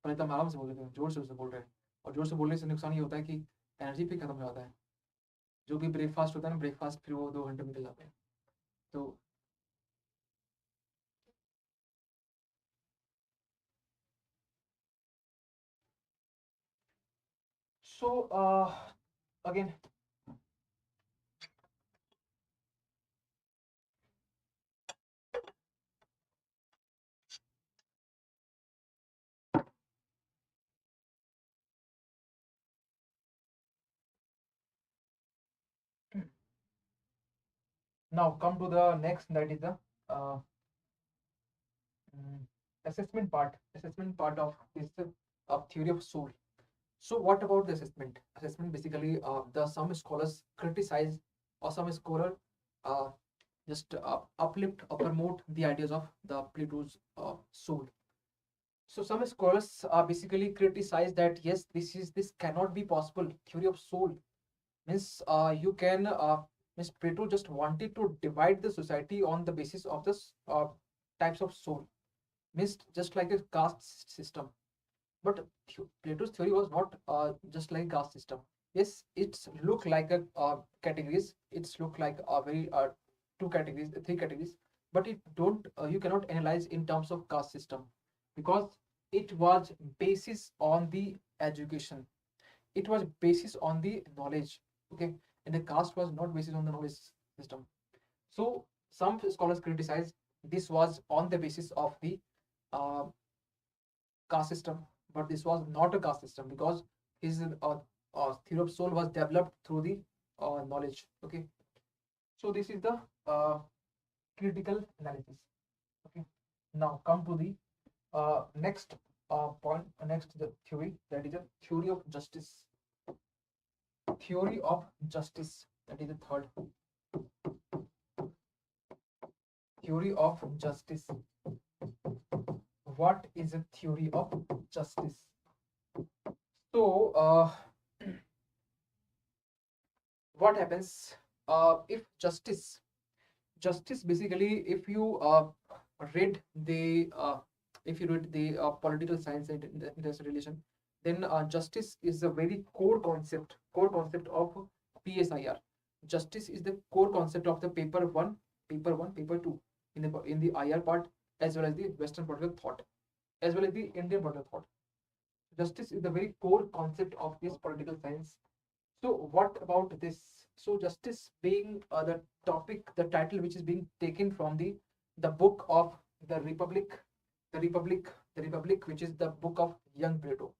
पहले तो हम आराम से बोल रहे थे, जोर से बोल रहे हैं, और जोर से बोलने से नुकसान ये होता है कि एनर्जी फिर खत्म हो जाता है। जो भी ब्रेकफास्ट होता है ना, ब्रेकफास्ट फिर वो 2 घंटे में निकल जाते हैं। तो so again, Now come to the next, that is the uh, assessment part. Assessment part of this theory of soul. So what about the assessment? Assessment basically, the some scholars criticize, or some scholar uh, just uplift or promote the ideas of the Plato's soul. So some scholars basically criticize that yes, this cannot be possible. Theory of soul means you can means Plato just wanted to divide the society on the basis of this types of soul, means just like a caste system. But Plato's theory was not just like caste system. Yes, it's look like a categories. It's look like a very two categories, three categories. But it don't you cannot analyze in terms of caste system, because it was basis on the education. It was basis on the knowledge. Okay, and the caste was not basis on the knowledge system. So some scholars criticize this was on the basis of the uh, caste system, but this was not a caste system, because his theory of soul was developed through the knowledge. Okay, so this is the critical analysis. Okay, now come to the next point, next the theory, that is a theory of justice. Theory of justice, that is the third. Theory of justice. What is a theory of justice? So what happens if justice basically, if you read the political science and industrial relation, then justice is a very core concept of PSIR. Justice is the core concept of the paper 1, paper 2 in the IR part, as well as the Western political thought, as well as the Indian political thought. Justice is the very core concept of this political science. So what about this? So justice being the topic, the title which is being taken from the book of the Republic, which is the book of young Plato.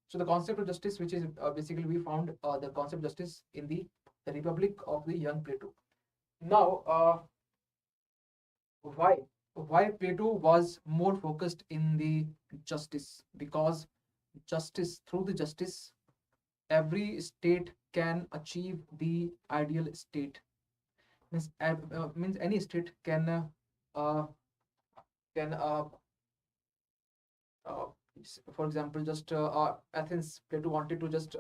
So the concept of justice, which is basically we found the concept of justice in the Republic of the young Plato. Now, why Plato was more focused in the justice? Because through the justice, every state can achieve the ideal state. Means any state uh, can uh, for example, just Athens. Plato wanted to just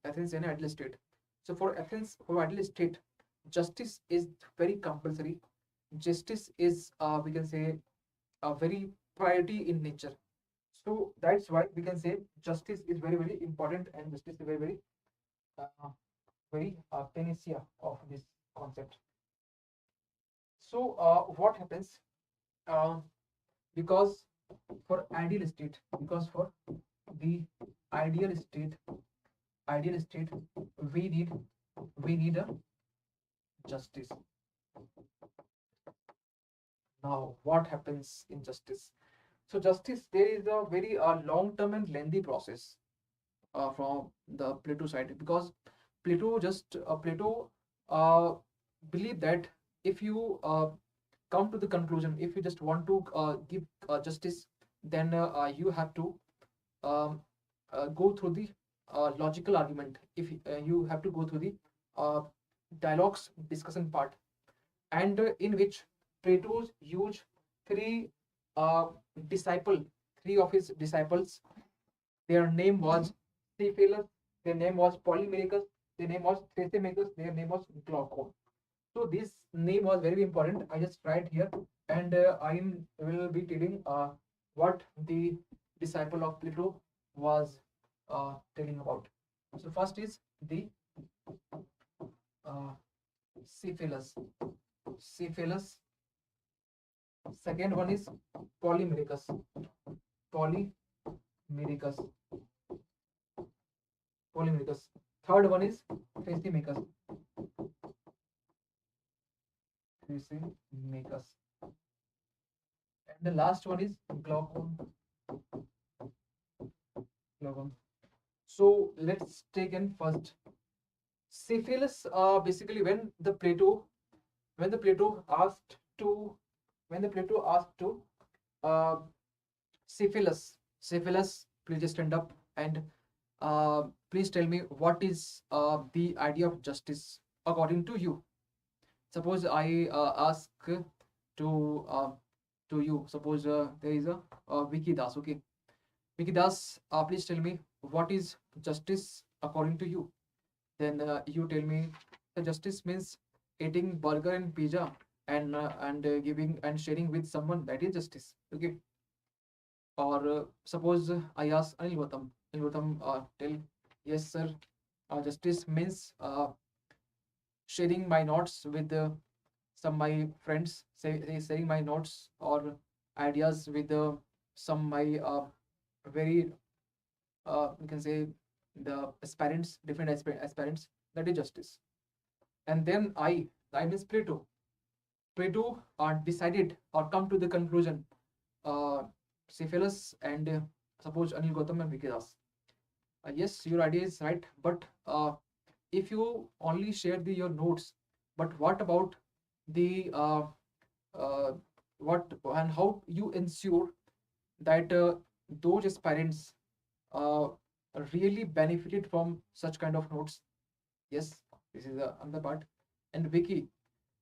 Athens an ideal state. So for Athens, for ideal state, justice is very compulsory. Justice is we can say a very priority in nature. So that's why we can say justice is very important, and justice is uh, very panacea of this concept. So what happens? Uh, because for ideal state, because for the ideal state, we need a justice. Now, what happens in justice? So justice, there is a very long-term and lengthy process from the Plato side, because Plato uh, believe that if you come to the conclusion, if you just want to give justice, then you have to um, go through the logical argument. If you have to go through the uh, dialogues discussion part, and in which Plato's used three uh, disciple, three of his disciples. Their name was Cephalus, their name was Polymericus, their name was Thrasymachus, their name was Glaucon. So this name was very important. I just write here, and I will be telling what the disciple of Plato was telling about. So first is the uh, Cephalus. Cephalus. Second one is Polymericus. Polymericus. Polymericus. Third one is Thrasymachus. Thrasymachus. And the last one is Glaucon. Glaucon. So let's take in first Cephalus. Basically, when when the Plato asked to uh, Cephalus, please just stand up and please tell me what is the idea of justice according to you. Suppose I ask to you. Suppose there is a Vicky Das. Okay, Vicky Das, please tell me what is justice according to you. Then you tell me the justice means eating burger and pizza and giving and sharing with someone, that is justice. Okay. Or suppose I ask Anil Gautam. Anil Gautam, tell, yes sir, justice means sharing my notes with some my friends, sharing my notes or ideas with some my very you can say the aspirants, different aspirants, that is justice. And then I means Plato. Plato decided or come to the conclusion, uh, Cephalus and suppose Anil Gautam and Vikas. Yes, your idea is right, but if you only share your notes, but what about the uh, what and how you ensure that those aspirants uh, really benefited from such kind of notes? Yes, this is another part. And Vicky,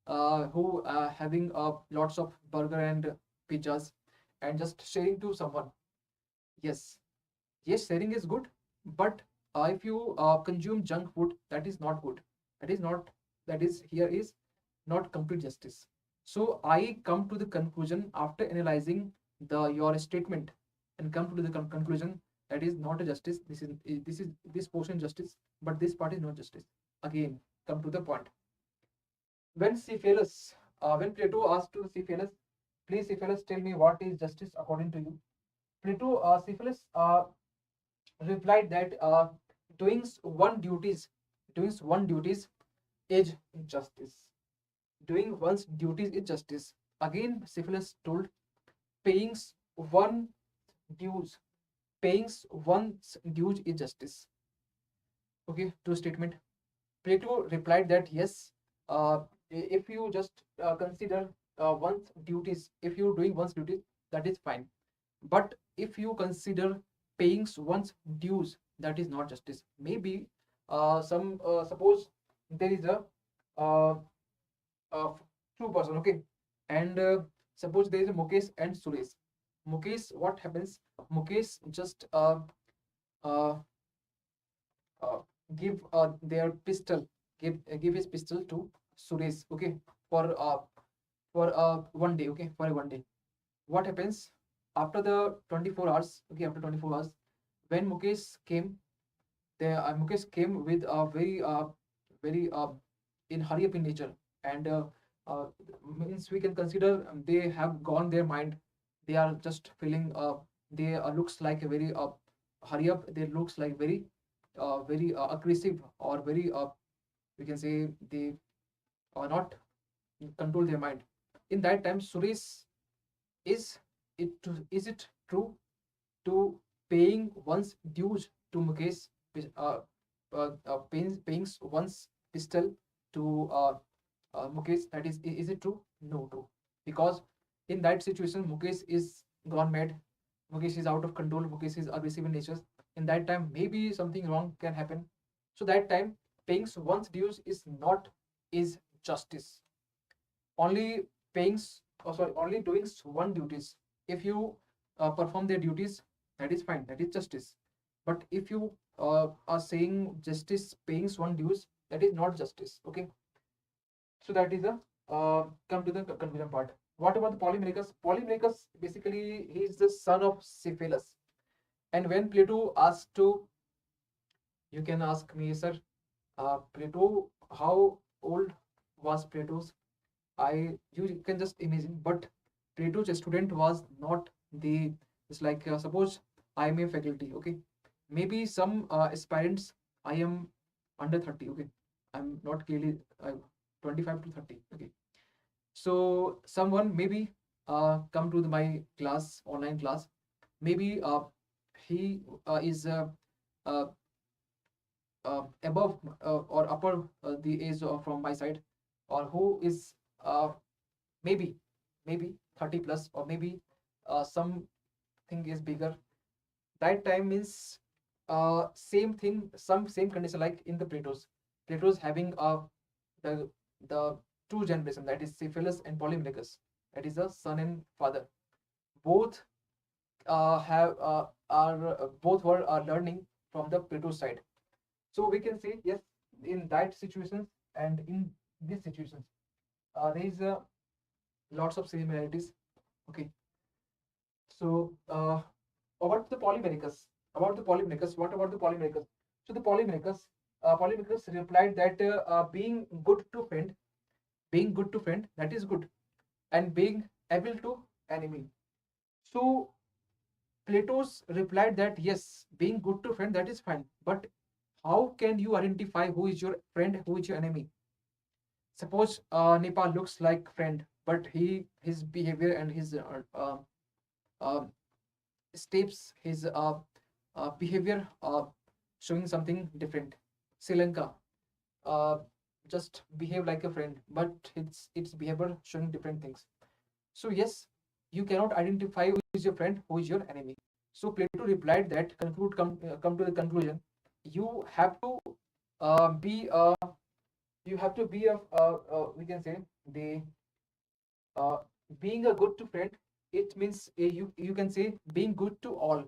who having lots of burger and pizzas and just sharing to someone. Yes, yes, sharing is good, but if you consume junk food, that is not good. That is not, that is here is not complete justice. So I come to the conclusion after analyzing your statement and come to the conclusion that is not a justice. This portion justice, but this part is not justice. Again, come to the point. When Cephalus, when Plato asked to Cephalus, please Cephalus, tell me what is justice according to you. Plato, Cephalus replied that doing one duties is justice. Doing one's duties is justice. Again, Cephalus told, paying one dues, paying one's dues is justice. Okay, two statement. Plato replied that yes, if you just consider one's duties, if you're doing one's duties, that is fine. But if you consider paying one's dues, that is not justice. Maybe some suppose there is a uh, two person, okay, and suppose there is a Mukesh and Suresh. Mukesh, what happens? Mukesh just uh, uh, give their pistol, give his pistol to Suresh, okay, for one day, okay, for one day. What happens after the 24 hours? Okay, after 24 hours, when Mukesh came, Mukesh came with a very in hurry up in nature, and uh, means we can consider they have gone their mind. They are just feeling they looks like a very hurry up. They looks like very aggressive, or very we can say they are not control their mind. In that time, Suresh, is is it true to paying one's dues to Mukesh, paying one's pistol to Mukesh? That is it true? No, true. Because in that situation, Mukesh is gone mad. Mukesh is out of control. Mukesh is aggressive in nature. In that time, maybe something wrong can happen. So that time, paying one's dues is not is justice. Only paying, oh sorry, only doing one duties. If you perform their duties, that is fine. That is justice. But if you are saying justice paying one dues, that is not justice. Okay. So that is a come to the conclusion part. What about the Polymericus? Polymericus, basically he is the son of Cephalus. And when Plato asked to, you can ask me, sir, Plato, how old was Plato's? You can just imagine, but Plato's student was not the, it's like suppose I am a faculty, okay, maybe some aspirants, I am under 30, okay, I'm not clearly 25 to 30, okay. So someone maybe come to my class, online class, maybe he is uh, above or upper the age from my side, or who is maybe 30 plus, or maybe something is bigger. That time means same thing, some same condition like in the Plato's having the the two generation, that is Cephalus and Polymericus, that is the son and father. Both have are both were learning from the Plato side. So we can say yes, in that situations and in these situations there is lots of similarities. Okay, so about the Polymericus, what about the Polymericus? So the Polymericus replied that being good to friend, that is good, and being able to enemy. So Plato's replied that yes, being good to friend, that is fine, but how can you identify who is your friend, who is your enemy? Suppose Nepal looks like friend, but his behavior and his uh, steps, his behavior showing something different. Sri Lanka uh, just behave like a friend, but its behavior showing different things. So yes, you cannot identify who is your friend, who is your enemy. So Plato replied that come to the conclusion. You have to be we can say the uh, being a good to friend. It means you can say being good to all,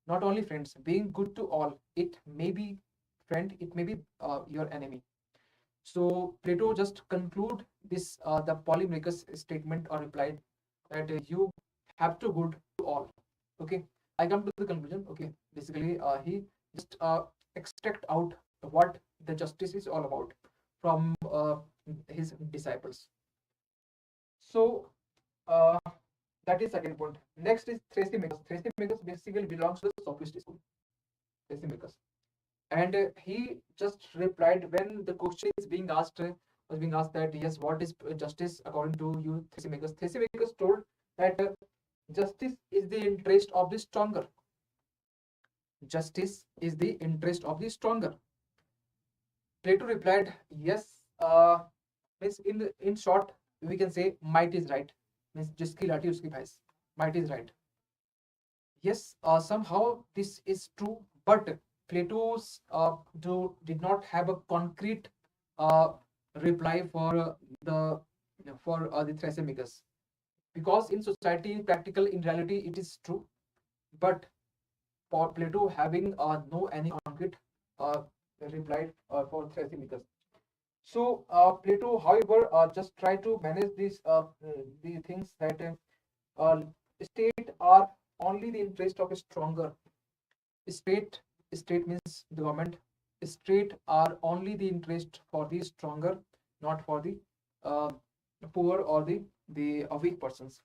not only friends. Being good to all. It may be friend. It may be your enemy. So Plato just conclude this the Polymericus statement or replied that you have to good to all. Okay, I come to the conclusion. Okay, basically he just extract out what the justice is all about from his disciples. So uh, that is second point. Next is Thrasymachus. Thrasymachus basically belongs to the sophist school. Thrasymachus. And he just replied when the question is being asked was being asked that yes, what is justice according to you, Thrasymachus? Thrasymachus told that justice is the interest of the stronger. Justice is the interest of the stronger. Plato replied yes. Means in short we can say might is right. Means जिसकी लाठी उसकी भैंस. Might is right. Yes, somehow this is true, but Plato's did not have a concrete uh, reply for the Thrasymachus, because in society, in practical, in reality, it is true, but for Plato having no any concrete uh, reply for Thrasymachus. So Plato, however, just try to manage the things that uh, state are only the interest of a stronger. State state means the government. State are only the interest for the stronger, not for the uh, poor or the weak persons.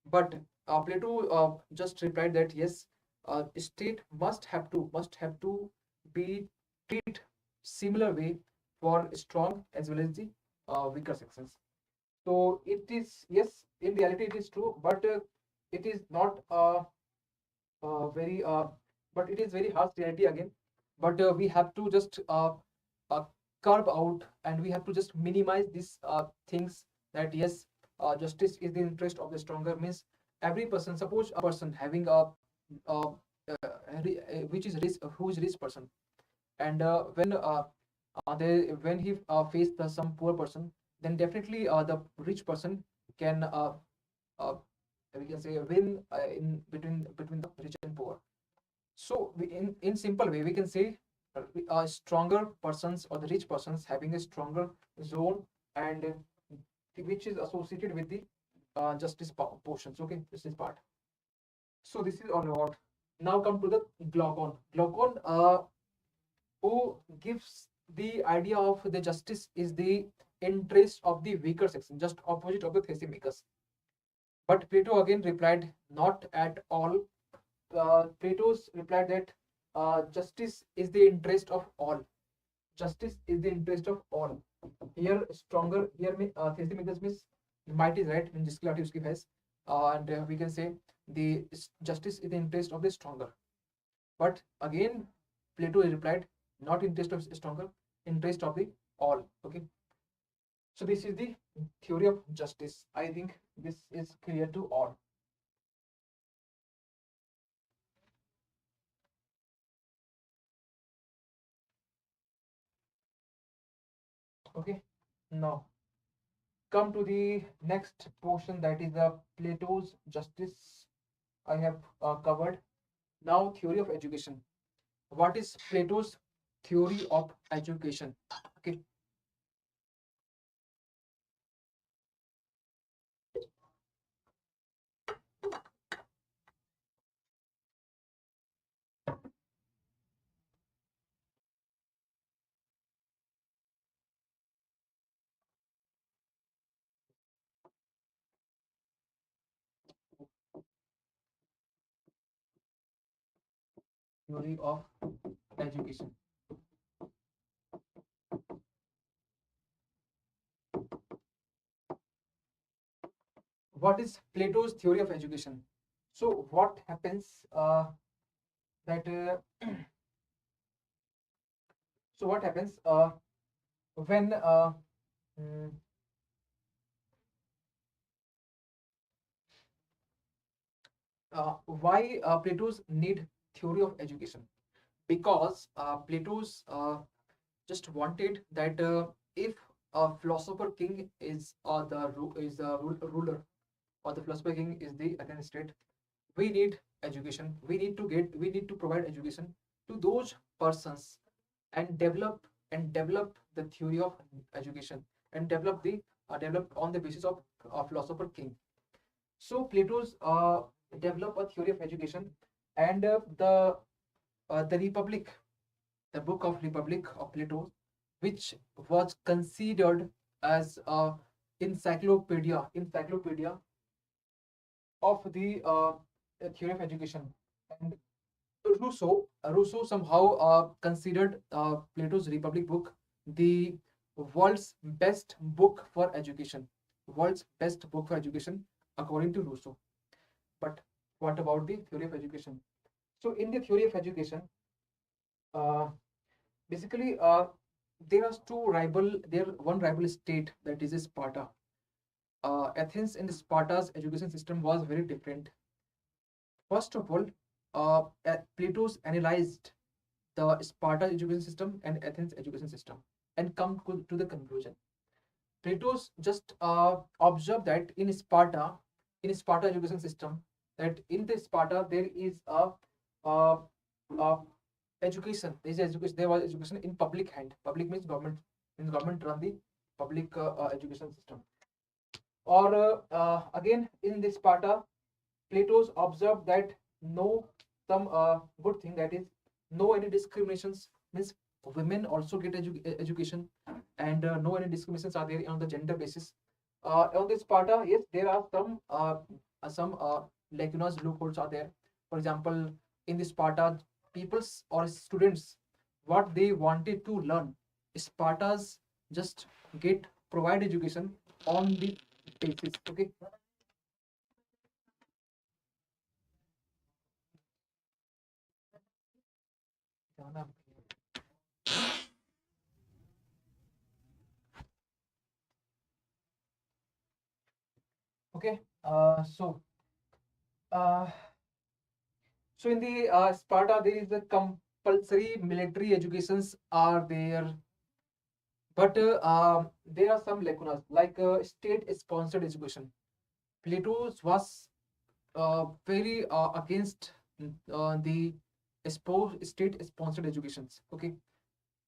But Plato just replied that yes, state must have to be treat similar way for strong as well as the weaker sections. So it is yes, in reality it is true, but it is not very but it is very harsh reality again. But we have to just uh, curb out, and we have to just minimize these things, that yes, justice is the interest of the stronger. Means every person, suppose a person having uh, which is rich, who is rich person, and when he face some poor person, then definitely the rich person can uh, we can say win in between the rich and poor. So in simple way we can say stronger persons or the rich persons having a stronger zone, and which is associated with the justice portions. Okay, justice part. So this is all about. Now come to the Glaucon. Glaucon who gives the idea of the justice is the interest of the weaker section, just opposite of the Thrasymachus. But Plato again replied not at all. Plato's replied that justice is the interest of all. Justice is the interest of all. Here stronger, here Thrasymachus means might is right, means जिसकी लाठी उसकी भैंस, and we can say the justice is the interest of the stronger. But again Plato replied not interest of stronger, interest of the all. Okay. So this is the theory of justice. I think this is clear to all. Okay, now come to the next portion, that is the Plato's justice. I have covered. Now theory of education. What is Plato's theory of education? Okay. Theory of education. What is Plato's theory of education? So what happens that so what happens when mm, why Plato's need theory of education? Because Plato's just wanted that if a philosopher king is ruler, or the philosopher king is the Athenian state, we need education. We need to provide education to those persons, and develop the theory of education, and develop on the basis of a philosopher king. So Plato's develop a theory of education, and the Republic, the book of Republic of Plato, which was considered as a encyclopedia of the theory of education. And Rousseau somehow considered Plato's Republic book the world's best book for education. World's best book for education, according to Rousseau. But what about the theory of education? So, in the theory of education, uh, basically, there are one rival state, that is Sparta. Athens and Sparta's education system was very different. First of all, Plato's analyzed the Sparta education system and Athens education system, and come to the conclusion. Plato's just observed that in Sparta education system, that in the Sparta there is uh, uh, education. There was education in public hand. Public means government. Means government run the public education system. Or again, in this Sparta, Plato's observed that no some good thing, that is no any discriminations, means women also get education, and no any discriminations are there on the gender basis. On this Sparta, yes, there are some like loopholes are there. For example, in this Sparta, people's or students, what they wanted to learn, Spartas just get provide education on the basis. Okay. Okay. Uh, so in the Sparta, there is a compulsory military educations are there, but there are some lacunas, like state-sponsored education. Plato was very against the state-sponsored educations. Okay,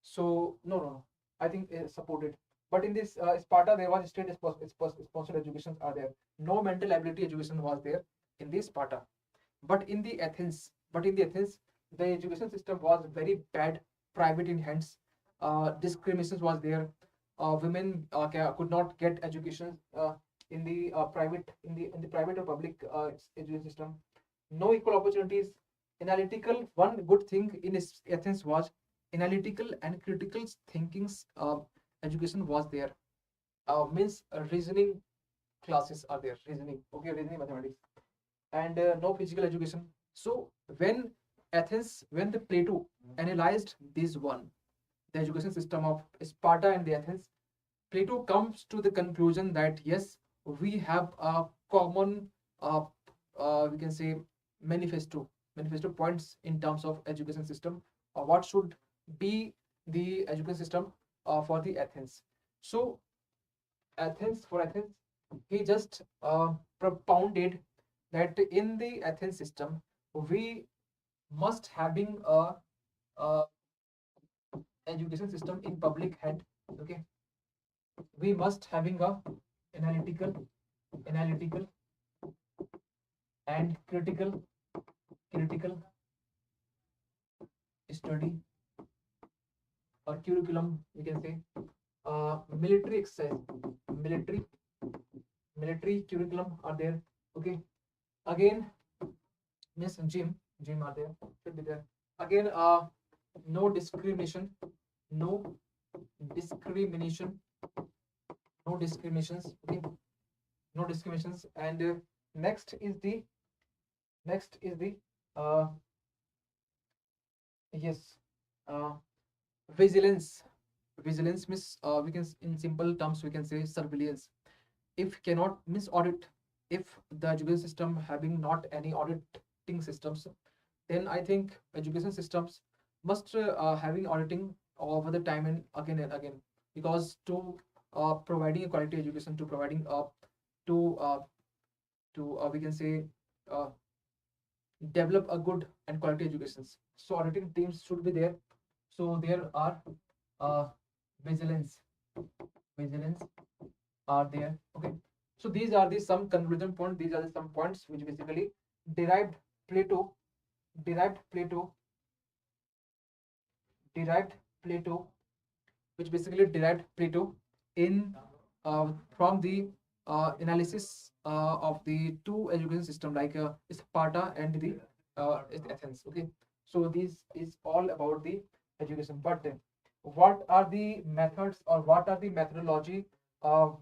so no, I think supported. But in this Sparta, there was sponsored educations are there. No mental ability education was there in this Sparta. But in the Athens, the education system was very bad, private in hands. Discriminations was there. Women could not get education in the private or public education system. No equal opportunities. Analytical. One good thing in Athens was analytical and critical thinking education was there. Means reasoning classes are there. Reasoning mathematics, and no physical education. So when the Plato analyzed this one, the education system of Sparta and the Athens, Plato comes to the conclusion that yes, we have a common, we can say, manifesto points in terms of education system, or what should be the education system for the Athens. So for Athens, he just propounded that in the Athens system we must having a education system in public head. Okay, we must having a analytical and critical study or curriculum, we can say, military exercise, military military curriculum are there. Okay, again, miss gym are there, should be there. Again, no discrimination, no discrimination, no discriminations. Okay, no discriminations. And next is the uh, yes, uh, vigilance means, we can, in simple terms we can say, surveillance. If cannot miss audit, if the education system having not any auditing systems, then I think education systems must having auditing over the time and again, because to providing a quality education, to providing to uh, we can say, uh, develop a good and quality educations, so auditing teams should be there. So there are uh, vigilance vigilance are there. Okay, so these are the some conclusion point, these are the some points which basically derived plato derived plato derived plato which basically derived Plato in from the analysis of the two education system, like Sparta and the Athens. Okay, so this is all about the education. But what are the methods, or what are the methodology of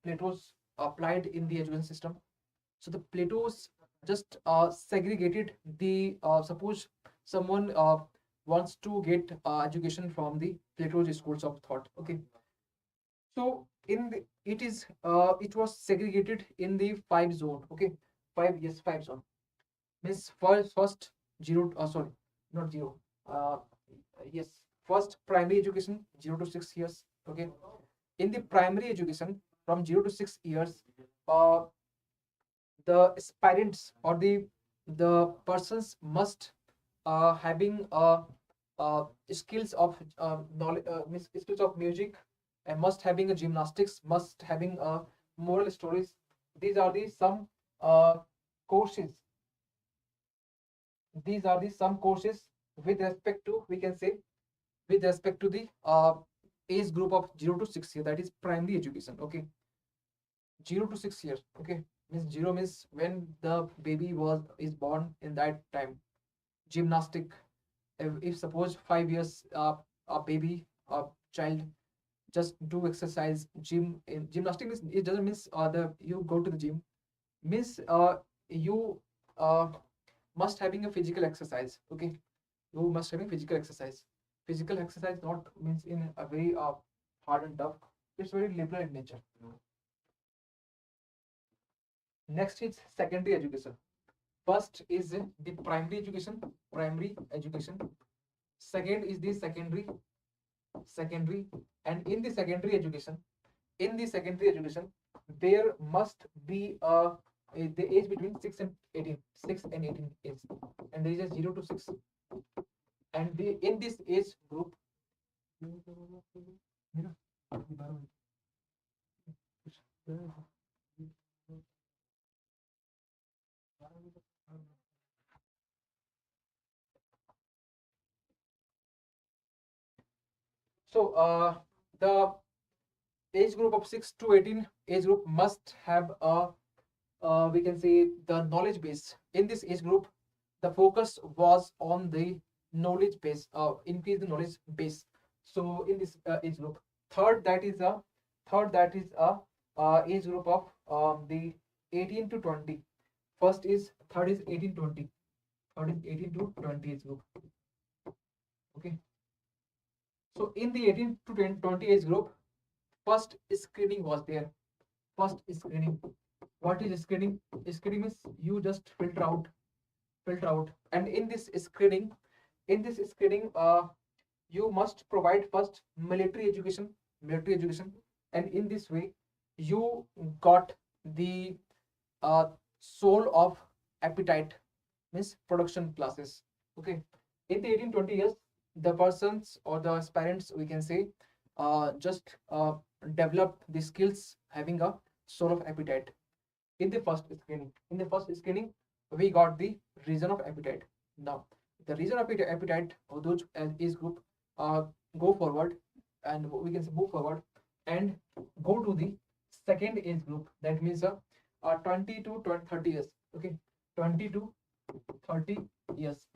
Plato's applied in the education system? So the Plato's just segregated the, suppose someone wants to get education from the Plato's schools of thought. Okay, so in the, it was segregated in the 5 zone. Okay, five zone means first zero, sorry, not zero, uh, yes, first primary education 0 to 6 years. Okay, in the primary education from 0 to 6 years, uh, the aspirants or the persons must having skills of knowledge, skills of music, and must having a gymnastics, must having a moral stories. These are the some courses, these are the some courses with respect to, we can say, with respect to the age group of 0 to 6 years, that is primary education. Okay, 0 to 6 years. Okay, means 0 means when the baby is born, in that time. Gymnastic, if suppose 5 years, a baby, a child just do exercise, gymnastic means, it doesn't means the you go to the gym, means you must having a physical exercise. Okay, you must having physical exercise, not means in a very hard and tough, it's very liberal in nature. Next is secondary education. First is the primary education. Second is the secondary, and in the secondary education, there must be the age between 6 and 18 is, and there is a 0 to 6, and in this age group, so the age group of 6 to 18 age group must have a, we can say, the knowledge base. In this age group, the focus was on the knowledge base, increase the knowledge base. So in this age group, third that is a age group of the 18 to 20. Third is 18 20. Third is 18 to 20 age group. Okay, so in the 18 to 20 age group, first screening was there. First screening. What is screening? Screening means you just filter out, and in this screening, you must provide first military education, and in this way, you got the soul of appetite, means production classes. Okay, in the 1820 years, the persons or the aspirants, we can say, just developed the skills having a soul of appetite. In the first screening, we got the reason of appetite. Now, the reason of appetite, or those age group go forward, and we can say move forward and go to the second age group. That means 20 to 30 years. Okay, 20 to 30 years,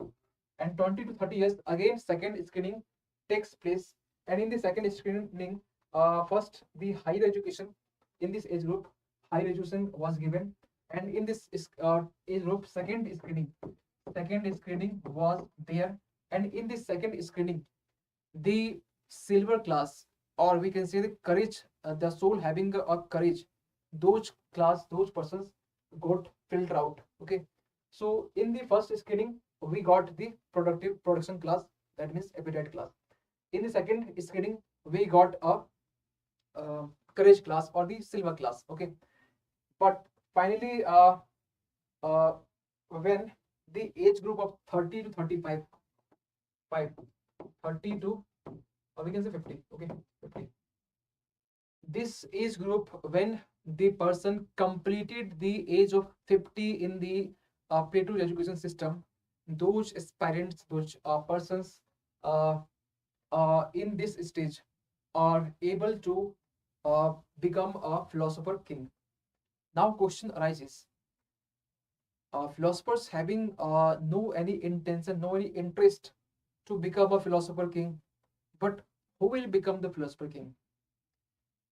and 20 to 30 years again second screening takes place. And in the second screening, first the higher education. In this age group, higher education was given, and in this age group, second screening was there. And in this second screening, the silver class, or we can say the courage, the soul having a courage, those persons got filtered out. Okay, so in the first screening, we got the production class, that means appetite class. In the second screening, we got a courage class, or the silver class. Okay, but finally, when the age group of 30 to 35, 30 to, or we can say 50. Okay, 50. This age group, when the person completed the age of 50 in the Plato education system, those aspirants, those persons in this stage are able to become a philosopher king. Now question arises, philosophers having no any intention, no any interest to become a philosopher king, but who will become the philosopher king?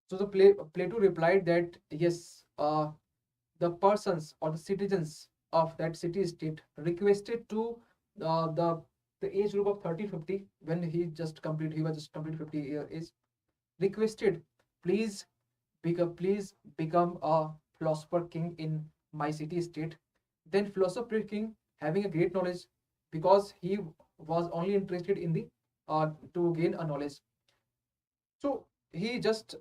So the Plato replied that yes, the persons or the citizens of that city state requested to the age group of 30 50, when he was just complete 50 year age, requested, please become a philosopher king in my city state. Then philosopher king, having a great knowledge, because he was only interested in the to gain a knowledge, so he just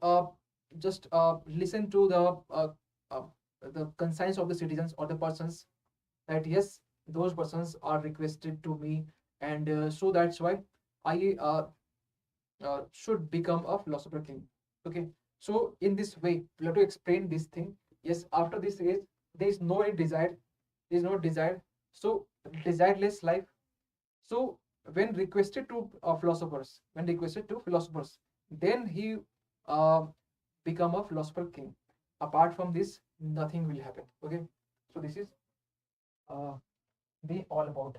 listen to uh, the conscience of the citizens or the persons, that yes, those persons are requested to me, and so that's why I should become a philosopher king. Okay, so in this way, Plato explained this thing. Yes, after this age, there is no any desire, there is no desire, so desireless life. So when requested to philosophers, then he uh, become a philosopher king. Apart from this, nothing will happen. Okay, so this is uh, the all about.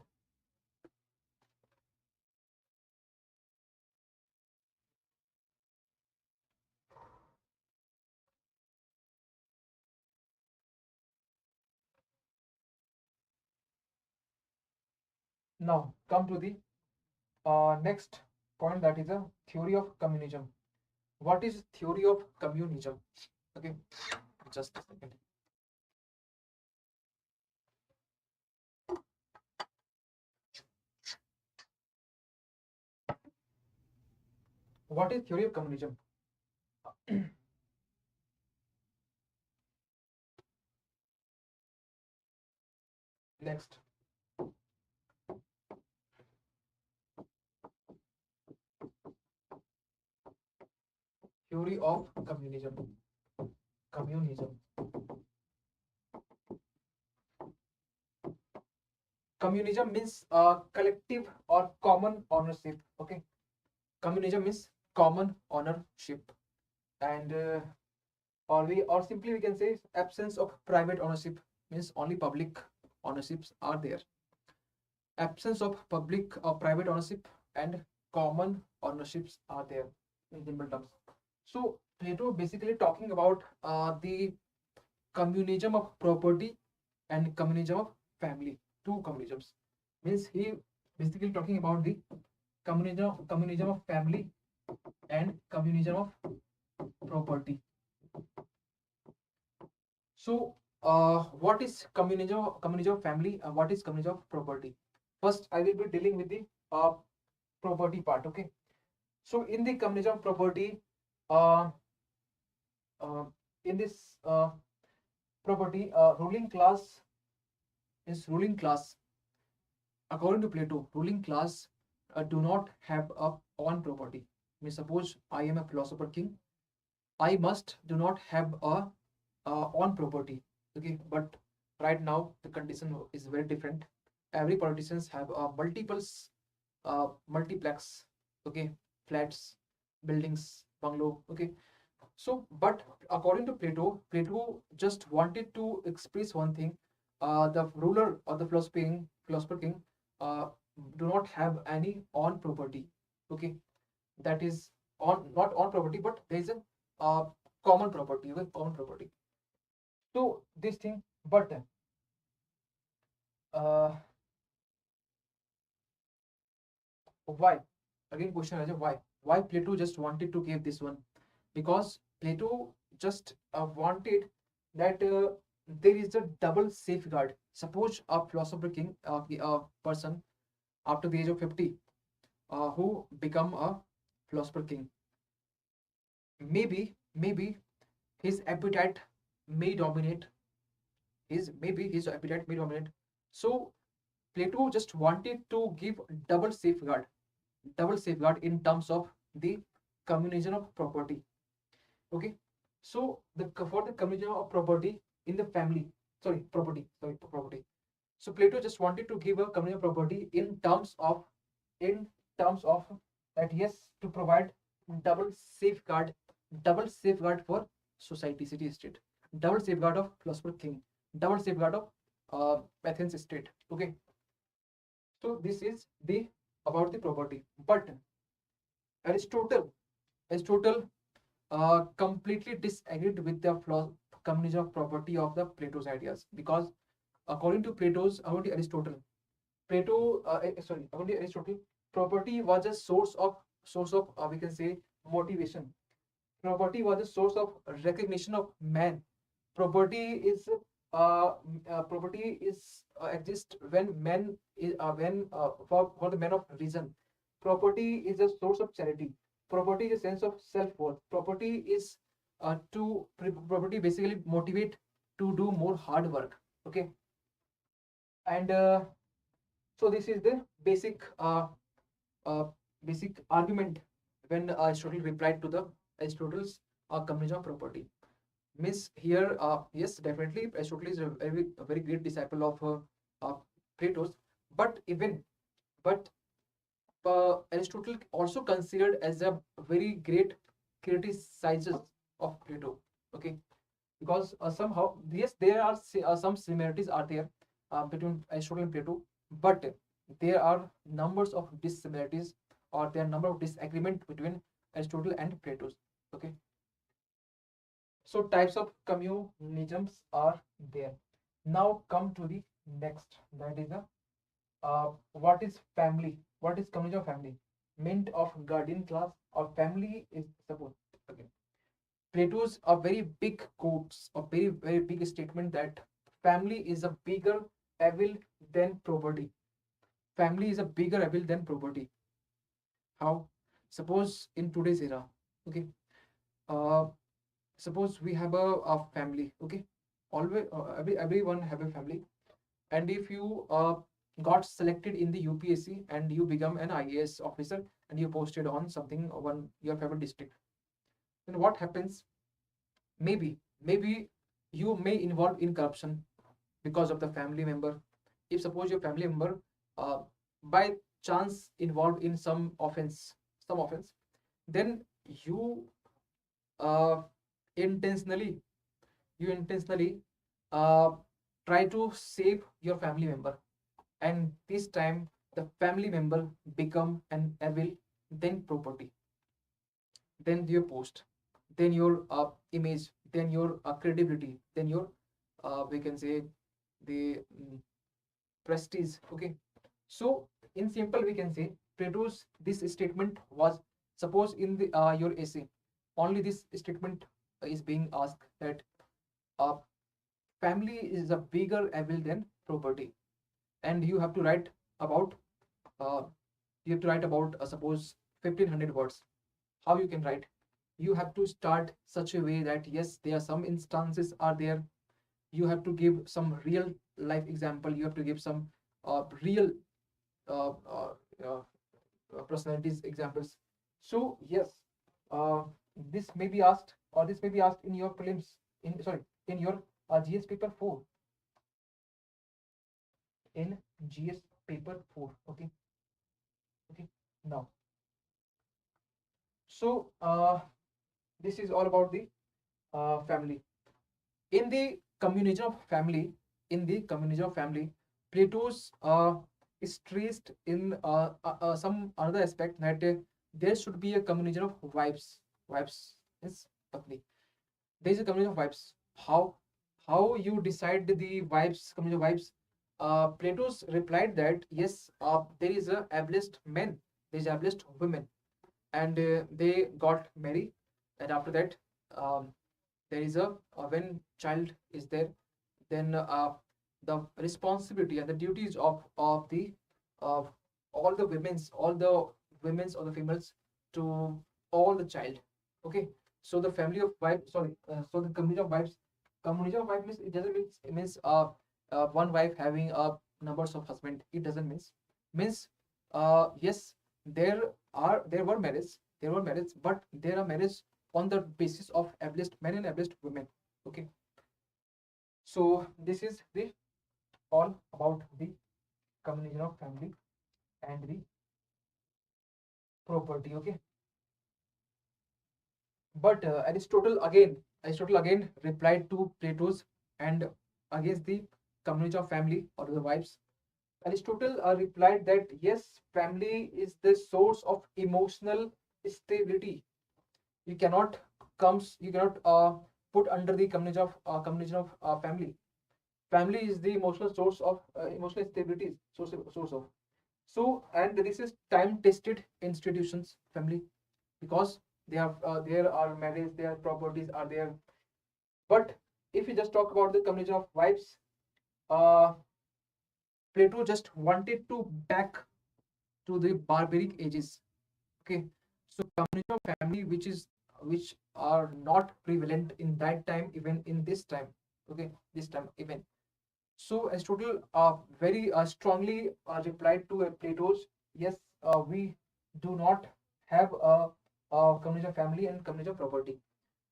Now come to the next point, that is a theory of communism. What is theory of communism? Okay, just a second. What is theory of communism? Next, theory of communism. Communism. Communism means collective or common ownership. Okay, communism means common ownership, and or simply we can say absence of private ownership, means only public ownerships are there. Absence of public or private ownership and common ownerships are there in simple terms. So Plato basically talking about the communism of property and communism of family. Two communisms, means he basically talking about the communism of family and communism of property. So what is communism of family and what is communism of property? First I will be dealing with the property part. Okay, so in the communism of property, uh, uh, in this property, ruling class. According to Plato, ruling class do not have a own property. I mean, suppose I am a philosopher king, I must do not have a own property. Okay, but right now the condition is very different. Every politicians have multiples, multiplex. Okay, flats, buildings, bungalow. Okay, so but according to Plato just wanted to express one thing. The ruler or the philosopher king uh, do not have any own property. Okay, that is on not on property, but there is a uh, common property. Okay, common property. So this thing, but uh, why? Again, question is why? Why Plato just wanted to give this one? Because Plato just wanted that there is a double safeguard. Suppose a philosopher king, a person after the age of 50, who become a philosopher king, maybe his appetite may dominate. His appetite may dominate. So Plato just wanted to give double safeguard in terms of the communism of property. Okay, so the for the communism of property in the family, property. So Plato just wanted to give a communism of property in terms of that he has to provide double safeguard, double safeguard for society, city, state, double safeguard of philosopher king, double safeguard of Athens state. Okay, so this is the about the property. But Aristotle, Aristotle completely disagreed with the communism of property of the Plato's ideas, because according to Aristotle, according to Aristotle, property was a source of we can say motivation. Property was a source of recognition of man. Property is property is exist when men is for the men of reason. Property is a source of charity. Property is a sense of self-worth. Property is property basically motivate to do more hard work. Okay, and so this is the uh, basic argument when Aristotle replied to the Aristotle's communism of property. Means here, yes, definitely Aristotle is a very great disciple of Plato's, but but Aristotle also considered as a very great criticizer of Plato. Okay, because somehow yes, there are some similarities are there between Aristotle and Plato, but there are numbers of dissimilarities, or there are number of disagreement between Aristotle and Plato's. Okay, so types of communisms are there. Now come to the next, that is the what is family? What is communism of family? Meant of guardian class or family is suppose. Okay, Plato's a very big quotes, a very big statement that family is a bigger evil than property. Family is a bigger evil than property. How? Suppose in today's era, okay, uh, suppose we have a family, okay, always everyone have a family, and if you got selected in the UPSC and you become an IAS officer and you posted on something one your favorite district, then what happens? Maybe you may involve in corruption because of the family member. If suppose your family member uh, by chance involved in some offense, then uh, intentionally you intentionally uh, try to save your family member, and this time the family member become an evil, then property, then your post, then your image, then your credibility, then your we can say the prestige. Okay, so in simple we can say Plato's this statement was, suppose in the your essay, only this statement is being asked that uh, family is a bigger evil than property, and you have to write about uh, suppose 1500 words. How you can write? You have to start such a way that yes, there are some instances are there. You have to give some real life example. You have to give some real uh, uh, uh, personalities examples. So yes, uh, this may be asked, or this may be asked in your prelims, in your GS paper 4, in GS paper 4. Okay, now, so this is all about the family. In the communism of family, Plato's is traced in some other aspect that there should be a communism of wives. Wives is patni. There is a communism of wives. How you decide the wives, communism of wives? Plato's replied that yes, there is a ableist men, there is ableist women, and they got married, and after that, um, there is a when child is there, then the responsibility and the duties of the of all the women's or the females to all the child. Okay, so the family of wife, so the community of wife means, it doesn't mean, it means one wife having numbers of husband. It doesn't means yes, there were marriages, but there are marriages on the basis of ableist men and ableist women. Okay, so this is the all about the communism of family and the property. Okay, but Aristotle again replied to Plato's and against the communism of family or the wives. Aristotle replied that yes, family is the source of emotional stability. You cannot put under the communism of family. Family is the emotional source of emotional stability, source of. So, and this is time tested institutions, family, because there are marriage, their properties are there. But if you just talk about the communism of wives, uh, Plato just wanted to back to the barbaric ages. Okay, so communism of family, which are not prevalent in that time, even in this time. Okay, this time even. So Aristotle very strongly replied to Plato's, yes, we do not have a communism family and communism property.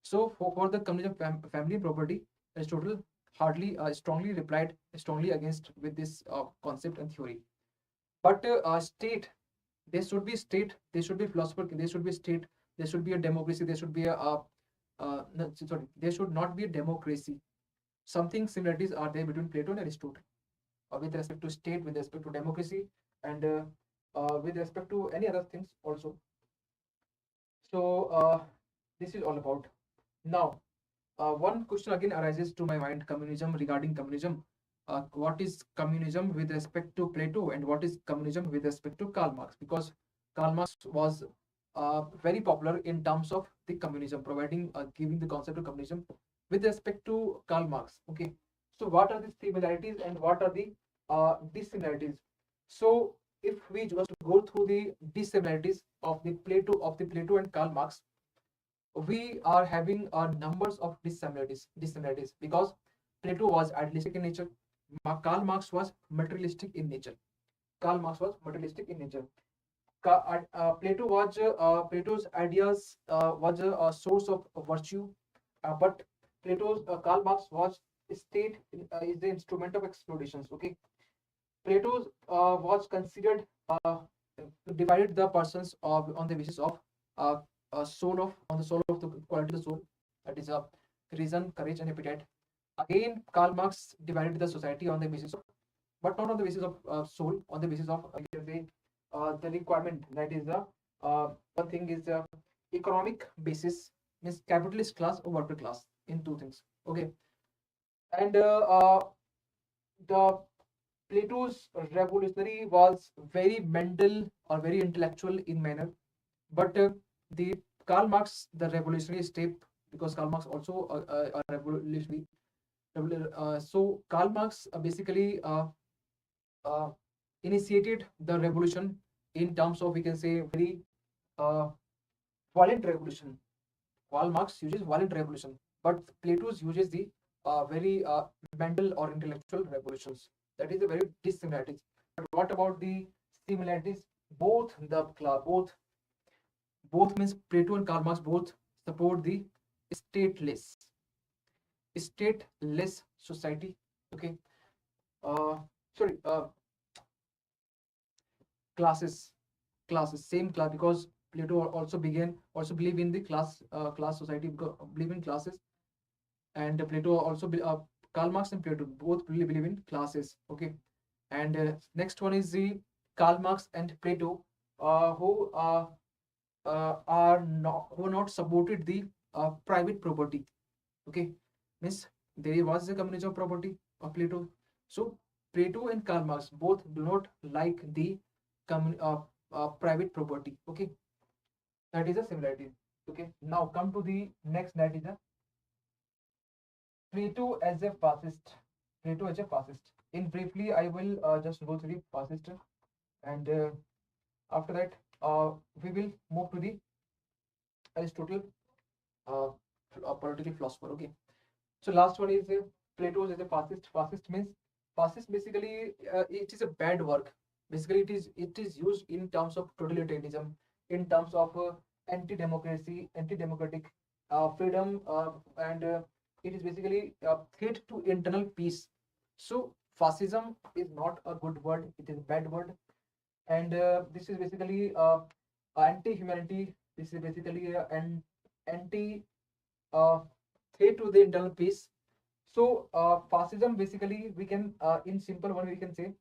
So for the communism family and property, Aristotle hardly strongly replied strongly against with this concept and theory. But state, there should be philosopher, there should be state, there should be a democracy, there should be a no, sorry, there should not be a democracy. Something similarities are there between Plato and Aristotle with respect to state, with respect to democracy, and with respect to any other things also. So this is all about. Now, one question again arises to my mind: communism, regarding communism. What is communism with respect to Plato, and what is communism with respect to Karl Marx? Because Karl Marx was very popular in terms of the communism, providing giving the concept of communism with respect to Karl Marx. Okay, so what are the similarities and what are the dissimilarities? So if we just go through the dissimilarities of the Plato and Karl Marx, we are having numbers of dissimilarities because Plato was idealistic in nature. Karl Marx was materialistic in nature. Plato's ideas was a source of virtue, but Plato's Karl Marx was state is the instrument of exploitations. Okay, Plato's was considered divided the persons on the basis of uh, on the soul of the quality of the soul, that is reason, courage, and appetite. Again, Karl Marx divided the society on the basis of, but not on the basis of soul, on the basis of the requirement. That is the one thing is the economic basis, means capitalist class or worker class, in two things. Okay, and the Plato's revolutionary was very mental or very intellectual in manner, but the Karl Marx, the revolutionary step, because Karl Marx also a revolutionary. So Karl Marx basically uh, initiated the revolution in terms of, we can say, very uh, violent revolution. Karl Marx uses violent revolution, but Plato uses the very mental or intellectual revolutions. That is a very dissimilarities. But what about the similarities? Both means Plato and Karl Marx both support the stateless stateless society. Okay. Uh, sorry. Classes, same class, because Plato also believe in the class society, believe in classes, and Plato also Karl Marx and Plato both really believe in classes. Okay. And next one is the Karl Marx and Plato, who are not supported the private property. Okay, means there was a communism of property of Plato. So Plato and Karl Marx both do not like the private property. Okay, that is a similarity. Okay, now come to the next, that is a Plato as a fascist. Plato as a fascist. In briefly, I will just go through the fascist, and after that, we will move to the Aristotle, uh, a political philosopher. Okay. So last one is Plato is a fascist. Fascist basically, it is a bad work. Basically, it is used in terms of totalitarianism, in terms of anti-democracy, anti-democratic freedom, and it is basically a threat to internal peace. So fascism is not a good word; it is a bad word, and this is basically anti-humanity. This is basically an anti uh, threat to the internal peace. So fascism basically, we can in simple one we can say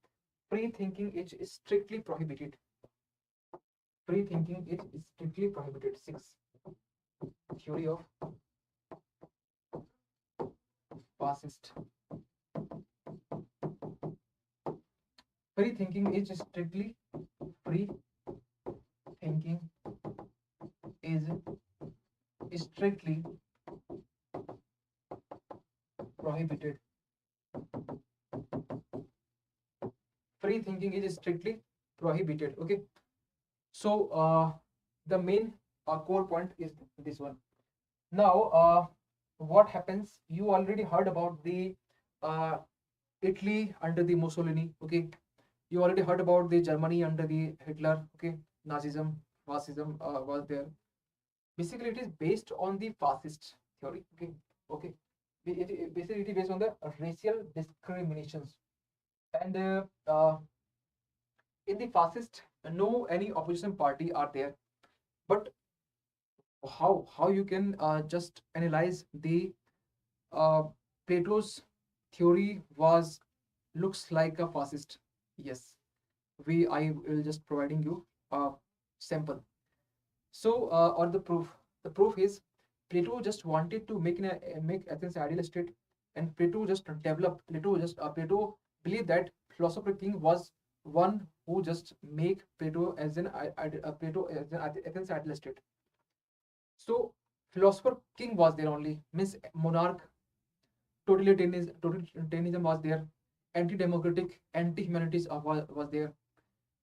free thinking is strictly prohibited. Free thinking is strictly prohibited. Six, theory of fascist. Free thinking is strictly free thinking is strictly prohibited. Free thinking is strictly prohibited. Okay. So the main core point is this one. Now, what happens? You already heard about the uh, Italy under the Mussolini. Okay, you already heard about the Germany under the Hitler. Okay, Nazism, fascism was there. Basically, it is based on the fascist theory. Okay, okay. Basically, it is based on the racial discriminations, and in the fascist, no any opposition party are there. But how you can just analyze the uh, Plato's theory was looks like a fascist. Yes, I will just providing you a sample. So or the proof. The proof is Plato just wanted to make Athens ideal state, and Plato just developed. Plato believed that philosopher king was one who just make Plato as Plato as an Athens ideal state. So philosopher king was there only, means monarch. Totalitarianism was there, anti-democratic, anti-humanities was there.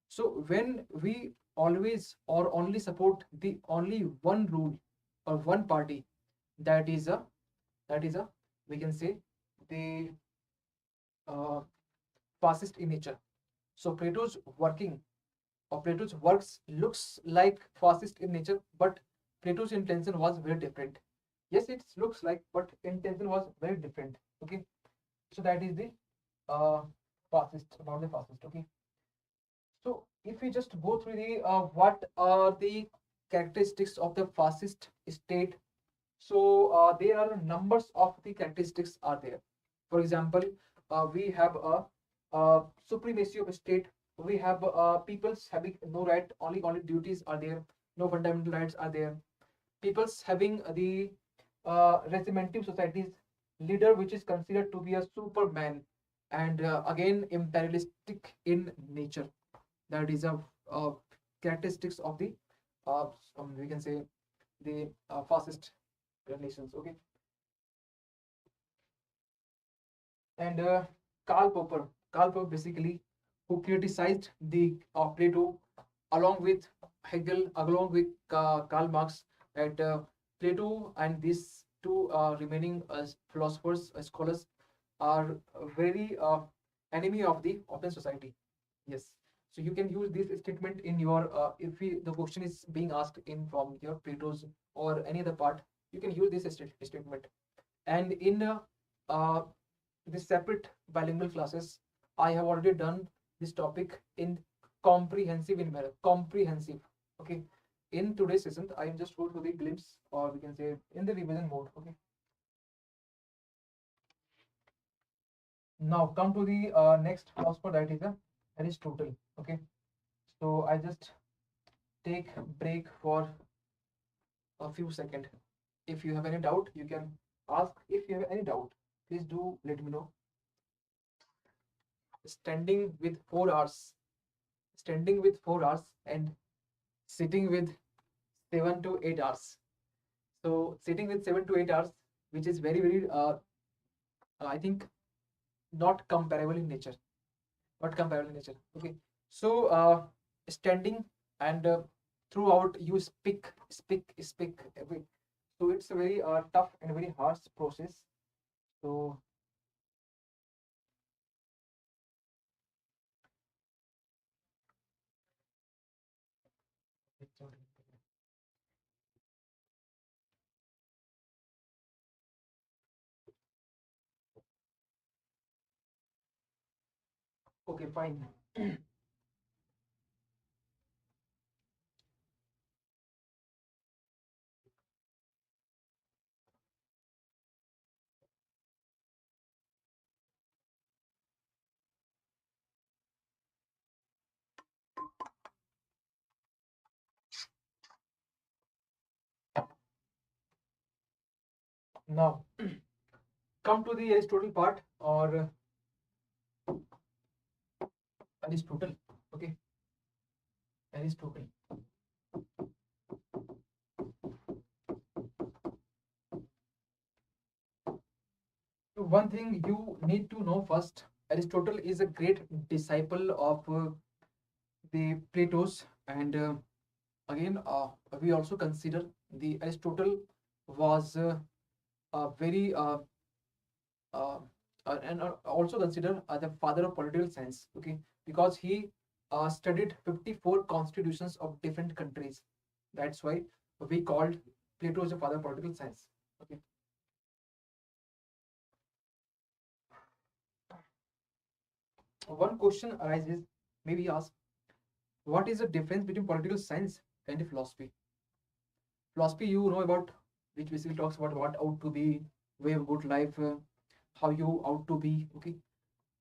So when we always or only support the only one rule or one party, that is a we can say the uh, fascist in nature. So Plato's works looks like fascist in nature, but Plato's intention was very different. Yes, it looks like, but intention was very different. Okay, so that is the uh, fascist, about the fascist. Okay, so if we just go through the what are the characteristics of the fascist state, so there are numbers of the characteristics are there. For example, we have a supremacy of state. We have peoples having no right, only duties are there. No fundamental rights are there. Peoples having the regimentive societies, leader which is considered to be a superman, and again imperialistic in nature. That is a characteristics of the we can say the fascist nations. Okay, and Karl Popper basically, who criticized the Plato along with Hegel, along with Karl Marx, that Plato and these two remaining philosophers, scholars, are very enemy of the open society. Yes. So you can use this statement in your the question is being asked in from your Plato's or any other part, you can use this statement. And in uh, the separate bilingual classes, I have already done this topic in comprehensive in manner. Comprehensive. Okay. In today's session, I am just going to the glimpse, or we can say in the revision mode. Okay. Now come to the next philosopher, that is Aristotle. Okay. So I just take break for a few seconds. If you have any doubt, you can ask. If you have any doubt, please do let me know. Standing with 4 hours, standing with 4 hours, and sitting with 7 to 8 hours. So sitting with 7 to 8 hours, which is very I think not comparable in nature. Not comparable in nature. Okay. So standing and throughout you speak. So it's a very tough and very harsh process. So okay, fine. Now come to the Aristotle part, or Aristotle. Okay, Aristotle. So one thing you need to know first, Aristotle is a great disciple of the Plato's, and again we also consider the Aristotle was a very uh, and also consider the father of political science. Okay, because he studied 54 constitutions of different countries. That's why we called Plato as the father of political science. Okay. One question arises, maybe ask, what is the difference between political science and philosophy? Philosophy, you know about, which basically talks about what ought to be, way of good life, how you ought to be. Okay,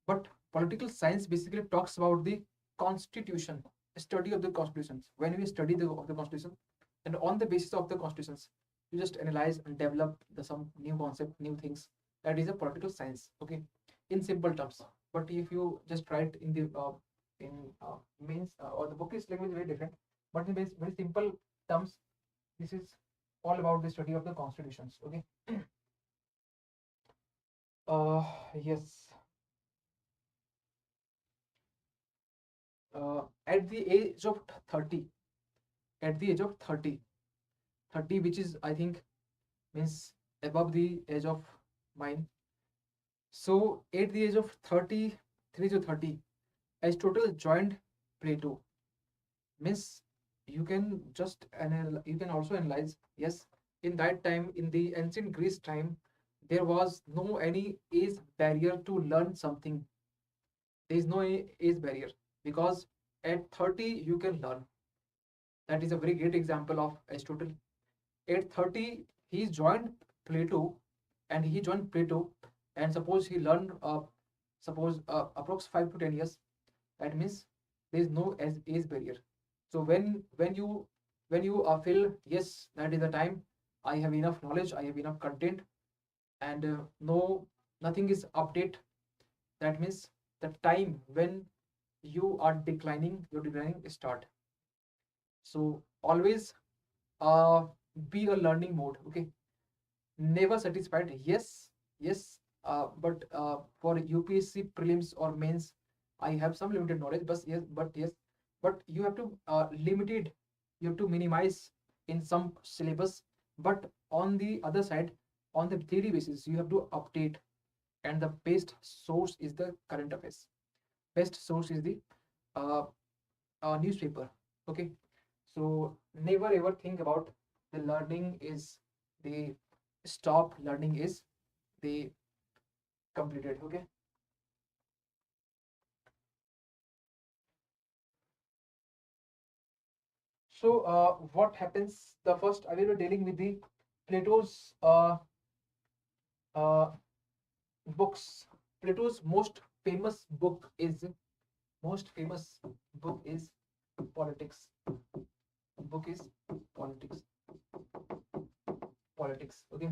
but political science basically talks about the constitution, study of the constitutions. When we study of the constitution, and on the basis of the constitutions, you just analyze and develop some new concept, new things. That is a political science. Okay, in simple terms. But if you just write in the means or the book is language very different. But in very simple terms, this is all about the study of the constitutions. Okay. Yes. At the age of 30, at the age of 30, which is I think means above the age of mine. So at the age of 33 to 30, Aristotle joined Plato. Means you can just you can also analyze, yes, in that time, in the ancient Greece time, there was no any age barrier to learn something. There is no age barrier, because at 30 you can learn. That is a very great example of Aristotle. At 30 he joined Plato, and suppose he learned suppose approx 5 to 10 years. That means there is no age barrier. So when you feel, yes, that is the time, I have enough knowledge, I have enough content, and no, nothing is update. That means the time when you are declining, your declining start. So always be a learning mode. Okay, never satisfied. Yes, but for UPSC prelims or mains, I have some limited knowledge. But you have to limited. You have to minimize in some syllabus. But on the other side, on the daily basis, you have to update. And the best source is the current affairs. Best source is the uh, newspaper. Okay, so never ever think about the learning is the stop, learning is the completed. Okay, so what happens, the first I will be dealing with the Plato's uh, books. Plato's most famous book is politics. Book is politics. Politics. Okay,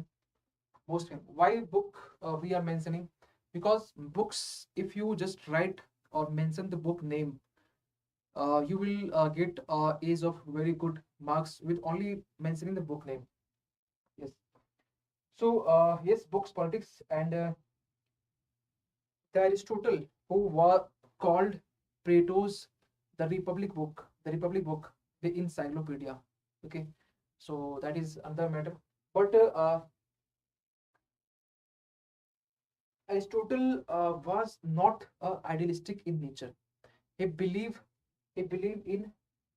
most famous. Why book we are mentioning? Because books, if you just write or mention the book name, you will get A's of very good marks with only mentioning the book name. Yes. So yes, books, politics, and the Aristotle, who was called Plato's the Republic book, the encyclopedia. Okay, so that is another matter. But Aristotle was not idealistic in nature. He believed in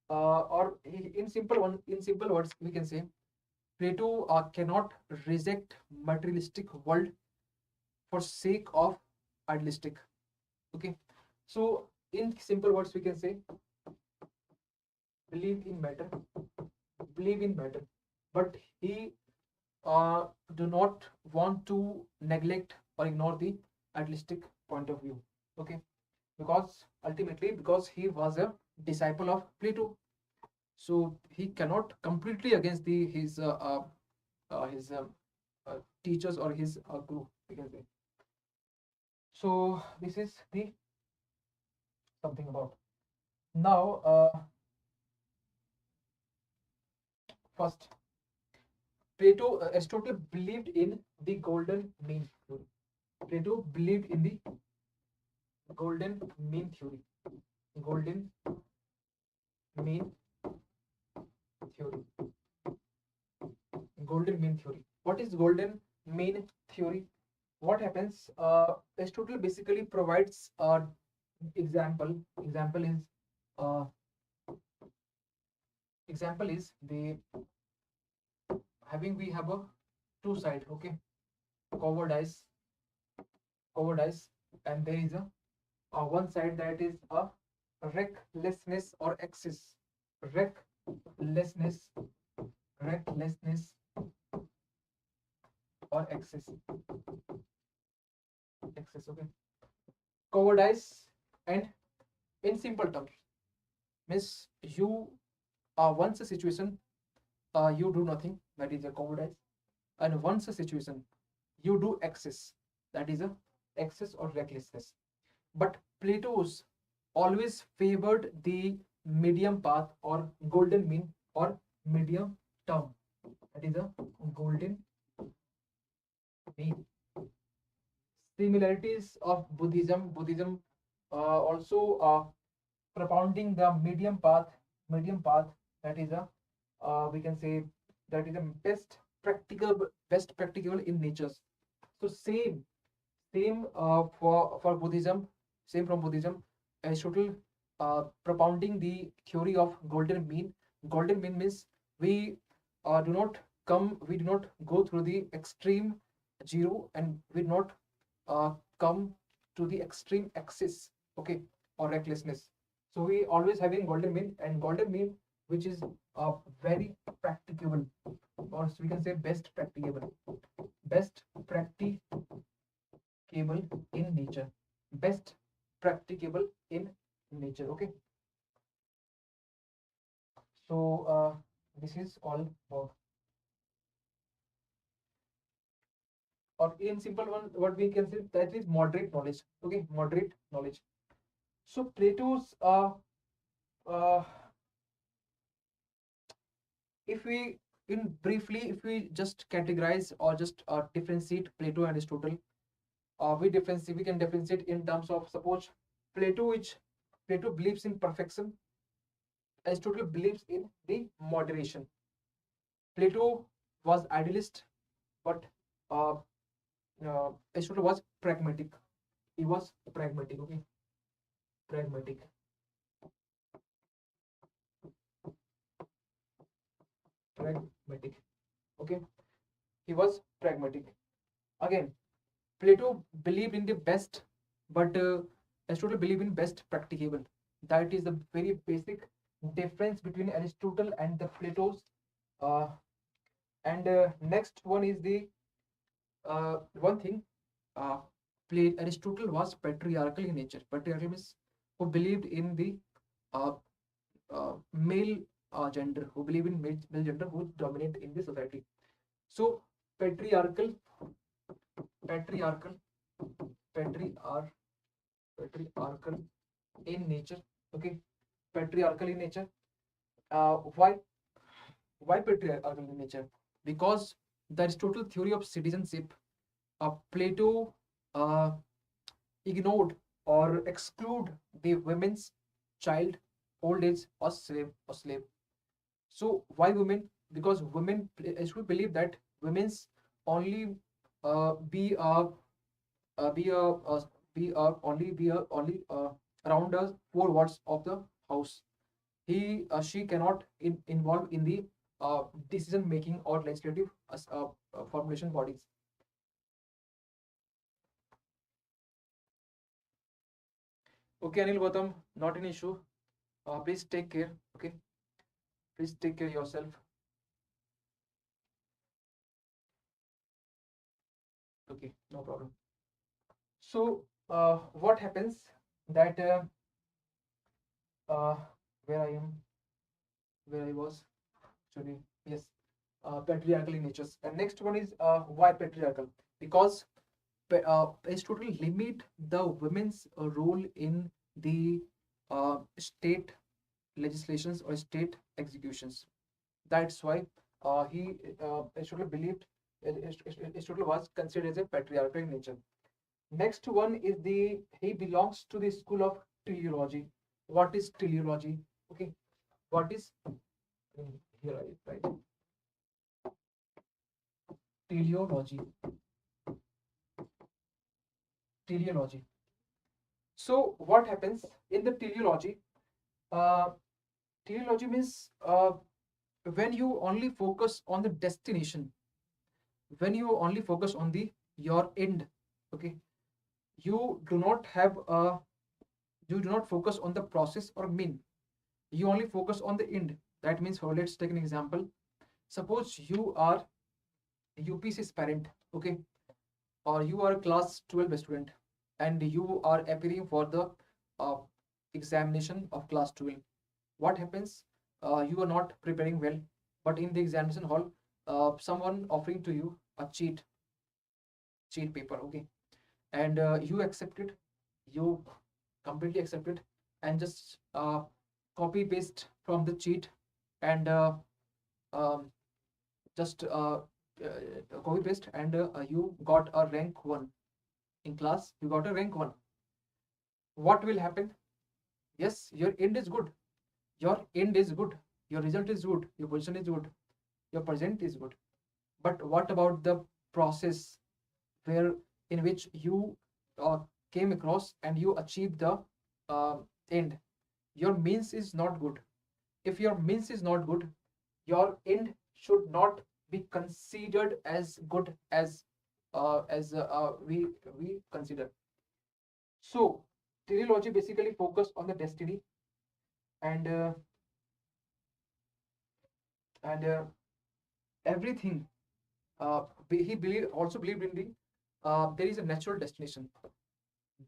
in simple words we can say Plato cannot reject materialistic world for sake of idealistic. Okay, so in simple words we can say believe in matter, believe in matter, but he do not want to neglect or ignore the idealistic point of view. Okay, because ultimately because he was a disciple of Plato, so he cannot completely against the his teachers or his group we can say. So this is the something about now. First, Aristotle believed in the golden mean theory. Plato believed in the golden mean theory. Golden mean theory. Golden mean theory. What is golden mean theory? What happens? Aristotle basically provides example. Uh, example is the we have a two side. Okay, cowardice, and there is a one side that is a recklessness or excess. Recklessness, recklessness or excess. Okay, cowardice, and in simple terms means you once a situation you do nothing, that is a cowardice, and once a situation you do excess, that is a excess or recklessness. But Plato's always favored the medium path or golden mean or medium term, that is a golden mean. Similarities of Buddhism also propounding the medium path, that is a we can say that is a best practicable in natures. So same for Buddhism, same from Buddhism. Aristotle propounding the theory of golden mean. Golden mean means we we do not go through the extreme zero, and we do not come to the extreme excess. Okay, or recklessness. So we always having golden mean, and golden mean which is very practicable, or we can say best practicable in nature, best practicable in nature. Okay, so this is all about, or in simple one what we can say, that is moderate knowledge. Okay, moderate knowledge. So Plato's uh, if we in briefly, if we just categorize or just differentiate Plato and Aristotle, we can differentiate in terms of, suppose Plato believes in perfection, Aristotle believes in the moderation. Plato was idealist, but uh, Aristotle was pragmatic. He was pragmatic. Okay, pragmatic. Pragmatic. Okay, he was pragmatic. Again, Plato believed in the best, but Aristotle believed in best practicable. That is the very basic difference between Aristotle and the Plato's. Uh, and next one is the one thing. Uh, Aristotle was patriarchal in nature. Patriarchal means who believed in the uh, male gender, who believe in male gender, who dominate in the society. So patriarchal, patriarchal, patriarch, patriarchal in nature. Okay, patriarchal in nature. Why? Why patriarchal in nature? Because the Aristotle theory of citizenship, Plato uh, ignored or exclude the women's, child, old age, or slave. So why women? Because women, I should believe that women's only be a be a be a only be a only around the four walls of the house. She cannot involve in the decision making or legislative formulation bodies. Okay, Anil Gautam, not an issue. Please take care. Okay, please take care yourself. Okay, no problem. So what happens that uh, where I am, where I was, actually, yes, patriarchal in natures. And next one is why patriarchal? Because Aristotle limit the women's role in the state legislations or state executions. That's why Aristotle believed Aristotle was considered as a patriarchal in nature. Next one is he belongs to the school of teleology. What is teleology? Okay, what is here I write teleology. Teleology. So what happens in the teleology? Uh, Teleology means when you only focus on the destination, when you only focus on the your end. Okay, you do not have a you do not focus on the process or mean. You only focus on the end. That means, for let's take an example. Suppose you are UPSC parent. Okay, or you are a class 12 student and you are appearing for the uh, examination of class 12. What happens? You are not preparing well, but in the examination hall, someone offering to you a cheat paper. Okay, and you accept it, you completely accept it, and just copy paste from the cheat, and um, just copy paste, and you got a rank 1 in class. You got a rank 1. What will happen? Yes, your end is good. Your end is good. Your result is good. Your position is good. Your present is good. But what about the process where in which you uh, came across and you achieved the uh, end? Your means is not good. If your means is not good, your end should not be considered as good as we consider. So teleology basically focus on the destiny, and and everything. He also believed in the there is a natural destination.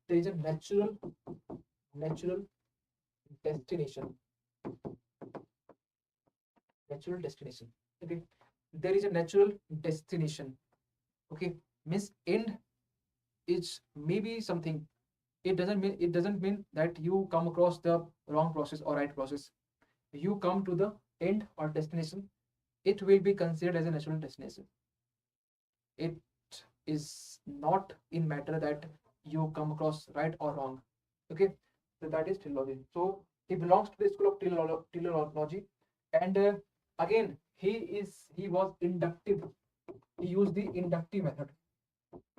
There is a natural destination. Natural destination. Okay, there is a natural destination. Okay, means end is maybe something. It doesn't mean that you come across the wrong process or right process. You come to the end or destination it will be considered as a natural destination. It is not in matter that you come across right or wrong. Okay, so that is teleology. So he belongs to the school of teleology, and again he was inductive. He used the inductive method,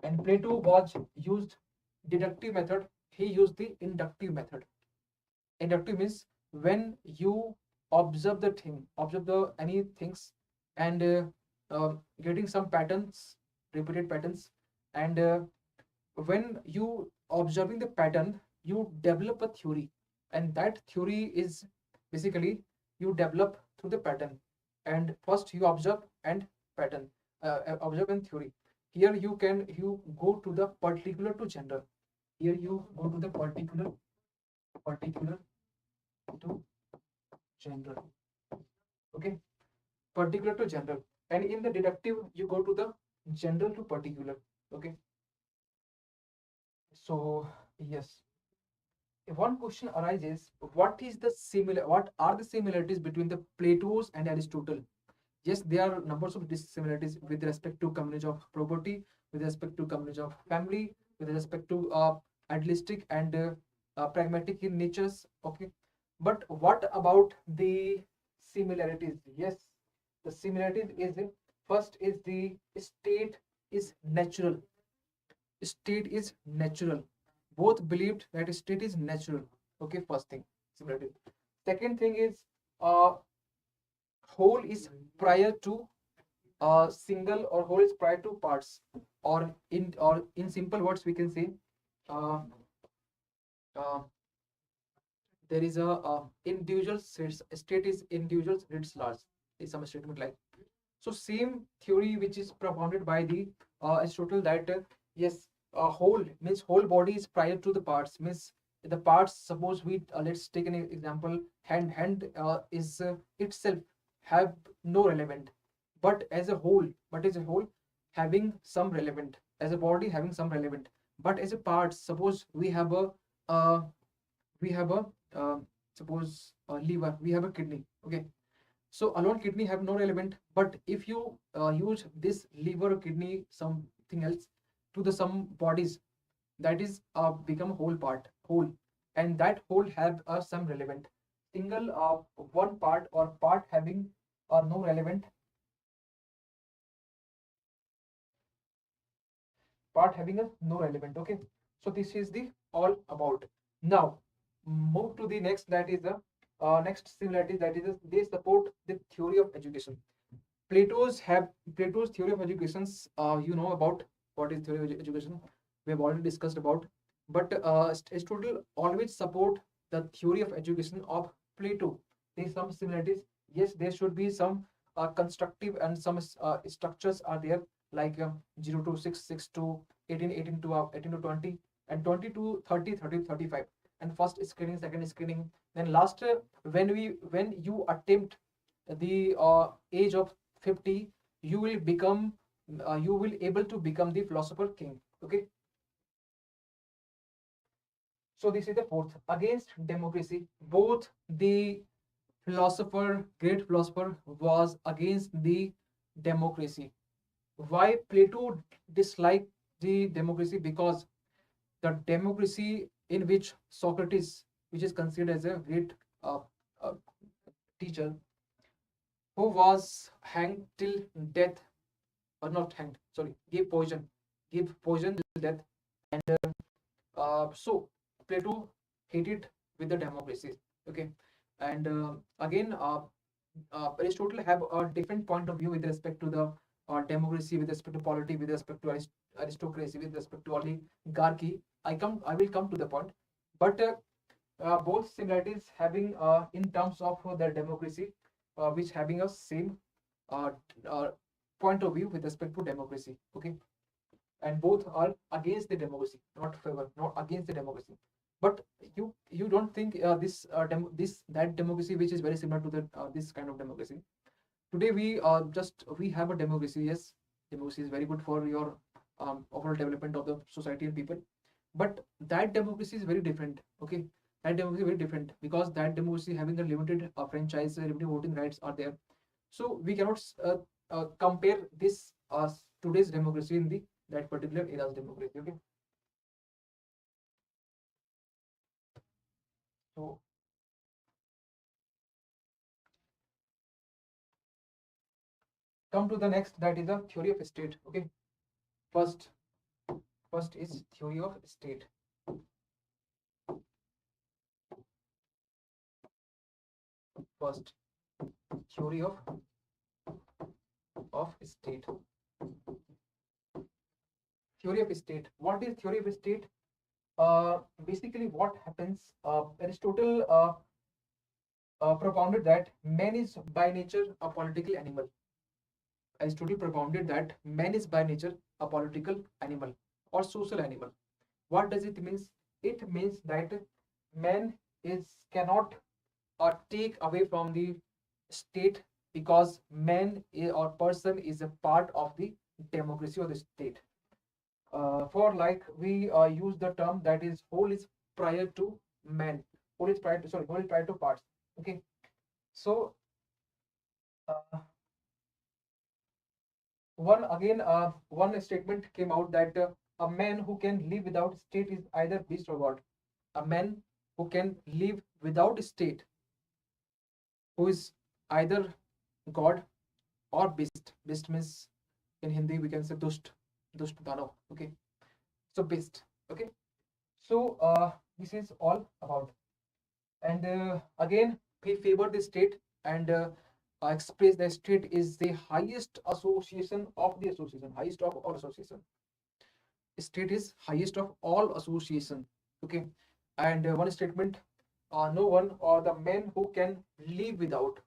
and Plato was used deductive method. He used the inductive method. Inductive means when you observe the thing, observe the any things, and getting some patterns, repeated patterns, and when you observing the pattern, you develop a theory, and that theory is basically you develop through the pattern. And first you observe and pattern, observe and theory. Here you go to the particular to general. Here you go to the particular to general. Okay, particular to general, and in the deductive you go to the general to particular. Okay, so yes, if one question arises, what are the similarities between the Plato's and Aristotle? Yes, there are numbers of dissimilarities with respect to communism of property, with respect to communism of family, with respect to idealistic and pragmatic in natures. Okay, but what about the similarities? Yes, the similarities is first is the state is natural. State is natural. Both believed that state is natural. Okay, first thing, similarity. Second thing is uh, whole is prior to single, or whole is prior to parts, or in simple words we can say uh, uh, there is a individual state is individuals writs large is some statement like. So same theory which is propounded by the Aristotle, that yes, a whole means whole body is prior to the parts, means the parts, suppose we let's take an example, hand is itself have no relevant, but as a whole having some relevant, as a body having some relevant, but as a part, suppose uh, we have a suppose a liver, we have a kidney. Okay, so alone kidney have no relevant, but if you use this liver or kidney something else to the some bodies, that is become whole, and that whole have some relevant. Single one part or part having no relevant, part having a no relevant. Okay, so this is the all about. Now move to the next, that is the next similarity, that is they support the theory of education. Plato's theory of educations. You know about what is theory of education. We have already discussed about, but Aristotle always support the theory of education of Plato. There is some similarities. Yes, there should be some constructive and some structures are there, like 0 to 6, 6 to 18, 18 to 18 to 20, and 20 to 30, 30 to 35, and first screening, second screening, then last when you attempt the age of 50, you will become you will able to become the philosopher king. Okay, so this is the fourth, against democracy. Both the great philosopher was against the democracy. Why Plato disliked the democracy? Because the democracy in which Socrates, which is considered as a great uh, uh, teacher, who was hanged till death, or not hanged, sorry, give poison till death, and so Plato hated with the democracy. Okay, and again, Aristotle have a different point of view with respect to the democracy, with respect to polity, with respect to aristocracy, with respect to oligarchy. I will come to the point, but both similarities having in terms of the democracy, which having a same uh, uh, point of view with respect to democracy. Okay, and both are against the democracy, not favor, not against the democracy. But you don't think this that democracy which is very similar to the this kind of democracy. Today we have a democracy. Yes, democracy is very good for your overall development of the society and people, but that democracy is very different. Okay, that democracy is very different, because that democracy having a limited franchise, limited voting rights are there. So we cannot compare this today's democracy in the that particular era's democracy. Okay. So come to the next, that is the theory of state. Okay. First is theory of state. First, theory of state. Theory of state. What is theory of state? Basically, what happens? Aristotle propounded that man is by nature a political animal. Aristotle propounded that man is by nature a political animal or social animal. What does it mean? It means that man cannot take away from the state, because man or person is a part of the democracy or the state. For like we use the term that is whole is prior to man, whole is prior to parts. Okay, so one statement came out that a man who can live without state is either beast or god. A man who can live without state, who is either god or beast. Beast means in Hindi we can say dusht dano. Okay, so beast. Okay, so this is all about. And again we favor the state and express the state is the highest association of the association, highest of all association. State is highest of all association. Okay, and one statement, no one or the man who can live without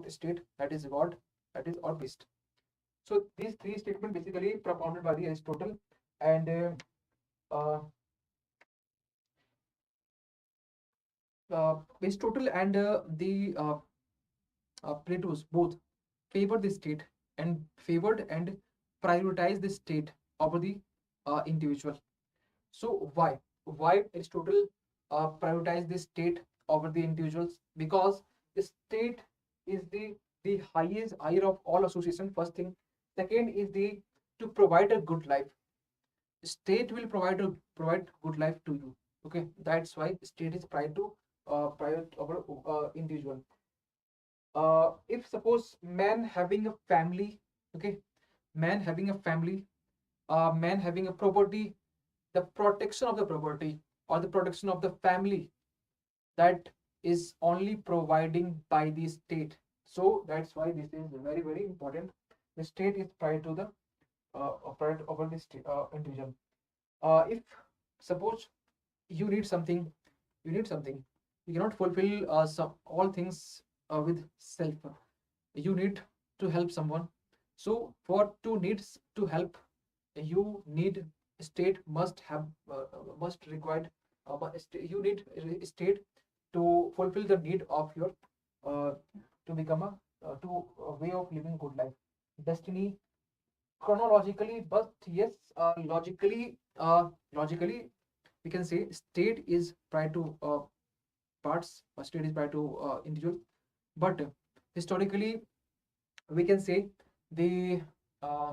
state, that is god, that is or beast. So these three statements basically propounded by the Aristotle, and Aristotle and the Plato's both favored the state and favored and prioritized the state over the individual. So why Aristotle prioritized the state over the individuals? Because the state is the highest higher of all association. First thing. Second is the to provide a good life. State will provide good life to you. Okay, that's why state is prior over individual. If suppose man having a family, okay, man having a family, man having a property, the protection of the property or the protection of the family, that is only providing by the state. So that's why this is very very important. The state is prior to the prior over the state, individual. If suppose you need something, you cannot fulfill all things with self. You need to help someone. So for to needs to help, you need state must have must required you need state to fulfill the need of your to become a way of living good life. Destiny chronologically, but yes, logically we can say state is prior to parts, state is prior to individual, but historically we can say the uh,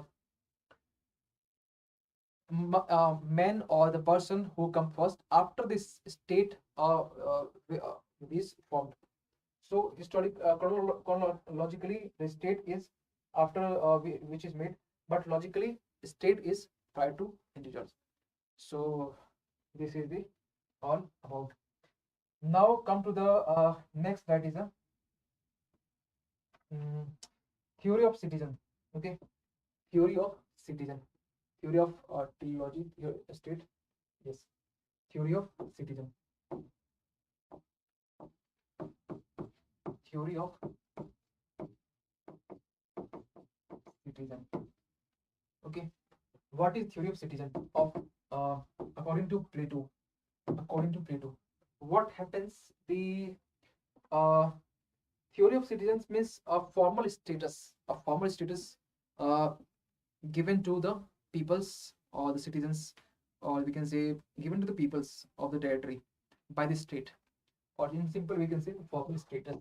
man or the person who come first after this state is formed. So chronologically the state is after which is made, but logically state is prior to individuals. So this is the all about. Now come to the next, that is a theory of citizen. Okay, theory of citizen, theory of teleology, state. Yes, theory of citizen, theory of citizen. Okay, what is theory of citizen? Of according to Plato, what happens? The uh, theory of citizens means a formal status, uh, given to the peoples or the citizens, or we can say given to the peoples of the territory by the state, or in simple we can say formal status,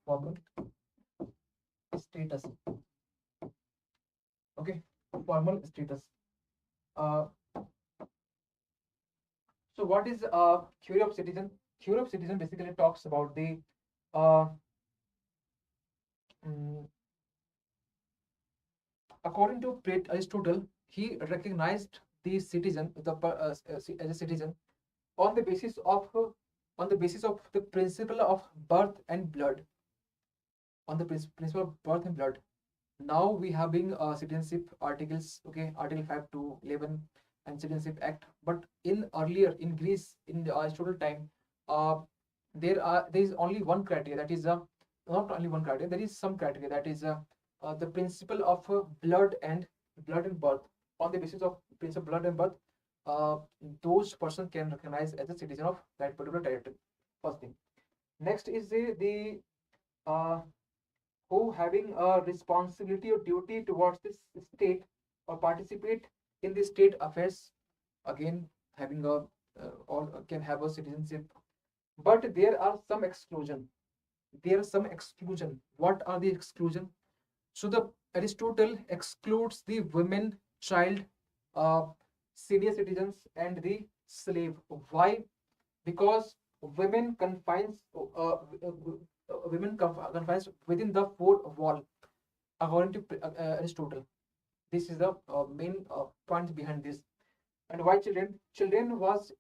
formal status. Okay, formal status. Uh, so what is theory of citizen? Theory of citizen basically talks about the uh, mm, according to Aristotle, he recognized the citizen, as a citizen, on the basis of the principle of birth and blood. On the principle of birth and blood. Now we have been citizenship articles, okay, Article 5 to 11 and Citizenship Act. But in earlier in Greece in the Aristotle time, uh, there is only one criteria, that is not only one criteria, there is some criteria, that is the principle of blood and birth. On the basis of principle of blood and birth, uh, those person can recognize as a citizen of that particular territory. First thing. Next is the uh, who having a responsibility or duty towards this state or participate in the state affairs, again having a or can have a citizenship. But there are some exclusion. What are the exclusion? So the Aristotle excludes the women, child, uh, senior citizens, and the slave. Why? Because women confines within the four wall, according to Aristotle. This is the main point behind this. And why children? Children was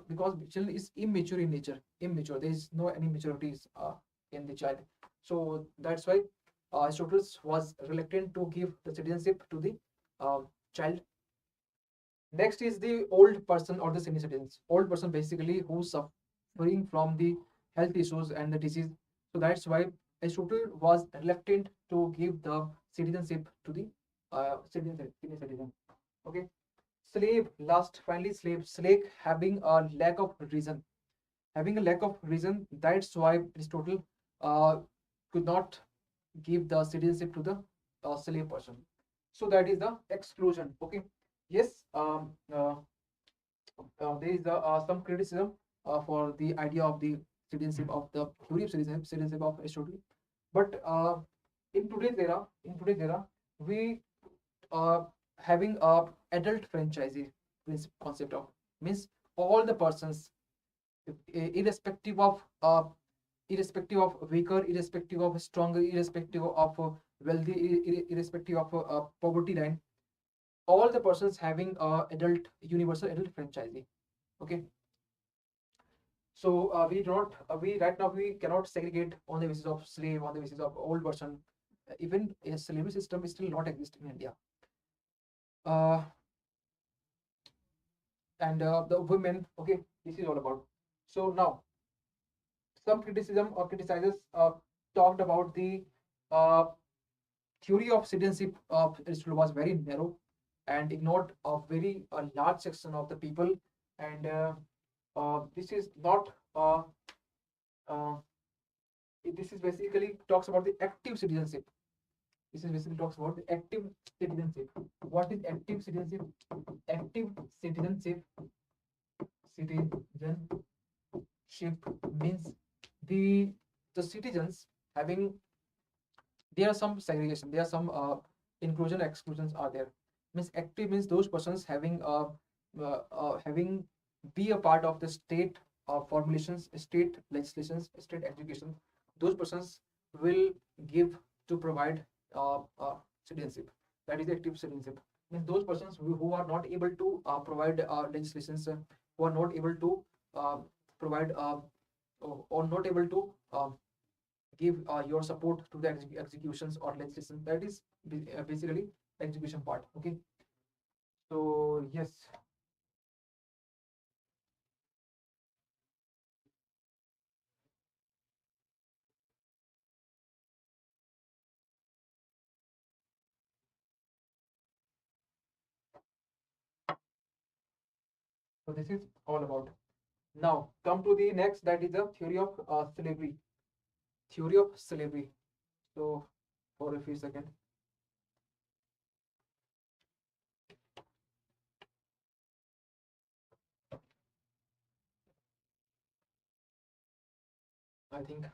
because children is immature in nature. Immature. There is no any maturities in the child. So that's why Aristotle was reluctant to give the citizenship to the child. Next is the old person or the senior citizens. Old person basically who's suffering from the health issues and the disease. So that's why Aristotle was reluctant to give the citizenship to the senior citizen. Okay. Slave, last finally slave having a lack of reason. Having a lack of reason, that's why Aristotle could not give the citizenship to the slave person. So that is the exclusion. Okay. Yes. There is some criticism for the idea of the citizenship of the theory of citizenship of Aristotle. But in today's era, we having a adult franchisee concept of, means all the persons, irrespective of weaker, irrespective of stronger, irrespective of wealthy, irrespective of poverty line, all the persons having adult universal adult franchisee. Okay. So we do not we right now we cannot segregate on the basis of slave, on the basis of old person. Even a slavery system is still not exist in India. And the women. Okay, this is all about. So now some criticism or criticizers talked about the uh, theory of citizenship of Aristotle was very narrow and ignored a very large section of the people. And this is not uh, this is basically talks about the active citizenship. This is basically talks about the active citizenship. What is active citizenship? Active citizenship means the citizens having, there are some segregation, there are some inclusion exclusions are there. Means active means those persons having having be a part of the state formulations, state legislations, state education. Those persons will give to provide citizenship. That is active citizenship. Means those persons who are not able to provide legislations, who are not able to provide or not able to give your support to the executions or legislation. That is basically execution part. Okay. So yes. So this is all about. Now come to the next, that is the theory of slavery. Theory of slavery. So for a few seconds. I think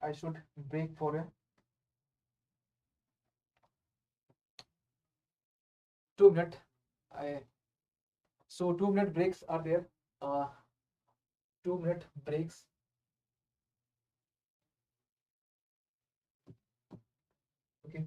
I should break for a 2 minute. So 2 minute breaks are there. 2 minute breaks. Okay.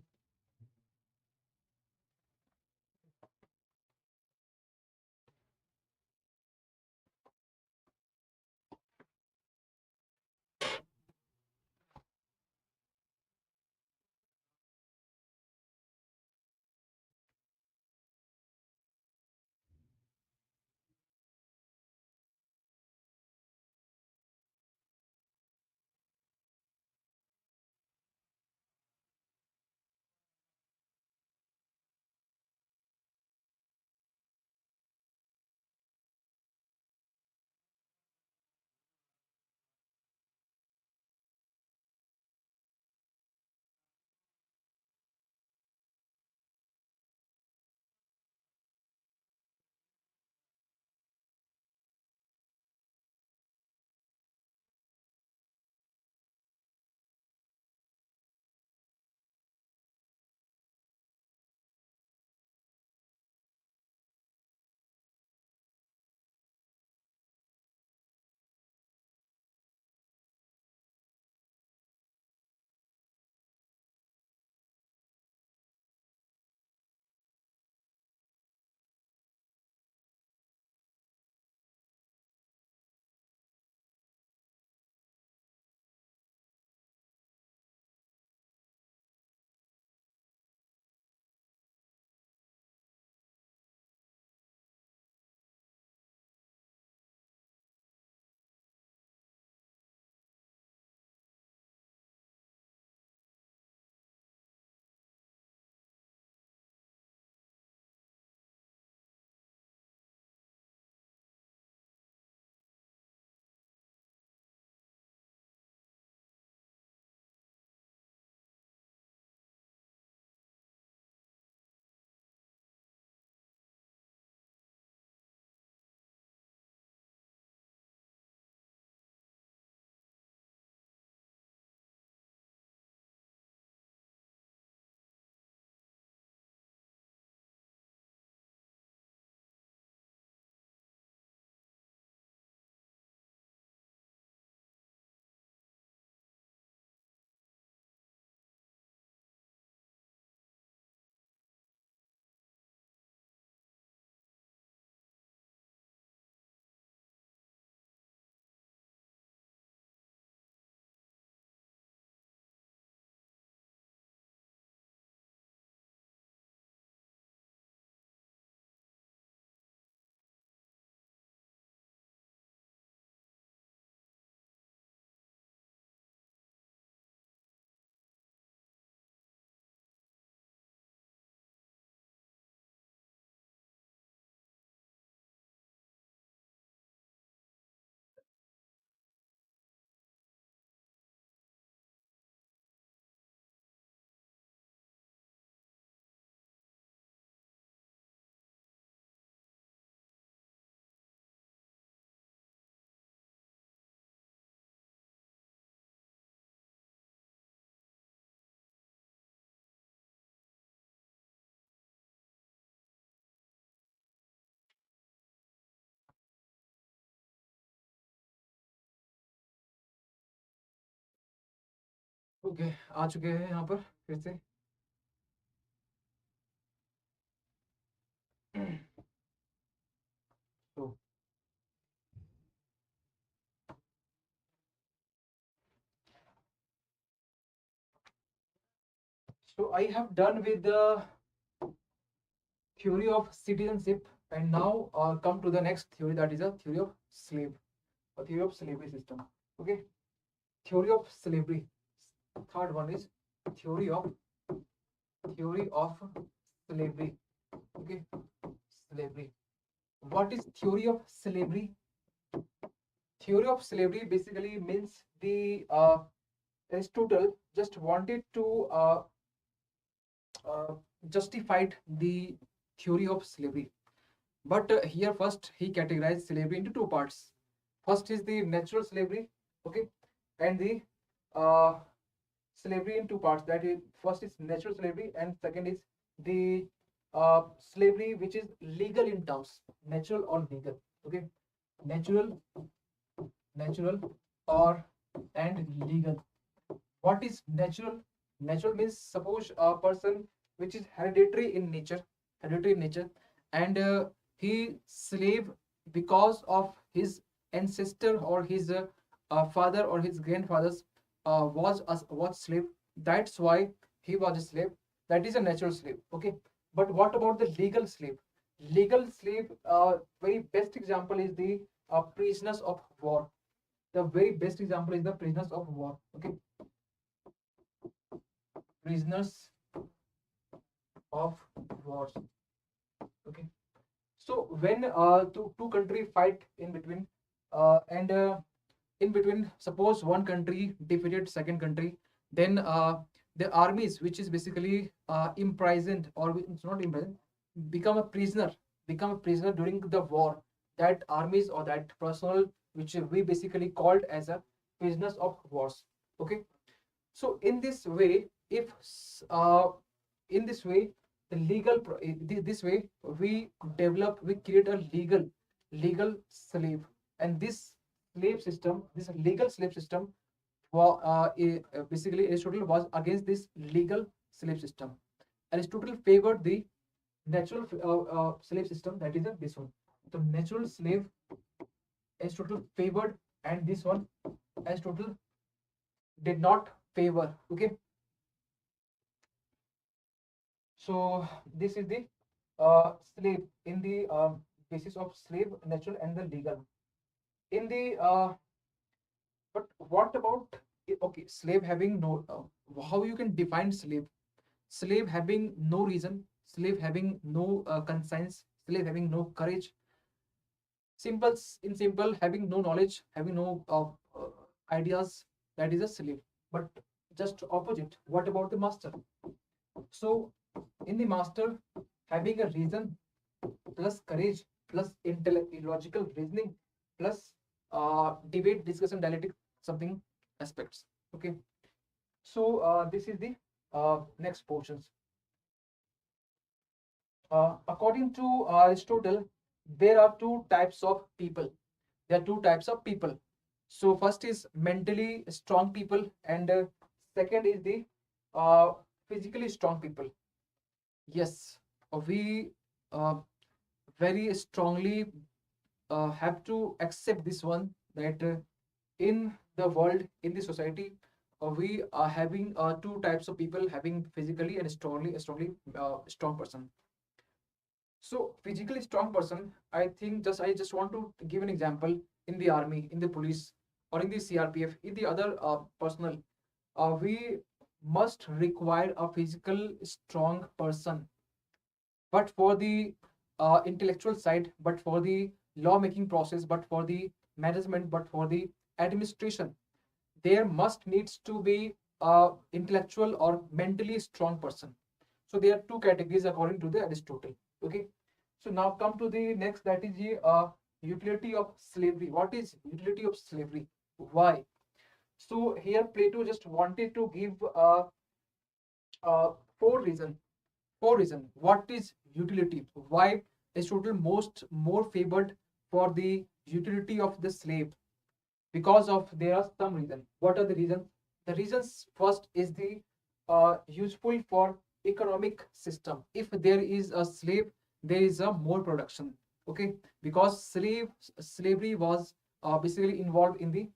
Okay, आ चुके हैं यहाँ पर फिर से. So I have done with the theory of citizenship, and now come to the next theory, that is a theory of slave, a theory of slavery system. Okay, theory of slavery. Third one is theory of slavery. Okay, slavery. What is theory of slavery? Theory of slavery basically means the Aristotle just wanted to justified the theory of slavery. But here first he categorized slavery into two parts. First is the natural slavery, okay, and the slavery in two parts. That is, first is natural slavery, and second is the slavery which is legal in terms, natural or legal. Okay, natural, natural or and legal. What is natural? Natural means suppose a person which is hereditary in nature, and he slave because of his ancestor or his father or his grandfathers was slave. That's why he was a slave. That is a natural slave. Okay, but what about the legal slave? Legal slave, very best example is the prisoners of war. The very best example is the prisoners of war. Okay, prisoners of wars. Okay, so when two country fight in between, and in between, suppose one country defeated second country, then the armies, which is basically imprisoned, or it's not imprisoned, become a prisoner, during the war. That armies or that personnel, which we basically called as a prisoners of wars. Okay, so in this way, if in this way the this way we create a legal slave, and this legal slave system basically Aristotle was against this legal slave system. Aristotle favored the natural slave system, that is this one. The natural slave Aristotle favored, and this one Aristotle did not favor. Okay, so this is the slave in the basis of slave, natural and the legal. In the but what about, okay, slave having no how you can define slave? Slave having no reason, slave having no conscience, slave having no courage, simple, having no knowledge, having no ideas, that is a slave. But just opposite, what about the master? So in the master, having a reason plus courage plus logical reasoning plus debate, discussion, dialectic, something aspects. Okay, so this is the next portions. According to Aristotle, there are two types of people. There are two types of people. So first is mentally strong people, and second is the uh, physically strong people. Yes, we uh, very strongly have to accept this one, that in the world, in the society, we are having two types of people, having physically and strongly strong person. So physically strong person, I just want to give an example. In the army, in the police, or in the CRPF, in the other personnel, we must require a physical strong person. But for the intellectual side, but for the law making process, but for the management, but for the administration, there must needs to be a intellectual or mentally strong person. So there are two categories according to the Aristotle. Okay, so now come to the next, that is the utility of slavery. What is utility of slavery? Why? So here Plato just wanted to give uh, four reason. What is utility? Why Aristotle more favored for the utility of the slave? Because of there are some reasons. What are the reasons? The reasons first is the useful for economic system. If there is a slave, there is a more production. Okay, because slavery was basically involved in the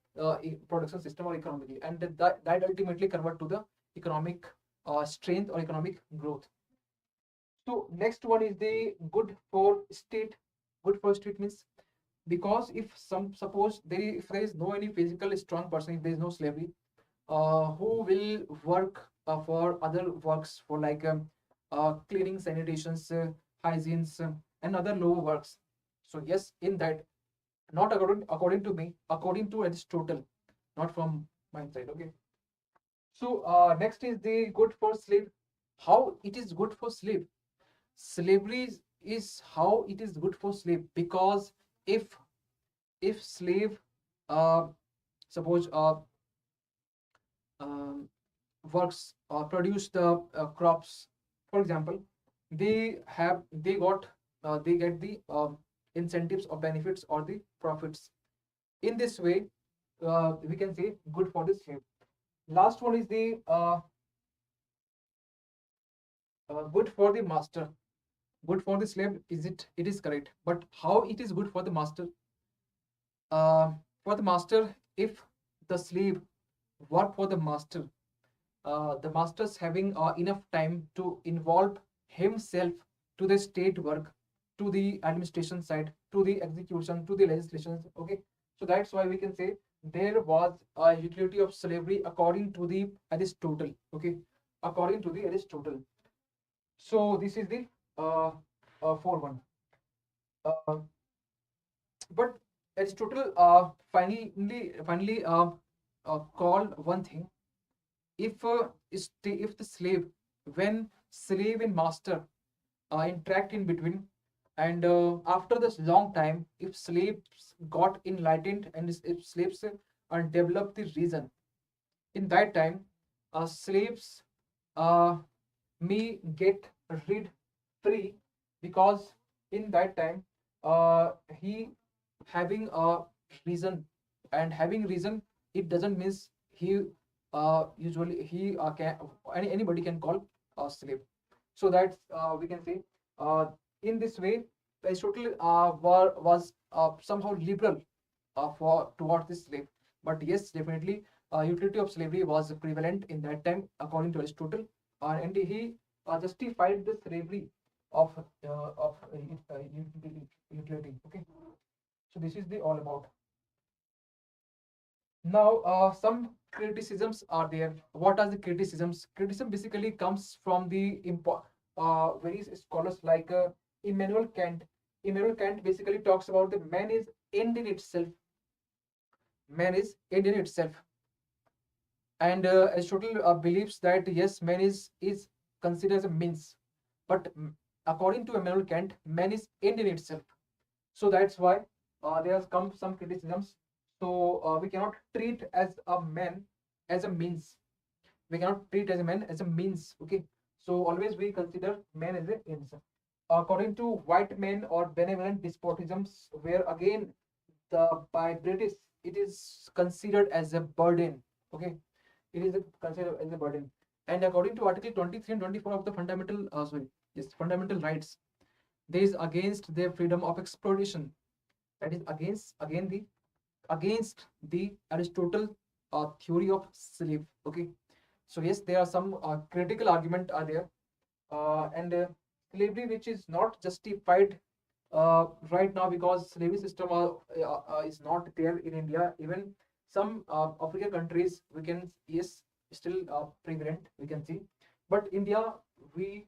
production system or economically, and that ultimately convert to the economic strength or economic growth. So next one is the good for state. Good for state means, because if some suppose if there is no any physical strong person, if there is no slavery, who will work for other works, for like cleaning, sanitations, hygienes, and other low works. So yes, in that, not according to me, according to Aristotle, not from my side. Okay. So next is the good for slave. How it is good for slave? Slavery is how it is good for slave, because if slave uh, suppose um, works or produce the crops, for example, they get the incentives or benefits or the profits. In this way, we can say good for the slave. Last one is the good for the master. Good for the slave, it is correct, but how it is good for the master? For the master, if the slave work for the master's having enough time to involve himself to the state work, to the administration side, to the execution, to the legislation. Okay, so that's why we can say there was a utility of slavery according to the Aristotle. Okay, according to the Aristotle. So this is the four one. Uh, but Aristotle finally called one thing. If the slave, when slave and master interact in between, and after this long time, if slaves got enlightened and if slaves developed the reason, in that time slaves uh, may get rid free, because in that time he having a reason, and having reason, it doesn't means he usually he can anybody can call a slave. So that's we can say in this way Aristotle was somehow liberal for towards this slave. But yes, definitely utility of slavery was prevalent in that time according to Aristotle, and he justified the slavery of utility. Okay, so this is the all about. Now, some criticisms are there. What are the criticisms? Criticism basically comes from the various scholars like Immanuel Kant. Immanuel Kant basically talks about the man is end in itself. Man is end in itself, and Aristotle believes that yes, man is considered as a means, but according to Immanuel Kant, man is end in itself. So that's why there has come some criticisms. So we cannot treat as a man as a means. We cannot treat as a man as a means. Okay, so always we consider man as a ends. According to white men or benevolent despotisms, where again by British it is considered as a burden. Okay, it is considered as a burden. And according to Article 23 and 24 of the fundamental rights, there is against their freedom of exploration. That is against the Aristotle theory of slave. Okay, so yes, there are some critical argument are there, and slavery which is not justified right now, because slavery system is not there in India. Even some African countries we can yes still prevalent we can see, but India we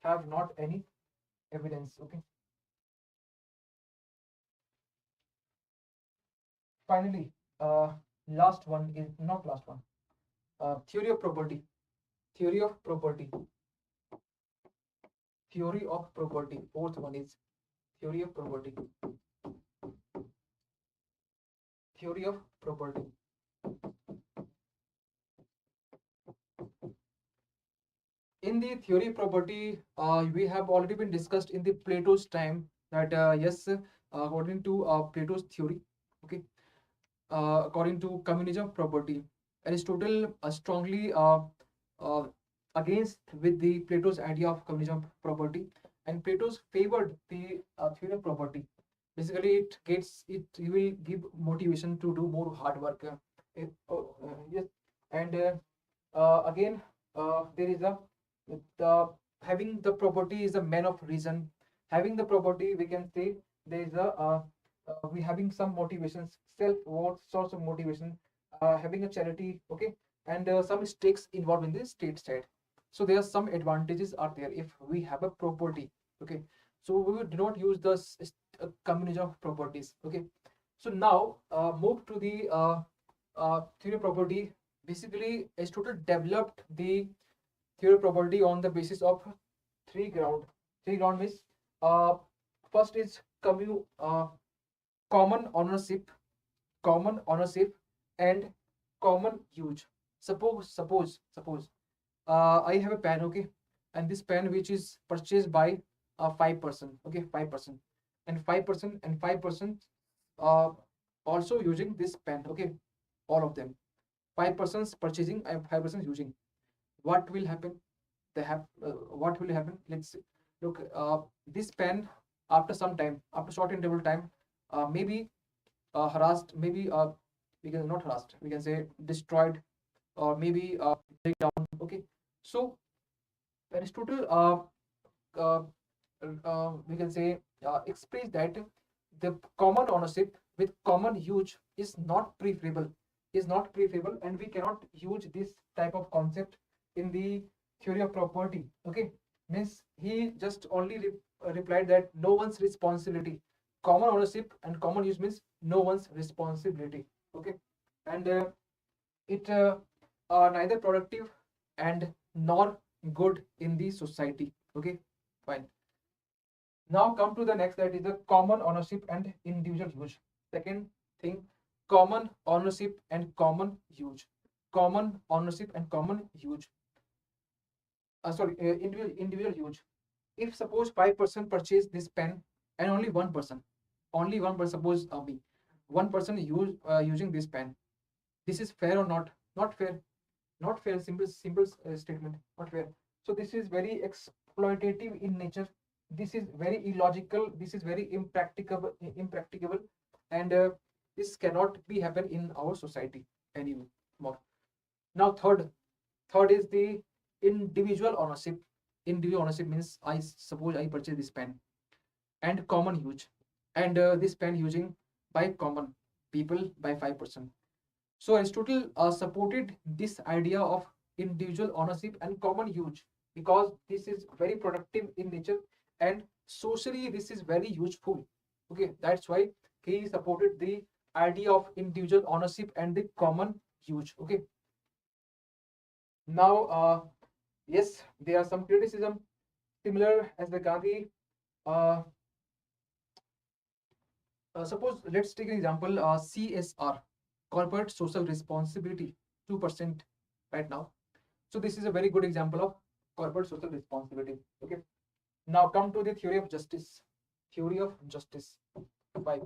have not any evidence. Okay, finally, last one is not last one. Theory of property. Theory of property. Theory of property. Fourth one is theory of property. Theory of property. In the theory of property, we have already been discussed in the Plato's time that yes, according to Plato's theory, okay, according to communism of property, Aristotle strongly uh, against with the Plato's idea of communism of property, and Plato's favored the theory of property. Basically, it will give motivation to do more hard work. Yes, and again, there is a the having the property is a man of reason. Having the property, we can say there is a we having some motivations, self-worth source of motivation, having a charity, okay, and some stakes involved in the state side. So there are some advantages are there if we have a property. Okay, so we do not use the combination of properties. Okay, so now move to the theory of property. Basically, Aristotle developed the theory of property on the basis of three ground. Three ground means uh, first is common ownership, and common use. Suppose I have a pen, okay, and this pen which is purchased by 5%, okay, 5%, and 5% and 5% also using this pen, okay, all of them, 5% purchasing and 5% using. What will happen? What will happen? Let's see. Look, this pen after some time, after short interval time, maybe harassed, maybe we can not harassed, we can say destroyed, or maybe break down. Okay, so Aristotle uh, we can say express that the common ownership with common use is not preferable, and we cannot use this type of concept in the theory of property. Okay, means he just only replied that no one's responsibility. Common ownership and common use means no one's responsibility. Okay, and it neither productive and nor good in the society. Okay, fine. Now come to the next, that is the common ownership and individual use. Second thing, common ownership and common use. Common ownership and common use. Individual use. If suppose 5% purchase this pen and only one person, suppose me, one person using this pen. This is fair or not? Not fair. Not fair. Simple statement. Not fair. So this is very exploitative in nature. This is very illogical. This is very impracticable, and this cannot be happen in our society anymore. Now third is the individual ownership. Individual ownership means I suppose I purchase this pen, and common use, and this pen using by common people by 5%. So Aristotle supported this idea of individual ownership and common use because this is very productive in nature, and socially this is very useful. Okay, that's why he supported the idea of individual ownership and the common use. Okay, now yes, there are some criticism similar as the Gandhi. Uh, Suppose let's take an example, CSR, corporate social responsibility, 2% right now. So this is a very good example of corporate social responsibility. Okay, now come to the theory of justice. Theory of justice 5.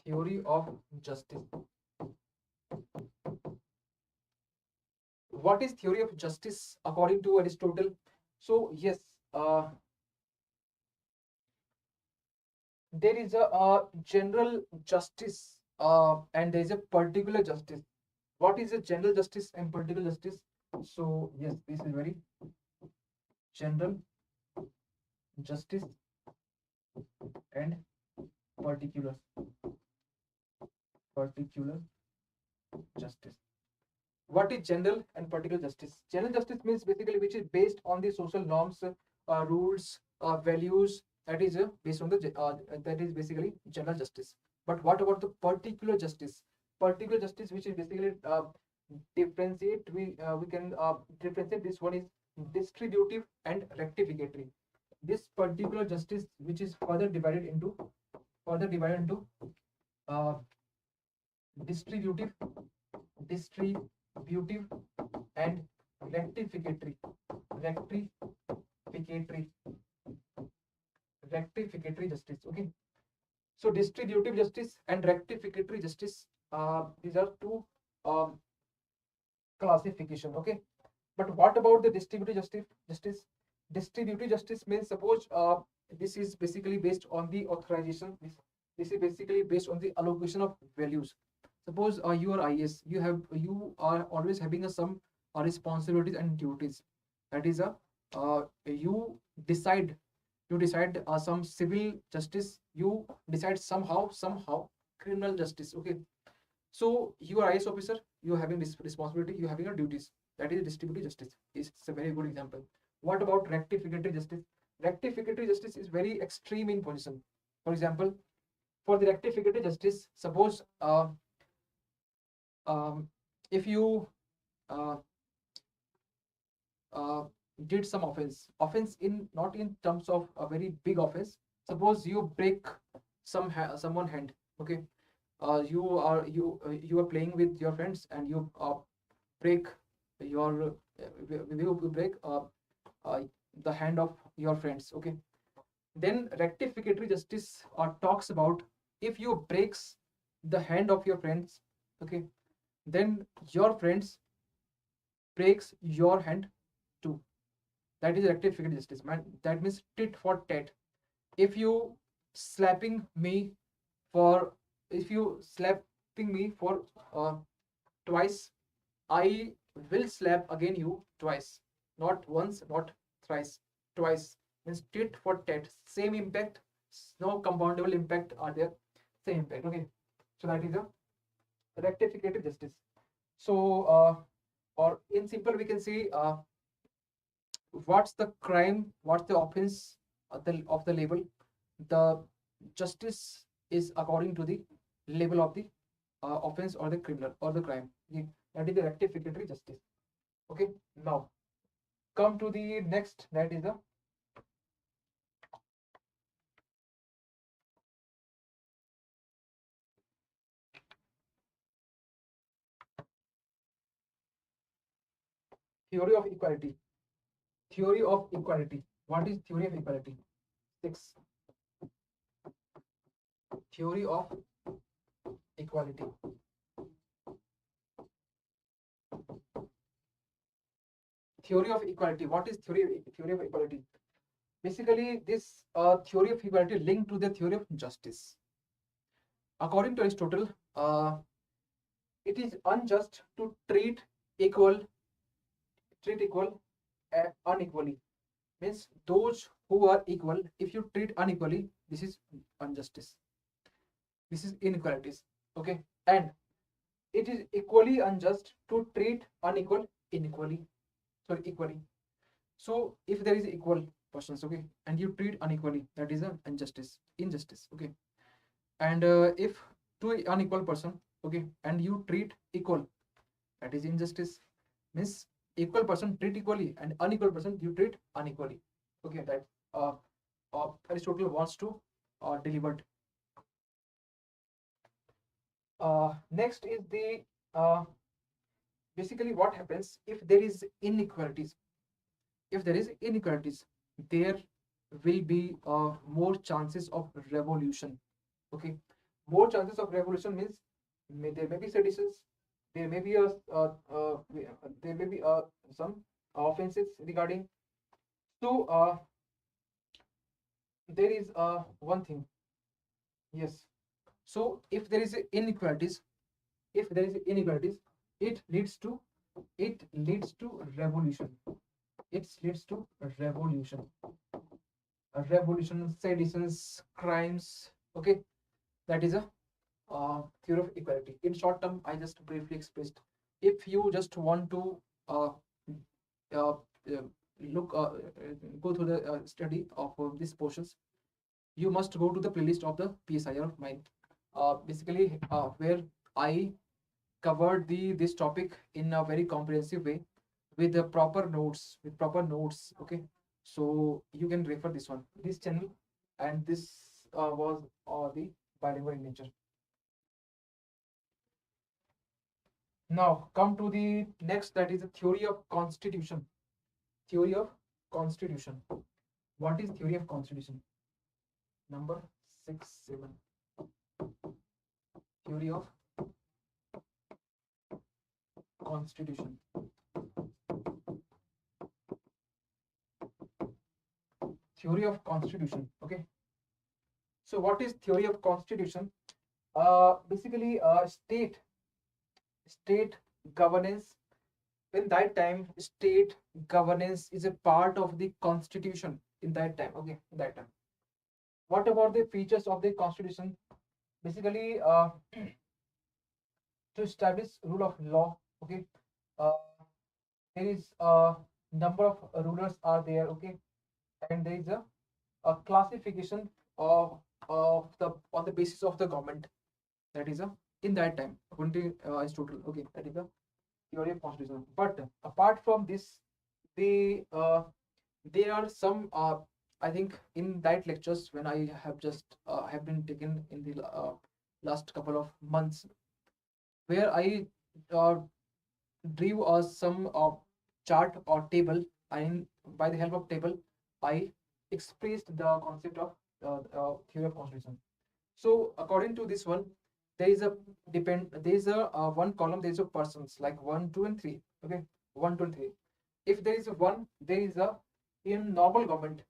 Theory of justice. What is theory of justice according to Aristotle? So yes, there is a general justice and there is a particular justice. What is a general justice and particular justice? So yes, this is very general justice and particular justice. What is general and particular justice? General justice means basically which is based on the social norms, rules, values. That is based on the that is basically general justice. But what about the particular justice? Particular justice, which is basically differentiate. We can differentiate. This one is distributive and rectificatory. This particular justice, which is further divided into uh, distributive and rectificatory justice. Okay, so distributive justice and rectificatory justice, these are two classification. Okay, but what about the distributive justice? Distributive justice means suppose this is basically based on the authorization. This is basically based on the allocation of values. Suppose you are IAS, you are always having some responsibilities and duties. That is you decide some civil justice, you decide somehow criminal justice. Okay, so you are IAS officer, you are having this responsibility, you are having your duties. That is distributive justice. It's a very good example. What about rectificatory justice? Rectificatory justice is very extreme in position. For example, for the rectificatory justice, suppose if you uh, did some offense in not in terms of a very big offense. Suppose you break someone hand. Okay, you are playing with your friends and you break your you break the hand of your friends. Okay, then rectificatory justice talks about if you breaks the hand of your friends, okay, then your friends breaks your hand too. That is rectificatory justice, man. That means tit for tat. If you slapping me for if you slapping me for twice, I will slap again you twice. Not once, not thrice, twice. Means tit for tat. Same impact, no compoundable impact are there. Same impact. Okay. So that is a rectificative justice. So or in simple we can see what's the crime, what's the offense of the label. The justice is according to the label of the offense or the criminal or the crime. That is the rectificatory justice. Okay, now come to the next, that is the theory of equality. Theory of equality. What is theory of equality? 6. Theory of equality. Theory of equality. What is theory of equality? Basically, this theory of equality linked to the theory of justice. According to Aristotle, it is unjust to treat equal unequally. Means those who are equal, if you treat unequally, this is injustice. This is inequalities. Okay, and it is equally unjust to treat unequal equally. So if there is equal persons, okay, and you treat unequally, that is an injustice. Okay, and if two unequal person, okay, and you treat equal, that is injustice. Means equal person treat equally and unequal person you treat unequally. Okay, that Aristotle wants to deliver. Next is the basically what happens if there is inequalities. If there is inequalities, there will be more chances of revolution. Okay, more chances of revolution means there may be seditions, there may be there may be some offenses regarding. So there is one thing. Yes. So if there is inequalities, it leads to revolution. It leads to revolution. Revolution, seditions, crimes. Okay, that is a theory of equality. In short term, I just briefly expressed. If you just want to uh, uh, look go through the study of these portions, you must go to the playlist of the PSIR of mine. Basically, where I covered this topic in a very comprehensive way with the proper notes. Okay, so you can refer this channel, and this was the bilingual in nature. Now come to the next, that is the theory of constitution. Theory of constitution. What is theory of constitution? Number 6, 7. Theory of constitution. Theory of constitution. Okay. So what is theory of constitution? Basically, state governance. In that time, state governance is a part of the constitution. In that time, okay, in that time. What about the features of the constitution? Basically, to establish rule of law. Okay, uh, there is a number of rulers are there. Okay, and there is a classification of the on the basis of the government. That is a in that time according to Aristotle. Okay, that is the theory of constitution. But apart from this, they there are some I think in that lectures when I have just have been taken in the last couple of months, where I drew some chart or table, and by the help of table, I expressed the concept of theory of constitution. So according to this one, there is a one column, there is a persons like 1, 2, and 3. Okay, 1, 2, and 3. If there is a one, there is a in normal government.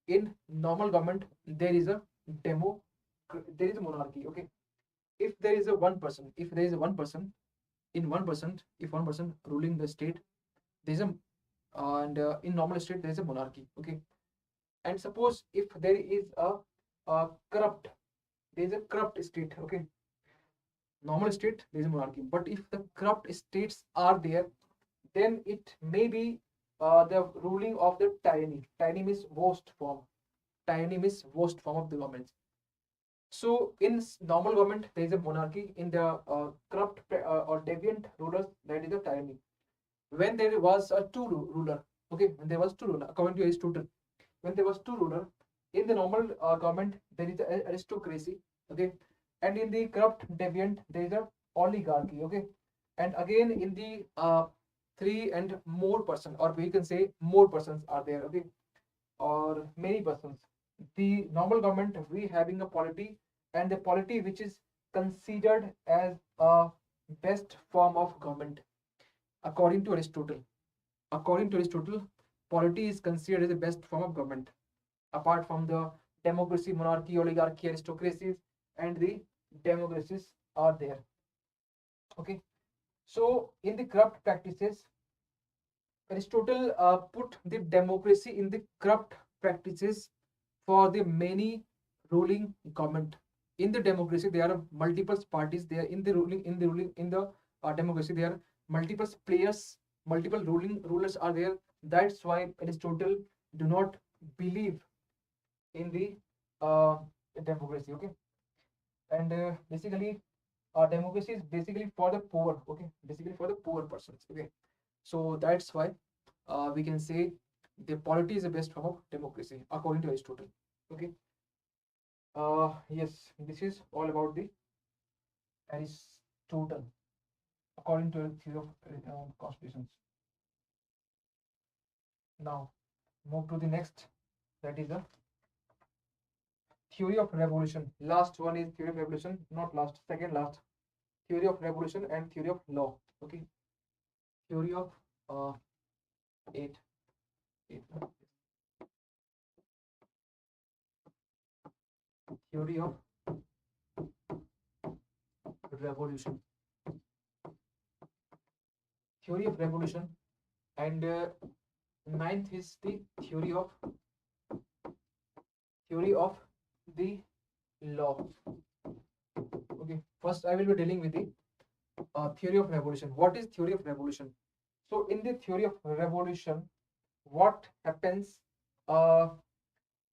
In normal government, there is a demo. There is a monarchy. Okay, if there is a one person, if there is a one person, in 1%, if one person ruling the state, there is a and in normal state there is a monarchy. Okay, and suppose if there is a corrupt, there is a corrupt state. Okay, normal state there is a monarchy, but if the corrupt states are there, then it may be the ruling of the tyranny. Tyranny means worst form. Tyranny means worst form of the government. So in normal government there is a monarchy. In the corrupt or deviant rulers, that is a tyranny. When there was a ruler, okay, when there was two ruler, according to Aristotle, when there was two ruler, in the normal government there is a aristocracy. Okay, and in the corrupt deviant there is a oligarchy. Okay, and again in the three and more person, or we can say more persons are there. Okay, or many persons. The normal government, we having a polity, and the polity which is considered as a best form of government according to Aristotle. According to Aristotle, polity is considered as the best form of government, apart from the democracy, monarchy, oligarchy, aristocracies, and the democracies are there. Okay, so in the corrupt practices, Aristotle put the democracy in the corrupt practices for the many ruling government. In the democracy, there are multiple parties. There in the democracy, there are multiple players, multiple rulers are there. That's why Aristotle do not believe in the democracy. Okay, and basically, democracy is basically for the poor. Okay, basically for the poor persons. Okay, so that's why we can say the polity is the best form of democracy according to Aristotle. Okay. Yes, this is all about the Aristotle according to the theory of constitutions. Now move to the next, that is the theory of revolution. Last one is theory of revolution, not last, second last. Theory of revolution and theory of law. Okay, theory of eight. Theory of revolution. Theory of revolution, and ninth is the theory of the law. Okay, first I will be dealing with the theory of revolution. What is theory of revolution? So in the theory of revolution, what happens?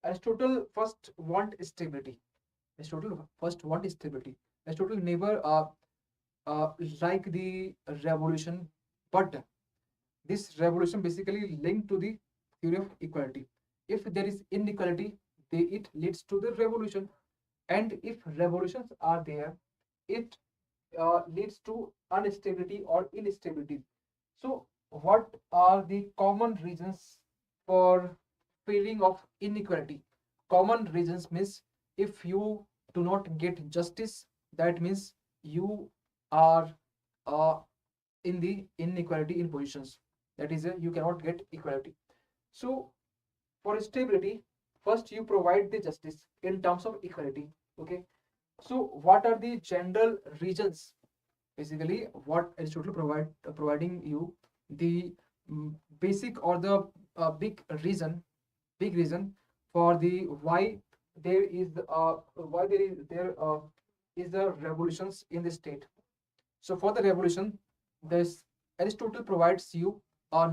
Aristotle first want stability. Aristotle never like the revolution, but this revolution basically linked to the theory of equality. If there is inequality, it leads to the revolution, and if revolutions are there, it leads to instability or instability. So what are the common reasons for feeling of inequality? Common reasons means if you do not get justice, that means you are in the inequality in positions. That is, you cannot get equality. So for stability, first you provide the justice in terms of equality. Okay, so what are the general reasons? Basically what Aristotle providing you the basic or the big reason for the why there is the revolutions in the state. So for the revolution, this Aristotle provides you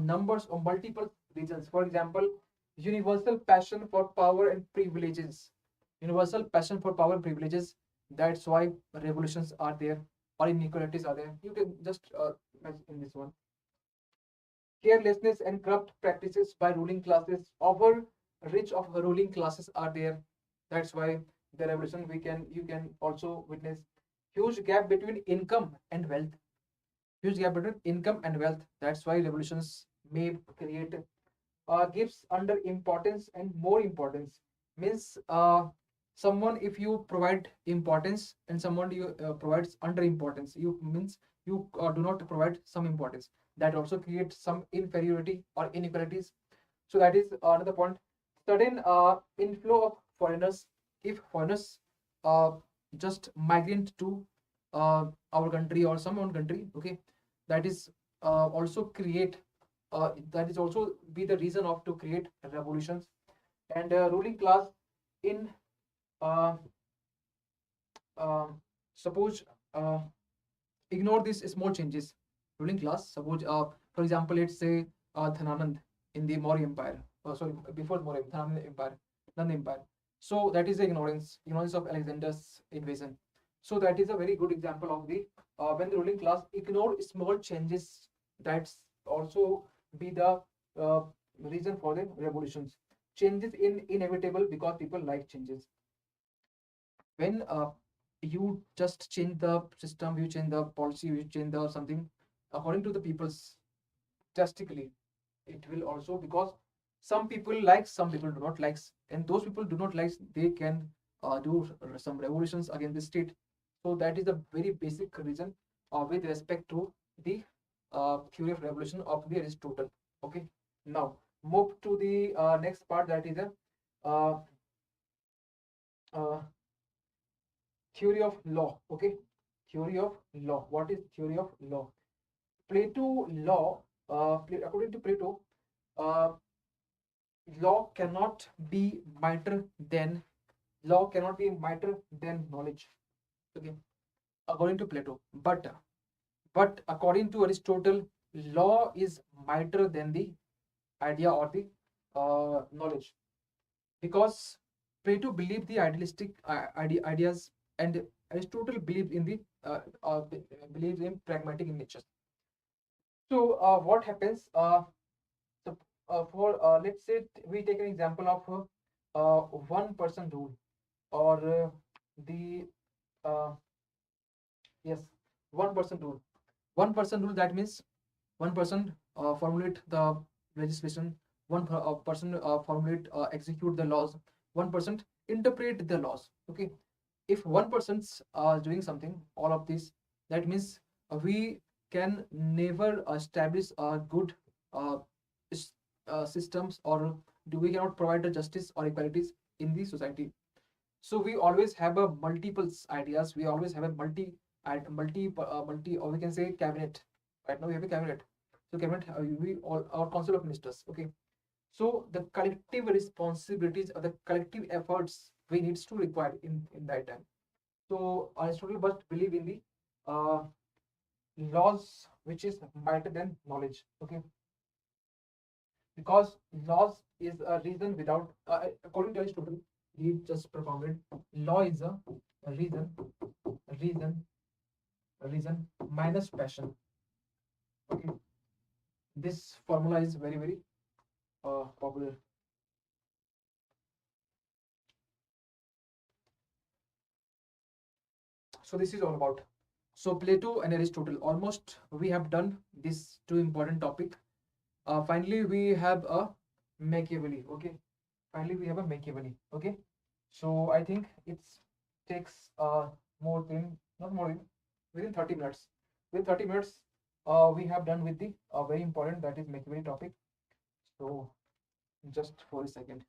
numbers of multiple reasons. For example, universal passion for power and privileges. Universal passion for power and privileges. That's why revolutions are there or inequalities are there. You can just in this one. Carelessness and corrupt practices by ruling classes. Over rich of ruling classes are there. That's why the revolution you can also witness huge gap between income and wealth. huge gap between income and wealth. That's why revolutions may create gives under importance and more importance. Means someone, if you provide importance and someone you provides under importance, you means you do not provide some importance, that also creates some inferiority or inequalities. So that is another point. Sudden inflow of foreigners. If foreigners just migrate to our country or some own country, okay, that is also create that is also be the reason of to create revolutions. And ruling class in uh, suppose ignore these small changes. Ruling class, suppose for example, let's say Dhananand in the Maurya Empire, sorry, before Maurya, Dhananand Empire, Nanda Empire. So that is the ignorance of Alexander's invasion. So that is a very good example of the when the ruling class ignore small changes, that's also be the uh, reason for the revolutions. Changes in inevitable because people like changes. When you just change the system, you change the policy, you change the something according to the people's drastically, it will also, because some people like, some people do not likes, and those people do not like, they can do some revolutions against the state. So that is the very basic reason with respect to the theory of revolution of the Aristotle. Okay, now move to the next part, that is a uh, uh, theory of law. Okay, theory of law. What is theory of law? Plato law, according to Plato, uh, law cannot be mightier than knowledge. Okay, according to Plato. But according to Aristotle, law is mightier than the idea or the knowledge, because Plato believed the idealistic ideas, and Aristotle believed in the believed in pragmatic in nature. So what happens? So, for let's say we take an example of one person rule, or the uh, yes, one person rule. One person rule, that means one person formulate the legislation, one person formulate execute the laws, one person interpret the laws. Okay, if one person's doing something, all of this, that means we can never establish a good uh, systems, or we cannot provide the justice or equalities in the society. So we always have a multiples ideas, we always have a multi, or we can say cabinet. Right now we have a cabinet. So cabinet, we all our council of ministers. Okay, so the collective responsibilities or the collective efforts we needs to require in that time. So Aristotle must believe in the uh, laws which is mightier than knowledge. Okay, because laws is a reason without according to Aristotle, he just propounded law is a reason, reason, reason minus passion. Okay, this formula is very very popular. So this is all about. So Plato and Aristotle, almost we have done these two important topic. Finally we have a Machiavelli. Okay, finally we have a Machiavelli. Okay, so I think it's takes more than, not more than, within 30 minutes. Within 30 minutes we have done with the very important, that is Machiavelli topic. So just for a second.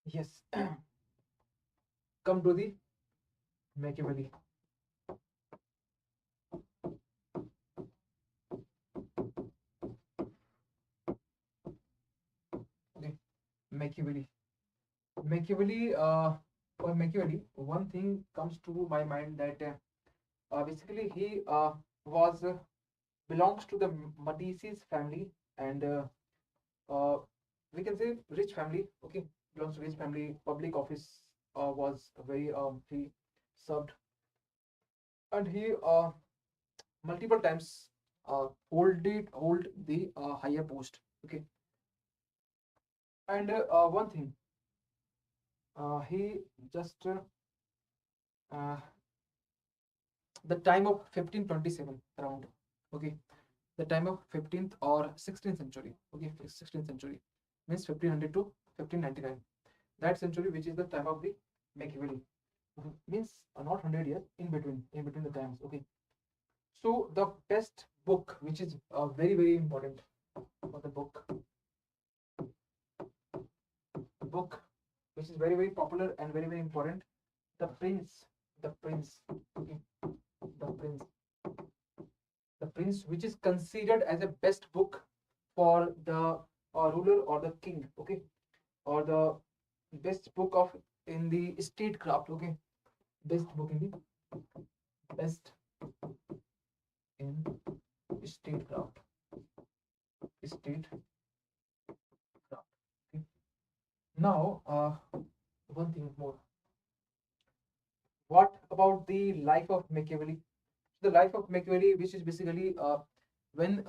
Yes, come to the Machiavelli. Okay, Machiavelli. For Machiavelli, one thing comes to my mind that basically he was belongs to the Medicis family, and uh, we can say rich family. Okay, belongs to rich family. Public office was very he served, and he multiple times hold the higher post. Okay, and one thing he just uh, the time of 1527 around. Okay, the time of 15th or 16th century. Okay, 16th century means 1500 to 1599. That century, which is the time of the Machiavelli. Means not 100 years in between the times. Okay, so the best book, which is very important for the book which is very popular and very important, the prince. Okay, the prince the prince, which is considered as a best book for the ruler or the king. Okay, or the best book of in the statecraft. Okay, best book in the best in statecraft. Okay. Now one thing more. What about the life of Machiavelli? The life of Machiavelli, which is basically when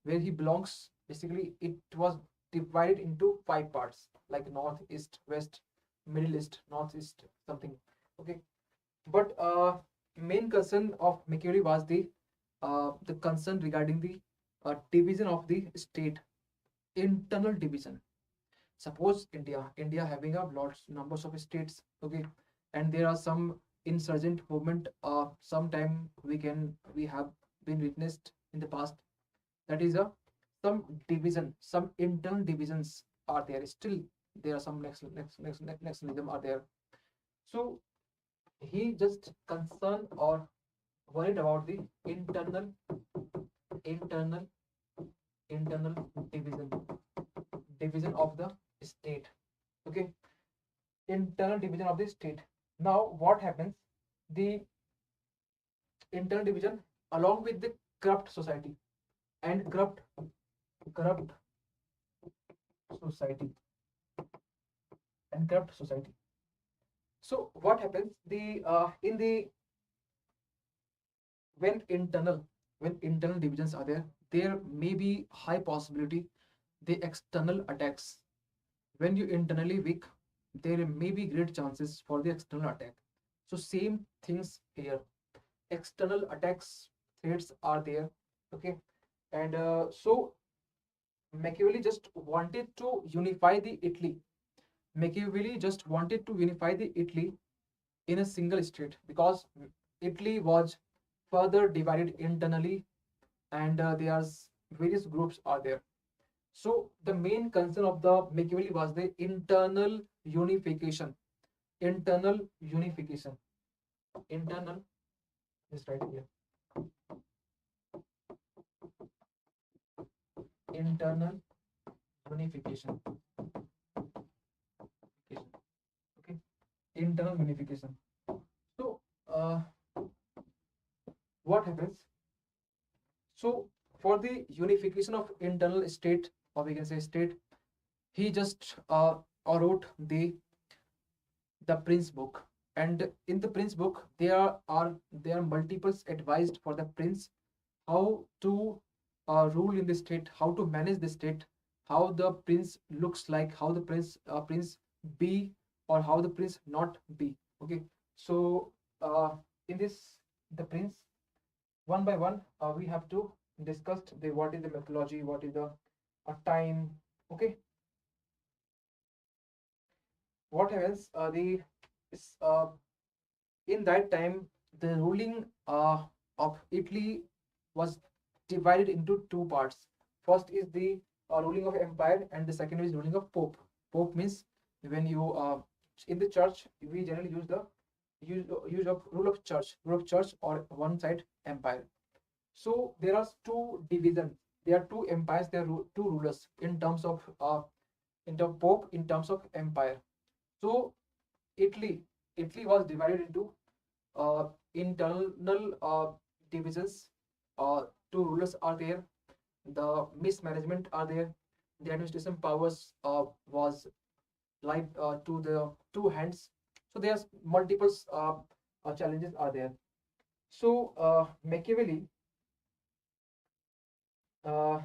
where he belongs, basically it was divided into 5 parts, like north, east, west, middle east, northeast, something. Okay, but main concern of Machiavelli was the concern regarding the division of the state, internal division. Suppose India having a lots numbers of states. Okay, and there are some insurgent movement. Sometime we have been witnessed in the past. That is a some division, some internal divisions are there. Still, there are some nationalism are there. So he just concerned or worried about the internal internal division of the state. Okay, internal division of the state. Now what happens, the internal division along with the corrupt society and corrupt society corrupt society. So what happens, the in the when internal divisions are there, there may be high possibility the external attacks. When you internally weak, there may be great chances for the external attack. So same things here, external attacks, threats are there. Okay, and so Machiavelli just wanted to unify the Italy. Machiavelli just wanted to unify the Italy in a single state, because Italy was further divided internally, and there's various groups are there. So the main concern of the Machiavelli was the internal unification. Internal unification. Internal is right here. Internal unification. Okay. Internal unification. So what happens? So for the unification of internal state, or we can say state, he just wrote the Prince book. And in the Prince book, there are multiples advised for the prince how to rule in the state, how to manage the state, how the prince looks like, how the prince be, or how the prince not be. Okay, so in this the prince, one by one we have to discuss the what is the methodology, what is the time. Okay, what happens, the uh, in that time the ruling of Italy was divided into 2 parts. First is the ruling of empire, and the second is ruling of pope. Pope means when you in the church we generally use the use of rule of church, or one side empire. So there are 2 divisions. There are 2 empires. There are 2 rulers in terms of Pope in terms of empire. So Italy was divided into internal divisions. Two rulers are there. The mismanagement are there. The administration powers was like to the two hands. So there's multiple challenges are there. So Machiavelli. Uh,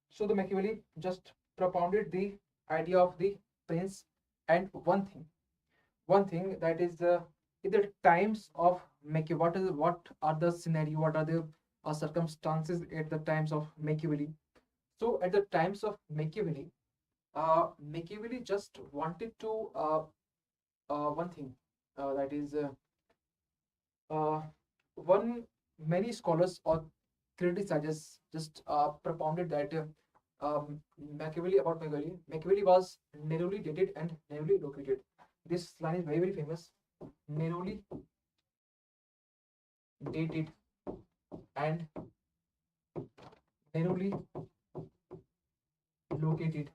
so the Machiavelli just propounded the idea of the prince, and one thing that is in the times of Machiavelli, what are the scenario, what are the circumstances at the times of Machiavelli. So at the times of Machiavelli, Machiavelli just wanted to one thing that is uh, one many scholars or criticizers just propounded that Machiavelli was narrowly dated and narrowly located. This line is very famous. Narrowly dated and narrowly located.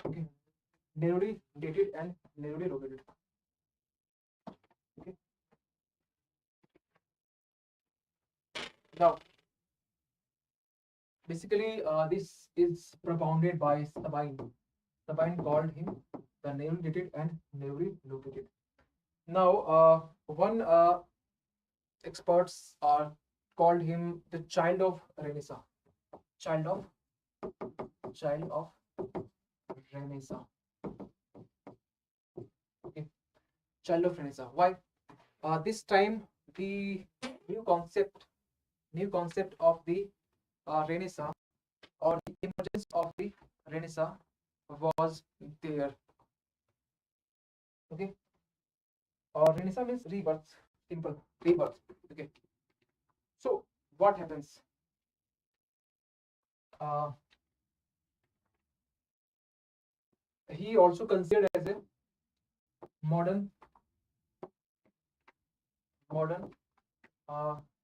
Okay. Narrowly dated and narrowly located. Okay. Now, basically, this is propounded by Sabine. Sabine called him the narrowly dated and narrowly located. Now, one experts are called him the child of Renaissance. Child of Renaissance. Okay. Child of Renaissance. Why? This time the new concept of the Renaissance, or the emergence of the Renaissance, was there. Okay. Renaissance means rebirth. Simple. Rebirth. Okay. So what happens? He also considered as a modern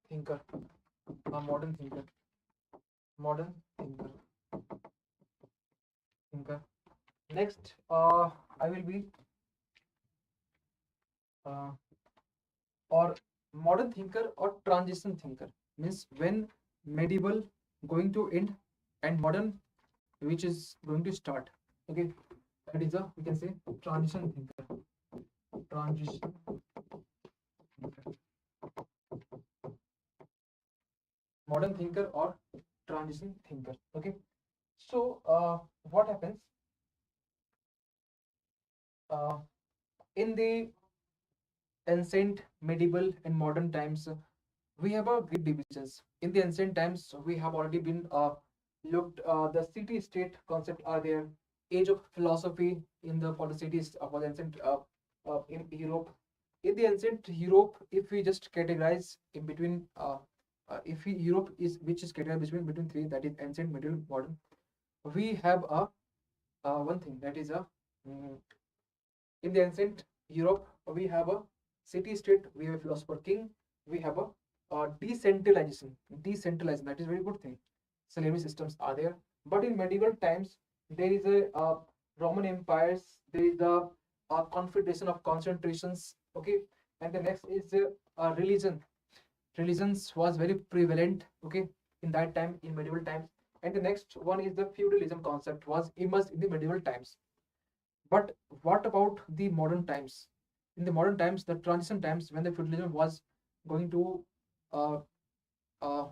thinker. A modern thinker. Next, I will be or modern thinker or transition thinker, means when medieval going to end and modern which is going to start. Okay, that is a, we can say, transition thinker. Modern thinker or transition thinker. Okay, so what happens in the ancient, medieval, and modern times? We have a great divisions. In the ancient times, we have already been looked. The city-state concept are there. Age of philosophy in the for the cities for the ancient in Europe. In the ancient Europe, if we just categorize in between, if we, Europe is which is categorized between three, that is ancient, medieval, modern. We have a one thing that is a in the ancient Europe, we have a city-state, we have a philosopher king, we have a decentralization. That is very good thing. Salary systems are there, but in medieval times there is a Roman empires. There is a confederation of concentrations. Okay, and the next is religion. Religions was very prevalent. Okay, in that time, in medieval times, and the next one is the feudalism concept was immersed in the medieval times. But what about the modern times? In the modern times, the transition times, when the feudalism was going to,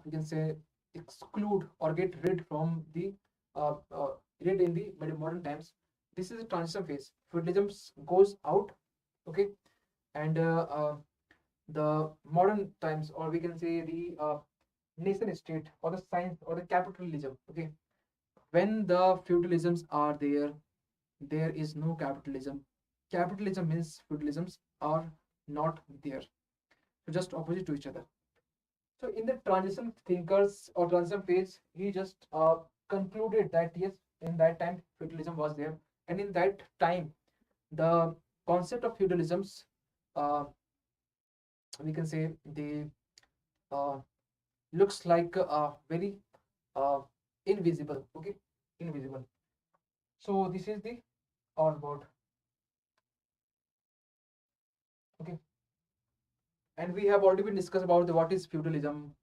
we can say, exclude or get rid from the rid in the modern times. This is a transition phase. Feudalism goes out, okay, and the modern times, or we can say the nation state or the science or the capitalism. Okay, when the feudalisms are there, there is no capitalism. Capitalism means feudalisms are not there. So just opposite to each other. So in the transition thinkers or transition phase, he just concluded that yes, in that time feudalism was there, and in that time the concept of feudalisms, uh, we can say, they uh, looks like very uh, invisible. Okay, invisible. So this is the all about. Okay, and we have already been discussed about the what is feudalism,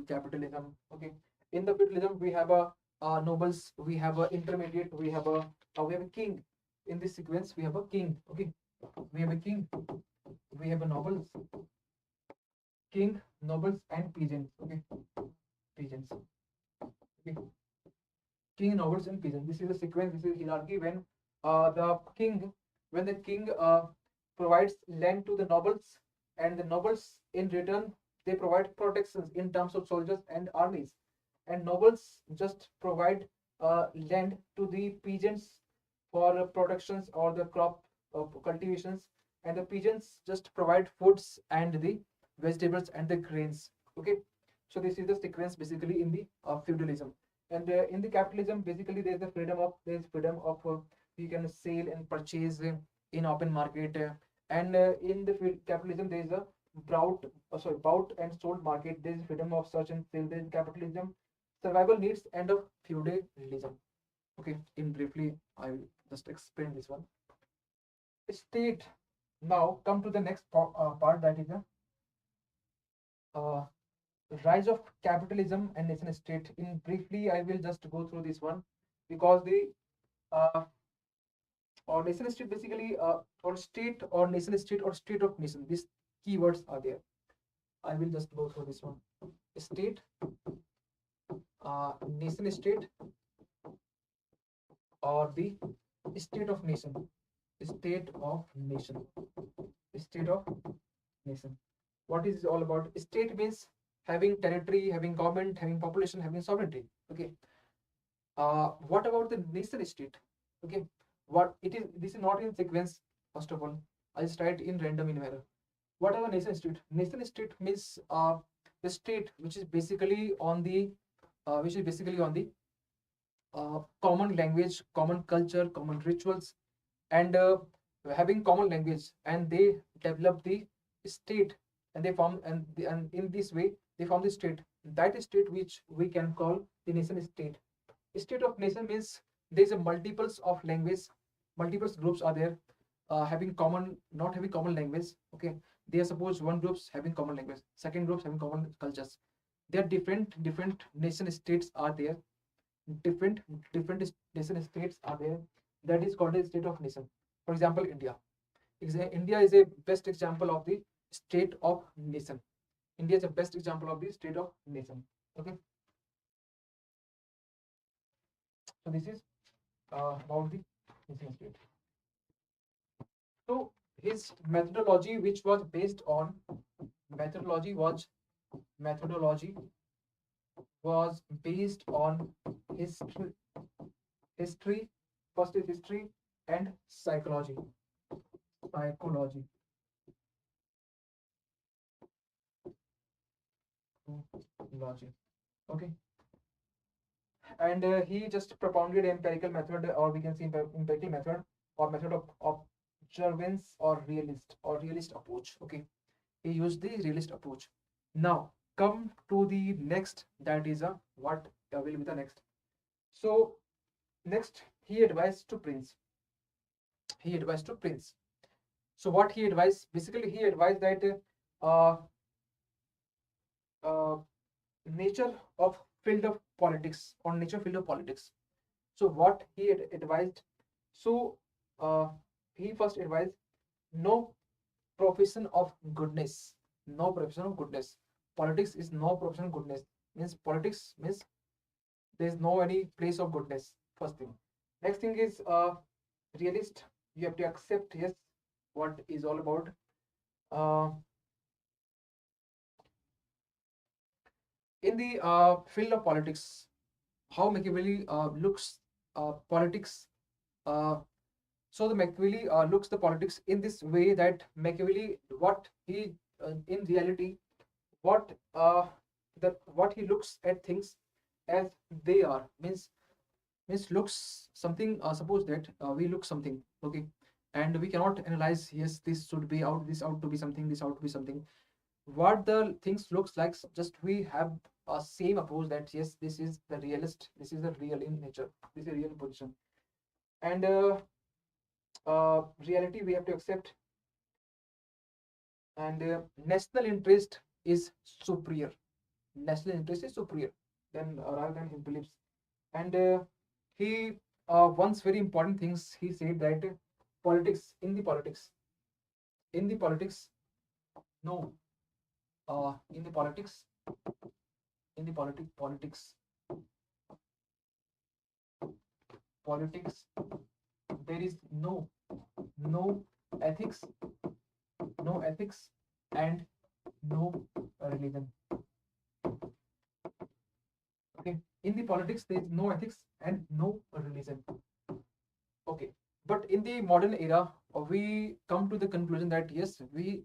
capitalism. Okay, in the feudalism we have a nobles, we have a intermediate, we have a king. In this sequence we have a king. Okay, we have a king, we have a nobles, king, nobles, and peasants. Okay, peasants. Okay, king, nobles, and peasants. This is the sequence. This is hierarchy when the king provides land to the nobles, and the nobles in return they provide protections in terms of soldiers and armies, and nobles just provide land to the peasants for productions or the crop cultivations, and the peasants just provide foods and the vegetables and the grains. Okay, so this is the sequence basically in the feudalism. And in the capitalism basically there is freedom of you can sell and purchase in open market, and in the capitalism there is a bought and sold market. There is freedom of search and sale. There is capitalism, survival needs, and of feudalism. Okay, in briefly I will just explain this one. State. Now come to the next part, that is the uh, rise of capitalism and nation state. In briefly I will just go through this one, because the uh, or nation state basically or state or nation state or state of nation, these keywords are there. I will just go through this one. State, nation state, or the state of nation. State of nation. State of nation. What is it all about? State means having territory, having government, having population, having sovereignty. Okay. What about the nation state? Okay. What it is? This is not in sequence. First of all, I'll start in random in manner. What are the nation state? Nation state means the state which is basically on the common language, common culture, common rituals, and having common language, and they develop the state, and they form and in this way they form the state. That state which we can call the nation state. State of nation means there is a multiples of language, multiples groups are there, having common, not having common language. Okay, they are suppose one groups having common language, second groups having common cultures. There are different nation states are there, different nation states are there. That is called a state of nation. For example, India is a best example of the state of nation. India is a best example of the state of nation. Okay, so this is about the nation state. So his methodology, which was based on methodology was based on history. First is history and psychology. Okay, and he just propounded empirical method, or we can say empirical method, or method of observance, or realist approach. Okay, he used the realist approach. Now come to the next, that is what will be the next. So next he advised to prince. So what he advised, basically he advised that uh, uh, nature of field of politics, on nature field of politics. So what he had advised, so uh, he first advised no profession of goodness. No profession of goodness. Politics is no profession of goodness. Means politics means there is no any place of goodness. First thing. Next thing is realist. You have to accept, yes, what is all about. In the field of politics, how Machiavelli looks politics. So the Machiavelli looks the politics in this way, that Machiavelli, what he in reality, what what he looks at things as they are, means looks something. Suppose that we look something, okay, and we cannot analyze. Yes, this should be out. This out to be something. This out to be something. What the things looks like. Just we have same approach that yes, this is the realist, this is the real in nature, this is a real position, and reality we have to accept, and national interest is superior. National interest is superior than rather than his beliefs, and he once very important things he said that politics in the politics in the politics no in the politics in the politics there is no ethics, no ethics and no religion. Okay, in the politics there is no ethics and no religion. Okay, but in the modern era we come to the conclusion that yes, we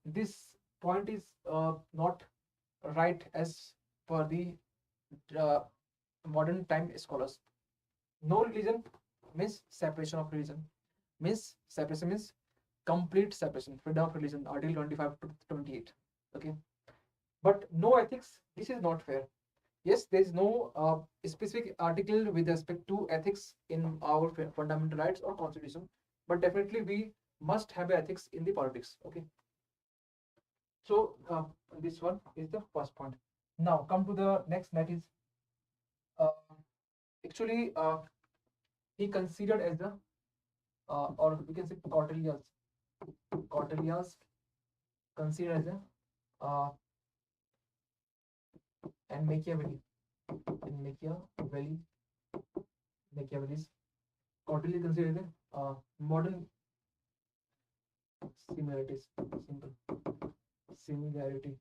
this point is not right as per the uh, modern time scholars. No religion means separation of religion, means separation means complete separation, freedom of religion, article 25 to 28. Okay, but no ethics, this is not fair. Yes, there is no specific article with respect to ethics in our fundamental rights or constitution, but definitely we must have ethics in the politics. Okay, so this one is the first point. Now come to the next, that is uh, actually he considered as the or we can say Cortelius considered as a and Machiavelli's Cortelius considered as a modern similarities, simple similarity.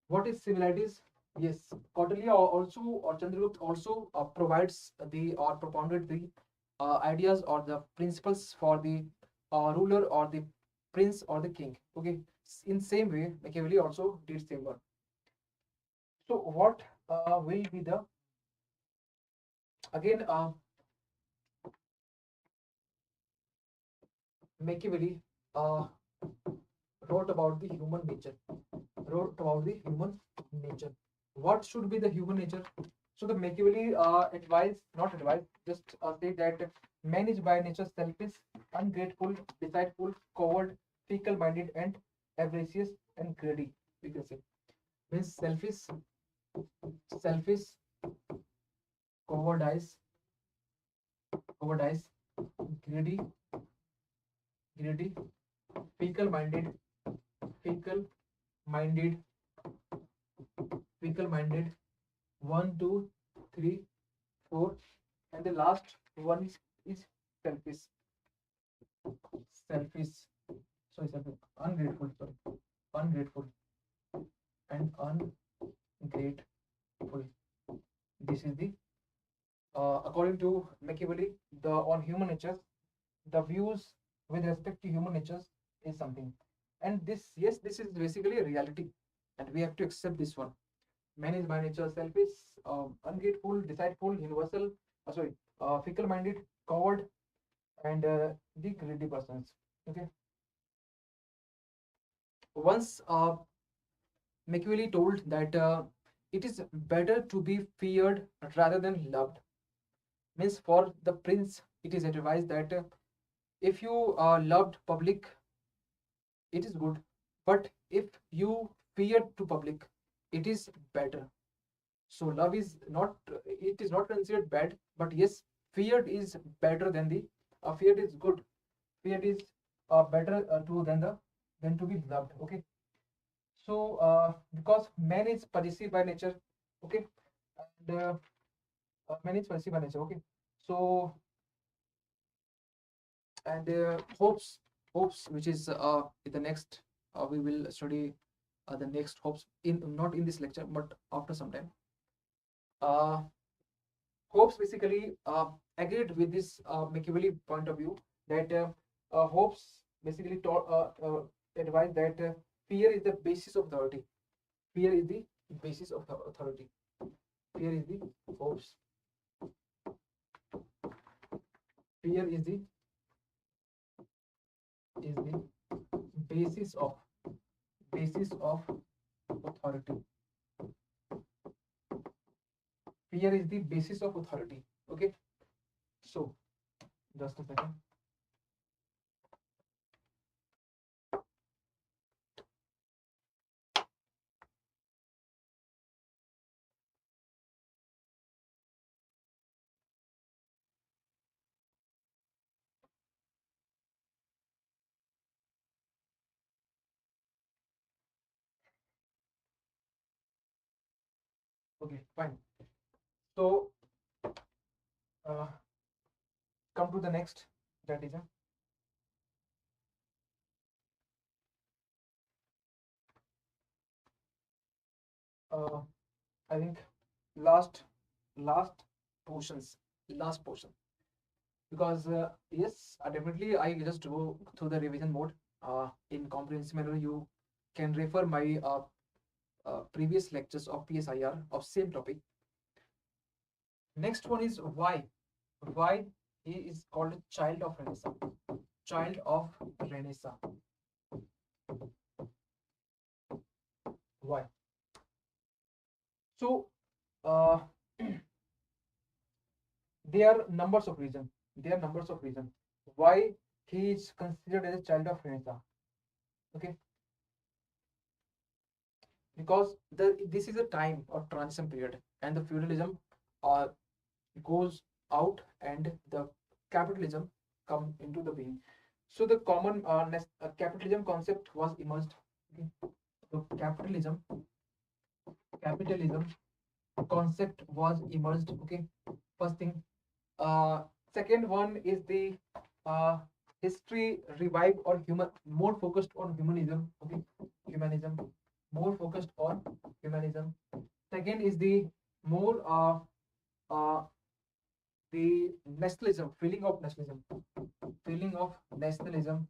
What is similarities? Yes, Cordelia also or Chandragupta also provides the or propounded the ideas or the principles for the ruler or the prince or the king. Okay, in same way Machiavelli also did same one. So what will be the again Machiavelli wrote about the human nature. Wrote about the human nature. What should be the human nature? So the Machiavelli not advise, just say that man is by nature selfish, ungrateful, deceitful, coward, fickle-minded, and avaricious and greedy. We can say means selfish, cowardice, greedy, fickle-minded, fickle-minded, fickle-minded. 1, 2, 3, 4, and the last one is selfish. Ungrateful. Ungrateful and ungrateful. This is the according to Machiavelli, the on human natures, the views with respect to human natures is something, and this yes, this is basically a reality, and we have to accept this one. Man is by nature selfish, ungrateful, deceitful, universal, fickle-minded, coward, and the greedy persons. Okay. Once Machiavelli told that it is better to be feared rather than loved. Means for the prince, it is advised that if you loved public, it is good, but if you fear to public, it is better. So love is not, it is not considered bad, but yes, fear is better than the fear is good, fear is better to than to be loved. Okay, so because man is possessive by nature. Okay, and man is possessive by nature. Okay, so and hopes which is in the next we will study the next hopes in not in this lecture but after some time. uh, Hopes basically agreed with this Machiavelli point of view that hopes basically advise that fear is the basis of authority. Fear is the basis of the authority. Fear is the hopes. Fear is the basis of basis of authority. Fear is the basis of authority. Okay, so just a second. Okay, fine. So come to the next, that is I think last portions, last portion, because yes, definitely I just go through the revision mode. In comprehensive manner, you can refer my previous lectures of PSIR of same topic. Next one is why. Why he is called a child of Renaissance. Child of Renaissance. Why? So there are numbers of reasons. There are numbers of reasons why he is considered as a child of Renaissance. Okay, because this is a time or transition period, and the feudalism goes out and the capitalism come into the being. So the common capitalism concept was emerged. Okay. So capitalism concept was emerged. Okay, first thing. Second one is the history revive or more focused on humanism. Okay, humanism, more focused on humanism. Second is the more the nationalism, feeling of nationalism.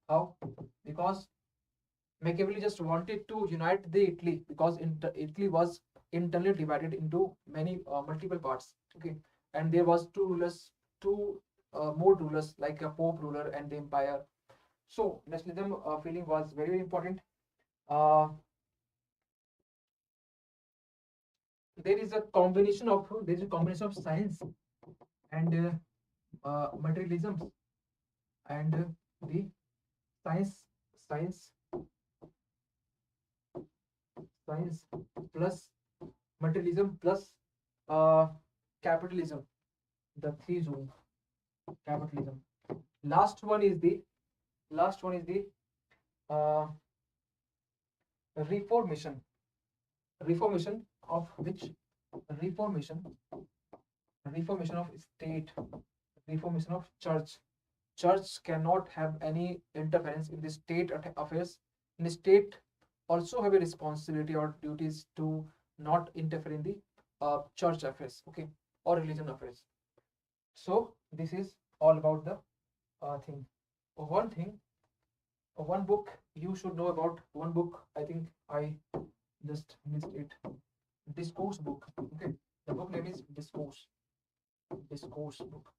How? Because Machiavelli just wanted to unite the Italy, because Italy was internally divided into many multiple parts. Okay, and there was two more rulers, like a pope ruler and the empire. So nationalism feeling was very, very important. There is a combination of science and materialism, and the science plus materialism plus capitalism, the three zone capitalism. Last one is the uh, reformation of which reformation of state, reformation of church. Church cannot have any interference in the state affairs. And the state also have a responsibility or duties to not interfere in the church affairs, okay, or religion affairs. So this is all about the thing. One book you should know about. One book, I think I just missed it. Discourse book. Okay, the book name is Discourse book.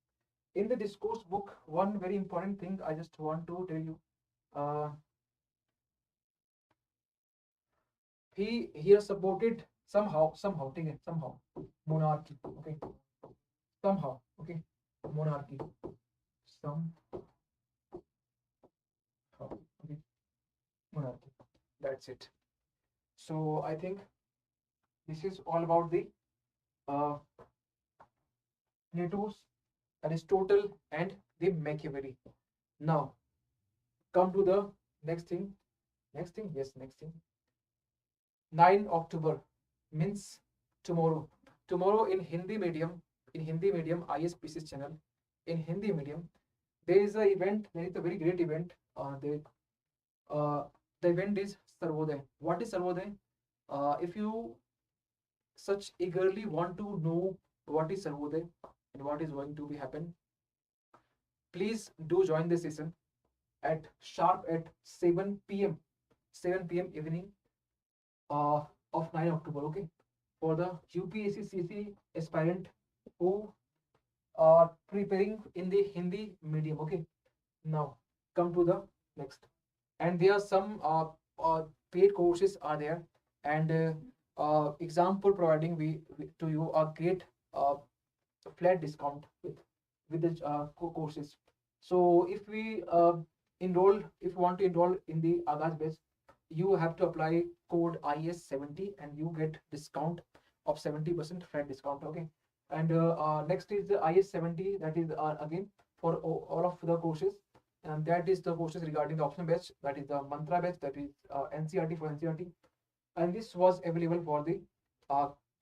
In the Discourse book, one very important thing I just want to tell you. He here supported somehow monarchy. Okay, somehow. Okay, monarchy. Somehow. Okay, monarchy. That's it. So I think this is all about the Plato's, Aristotle, and the Machiavelli. Now come to the next thing. Next thing. 9 October means tomorrow. Tomorrow in Hindi medium, IAS PCS channel, in Hindi medium, there is a event. There is a very great event. The event is Sarvodaya. What is Sarvodaya? If you such eagerly want to know what is Sarvodaya and what is going to be happen, please do join the session at sharp at 7 p.m. Evening of 9 October. Okay, for the UPSSSC aspirant who are preparing in the Hindi medium. Okay, now come to the next. And there are some paid courses are there, and Exampur providing we to you a great flat discount with the courses. So if we enroll, if you want to enroll in the AAGAZ batch, you have to apply code IAS 70 and you get discount of 70% flat discount. Okay, and next is the IAS 70, that is again for all of the courses, and that is the courses regarding the optional batch, that is the mantra batch, that is NCERT for NCERT, and this was available for the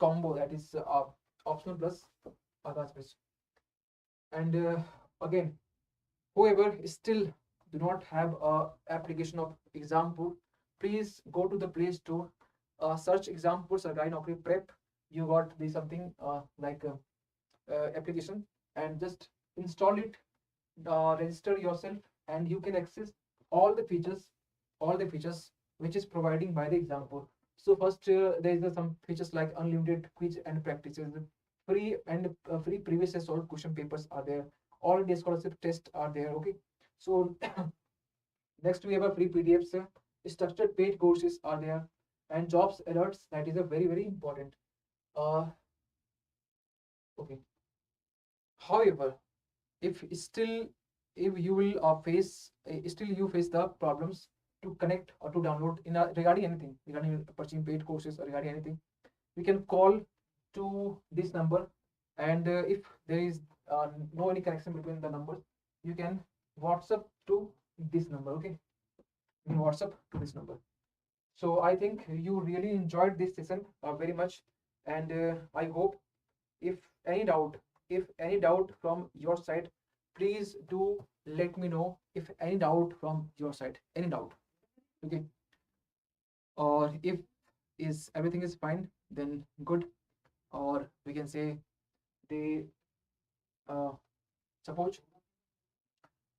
combo, that is optional plus AAGAZ batch. And again, whoever still do not have a application of Exampur, please go to the Play Store, search Exampur Sarkari Naukri Prep. You got the something like application, and just install it, register yourself, and you can access all the features which is providing by the Exampur. So first there is some features like unlimited quiz and practices, free previous year solved question papers are there, all the scholarship tests are there. Okay, so next we have a free PDFs, structured paid courses are there, and jobs alerts, that is a very important. Okay, however, if you will face still you face the problems to connect or to download in regarding anything, regarding purchasing paid courses or regarding anything, we can call to this number, and if there is no any connection between the numbers, you can WhatsApp to this number. Okay, you can WhatsApp to this number. So I think you really enjoyed this session very much, and I hope if any doubt from your side, please do let me know. If any doubt from your side, any doubt, okay, or if is everything is fine, then good, or we can say the suppose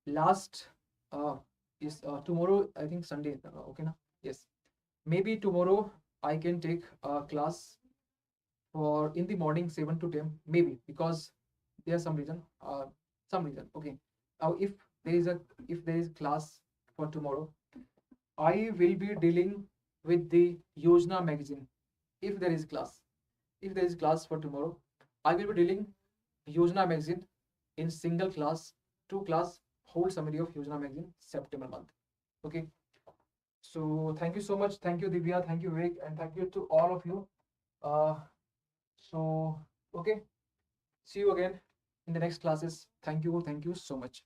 last is tomorrow, I think Sunday, okay na? Yes, maybe tomorrow I can take a class for in the morning 7 to 10, maybe, because there's some reason, okay. Now if there is class for tomorrow, I will be dealing with the Yojana magazine. If there is class for tomorrow, I will be dealing Yojana magazine in single class, 2 class, whole summary of Yojana magazine September month. Okay, so thank you so much, thank you Divya, thank you Vivek, and thank you to all of you. So okay, see you again in the next classes. Thank you so much.